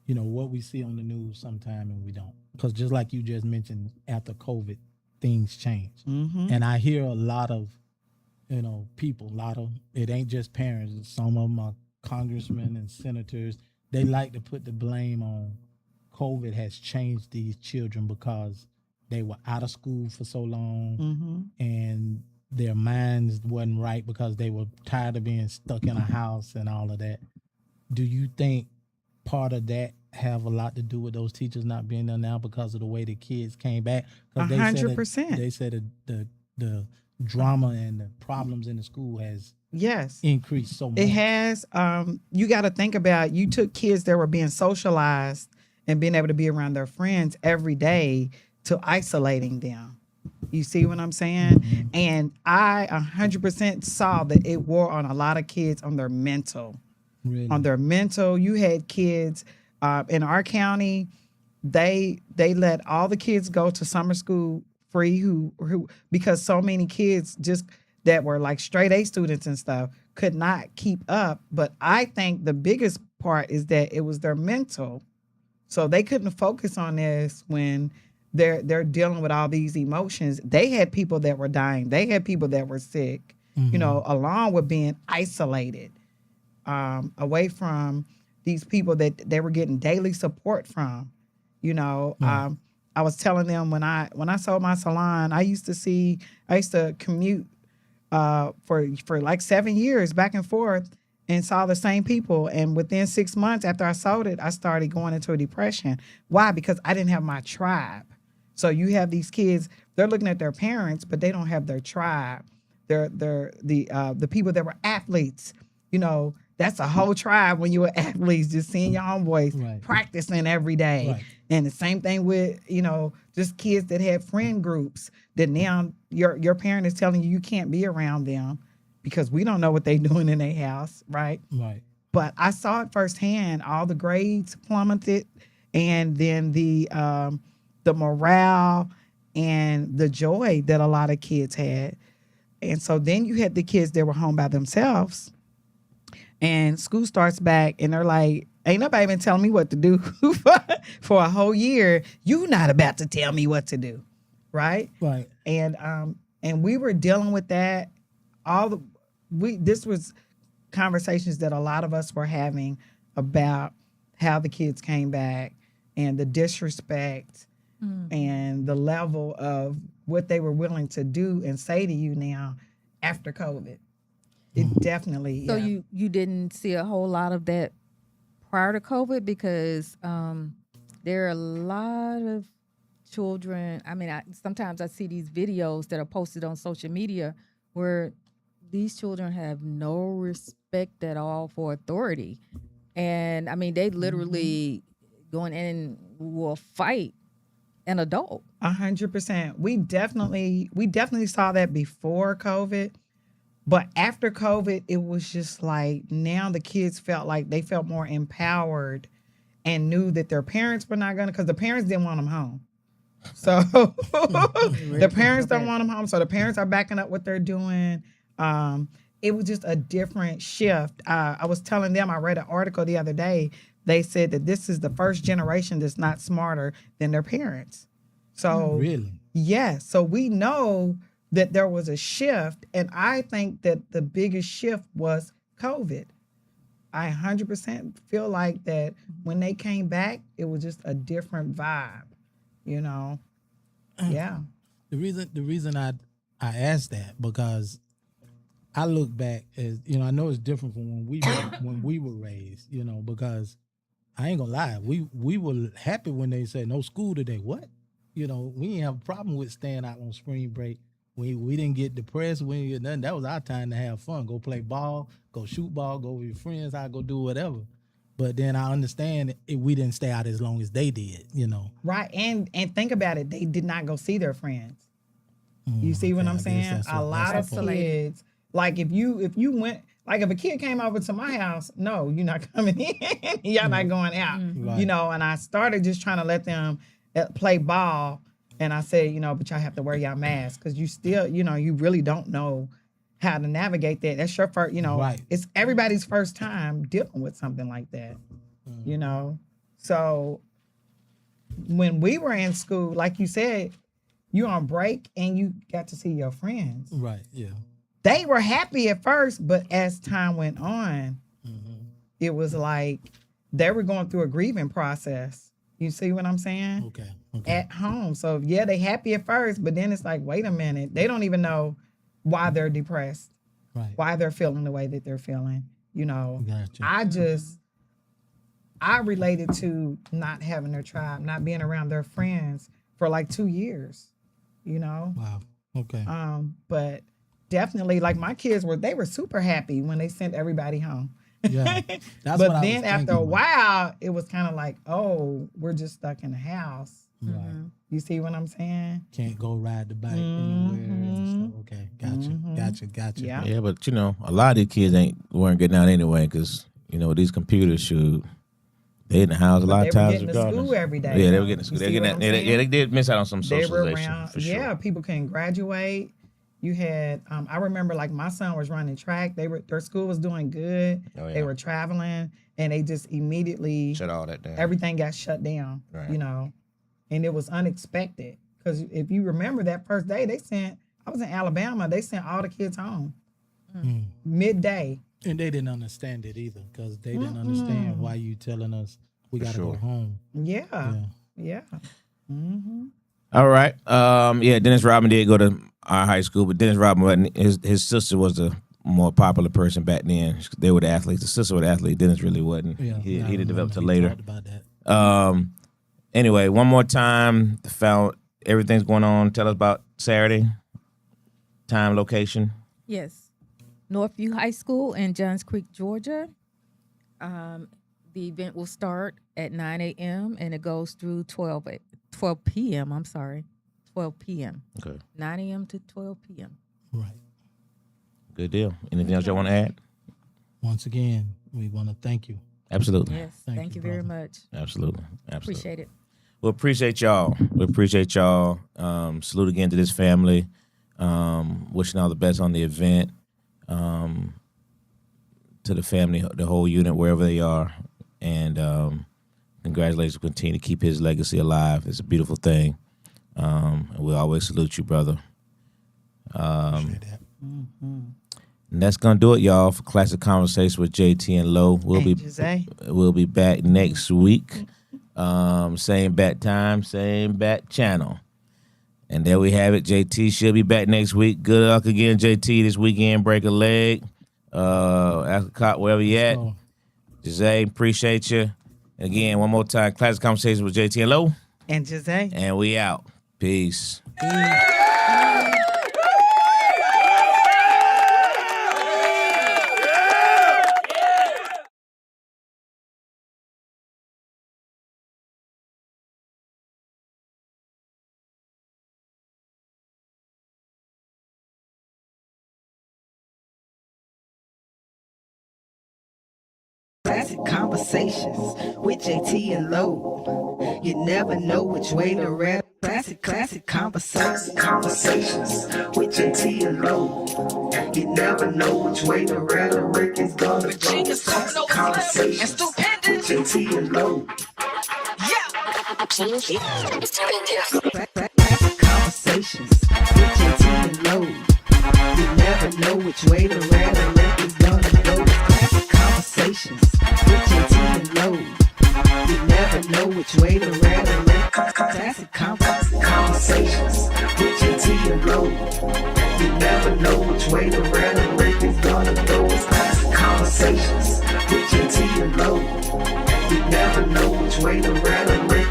what we see on the news sometime and we don't. Because just like you just mentioned, after COVID, things change. Mm-hmm. And I hear a lot of, people, it ain't just parents. Some of them are congressmen and senators. They like to put the blame on COVID has changed these children because they were out of school for so long Mm-hmm. and their minds wasn't right because they were tired of being stuck in a house and all of that. Do you think part of that have a lot to do with those teachers not being there now because of the way the kids came back? 'Cause 100%. They said the drama and the problems in the school has Yes. increased so much. It has. You got to think about, you took kids that were being socialized and being able to be around their friends every day to isolating them. You see what I'm saying? Mm-hmm. And I 100% saw that it wore on a lot of kids on their mental. Really? On their mental. You had kids in our county, they let all the kids go to summer school free who because so many kids just that were like straight A students and stuff could not keep up. But I think the biggest part is that it was their mental. So they couldn't focus on this when they're dealing with all these emotions. They had people that were dying. They had people that were sick, along with being isolated away from these people that they were getting daily support from. I was telling them when I sold my salon, I used to commute for like 7 years back and forth and saw the same people. And within 6 months after I sold it, I started going into a depression. Why? Because I didn't have my tribe. So you have these kids, they're looking at their parents, but they don't have their tribe. They're the people that were athletes. That's a whole tribe when you were athletes, just seeing your homeboys practicing every day. Right. And the same thing with, just kids that had friend groups that now your parent is telling you can't be around them because we don't know what they're doing in their house, right? Right. But I saw it firsthand. All the grades plummeted, and then the morale and the joy that a lot of kids had. And so then you had the kids that were home by themselves, and school starts back, and they're like, ain't nobody been telling me what to do for a whole year. You not about to tell me what to do, right? Right. And we were dealing with that. This was conversations that a lot of us were having about how the kids came back and the disrespect and the level of what they were willing to do and say to you now after COVID. It definitely. So yeah. you didn't see a whole lot of that prior to COVID because there are a lot of children. I mean, sometimes I see these videos that are posted on social media where these children have no respect at all for authority. And I mean, they literally going in will fight an adult. 100%. We definitely saw that before COVID. But after COVID, it was just like now the kids felt like they felt more empowered and knew that their parents were not going to, because the parents didn't want them home. So the parents don't want them home. So the parents are backing up what they're doing. It was just a different shift. I was telling them, I read an article the other day. They said that this is the first generation that's not smarter than their parents. So Really? Yes. So we know that there was a shift. And I think that the biggest shift was COVID. I 100% feel like that when they came back, it was just a different vibe, you know? Yeah. The reason I asked that because I look back as I know it's different from when we were raised, because I ain't gonna lie, we were happy when they said no school today. What? We didn't have a problem with staying out on spring break. We didn't get depressed. We didn't get nothing. That was our time to have fun. Go play ball, go shoot ball, go with your friends, I go do whatever. But then I understand we didn't stay out as long as they did, Right. And think about it, they did not go see their friends. You see what I'm saying? A lot of kids, like if you went, like if a kid came over to my house, no, you're not coming in. You're not going out. Right. And I started just trying to let them play ball. And I said, but y'all have to wear y'all masks because you still, you really don't know how to navigate that. That's your first, Right. It's everybody's first time dealing with something like that, So when we were in school, like you said, you're on break and you got to see your friends. Right, yeah. They were happy at first, but as time went on, it was like they were going through a grieving process. You see what I'm saying? Okay. At home. So yeah, they happy at first, but then it's like, wait a minute. They don't even know why they're depressed, Right. why they're feeling the way that they're feeling. Gotcha. I related to not having their tribe, not being around their friends for like 2 years, Wow. Okay. But definitely, like my kids they were super happy when they sent everybody home. Yeah. That's But what then I was after a thinking. while, it was kind of like, oh, we're just stuck in the house. Right. You see what I'm saying? Can't go ride the bike anywhere and stuff. Okay. Gotcha. Yeah. Yeah, but a lot of these kids weren't getting out anyway because these computers shoot. They in the house a lot They of were times. getting to regardless. school every day. Yeah, they were getting to school. You They see getting what that, I'm they saying? did miss out on some They were socialization around. for sure. Yeah, people couldn't graduate. You had, I remember like my son was running track. Their school was doing good. Oh, yeah. They were traveling and they just immediately, Shut all that down. everything got shut down, Right. and it was unexpected. Because if you remember that first day, I was in Alabama, they sent all the kids home midday. And they didn't understand it either because they didn't understand why you telling us we got to sure. go home. Yeah. All right. Dennis Rodman did go to our high school, but Dennis Rodman, his sister was the more popular person back then. They were the athletes. The sister was the athlete. Dennis really wasn't. Yeah, He I didn't develop remember till he later. talked about that. Anyway, one more time, found everything's going on. Tell us about Saturday. Time, location. Yes. Northview High School in Johns Creek, Georgia. The event will start at 9 a.m. and it goes through 12 p.m. 12 p.m. Okay. 9 a.m. to 12 p.m. Right. Good deal. Anything else y'all want to add? Once again, we want to thank you. Absolutely. Yes. Thank Thank you, you very brother. much. Absolutely. Appreciate it. We appreciate y'all. Salute again to this family. Wishing all the best on the event. To the family, the whole unit, wherever they are. And congratulations. Continue to keep his legacy alive. It's a beautiful thing. And we'll always salute you, brother. Appreciate that. And that's gonna do it, y'all, for Classic Conversations with Jae Tea and Lo. We'll be back next week. Same bat time, same bat channel. And there we have it. JT should be back next week. Good luck again, JT, this weekend. Break a leg. Ask a cop wherever you at. So, Jae, appreciate you. And again, one more time, Classic Conversations with JT and Lo. And Jae. And we out. Peace. Classic Conversations with Jae Tea and Lo. You never know which way to rap. Classic Conversations with Jae Tea and Lo. You never know which way the rhetoric is gonna go. Classic Conversations with Jae Tea and Lo. Classic Conversations. Conversations with Jae Tea and Lo. You never know which way to rather let it gonna go. Classic Conversations with Jae Tea and Lo. You never know which way to rather let Classic Conversations with Jae Tea and Lo. You never know which way to rather let it gonna go. Classic Conversations with Jae Tea and Lo. You never know which way to rather let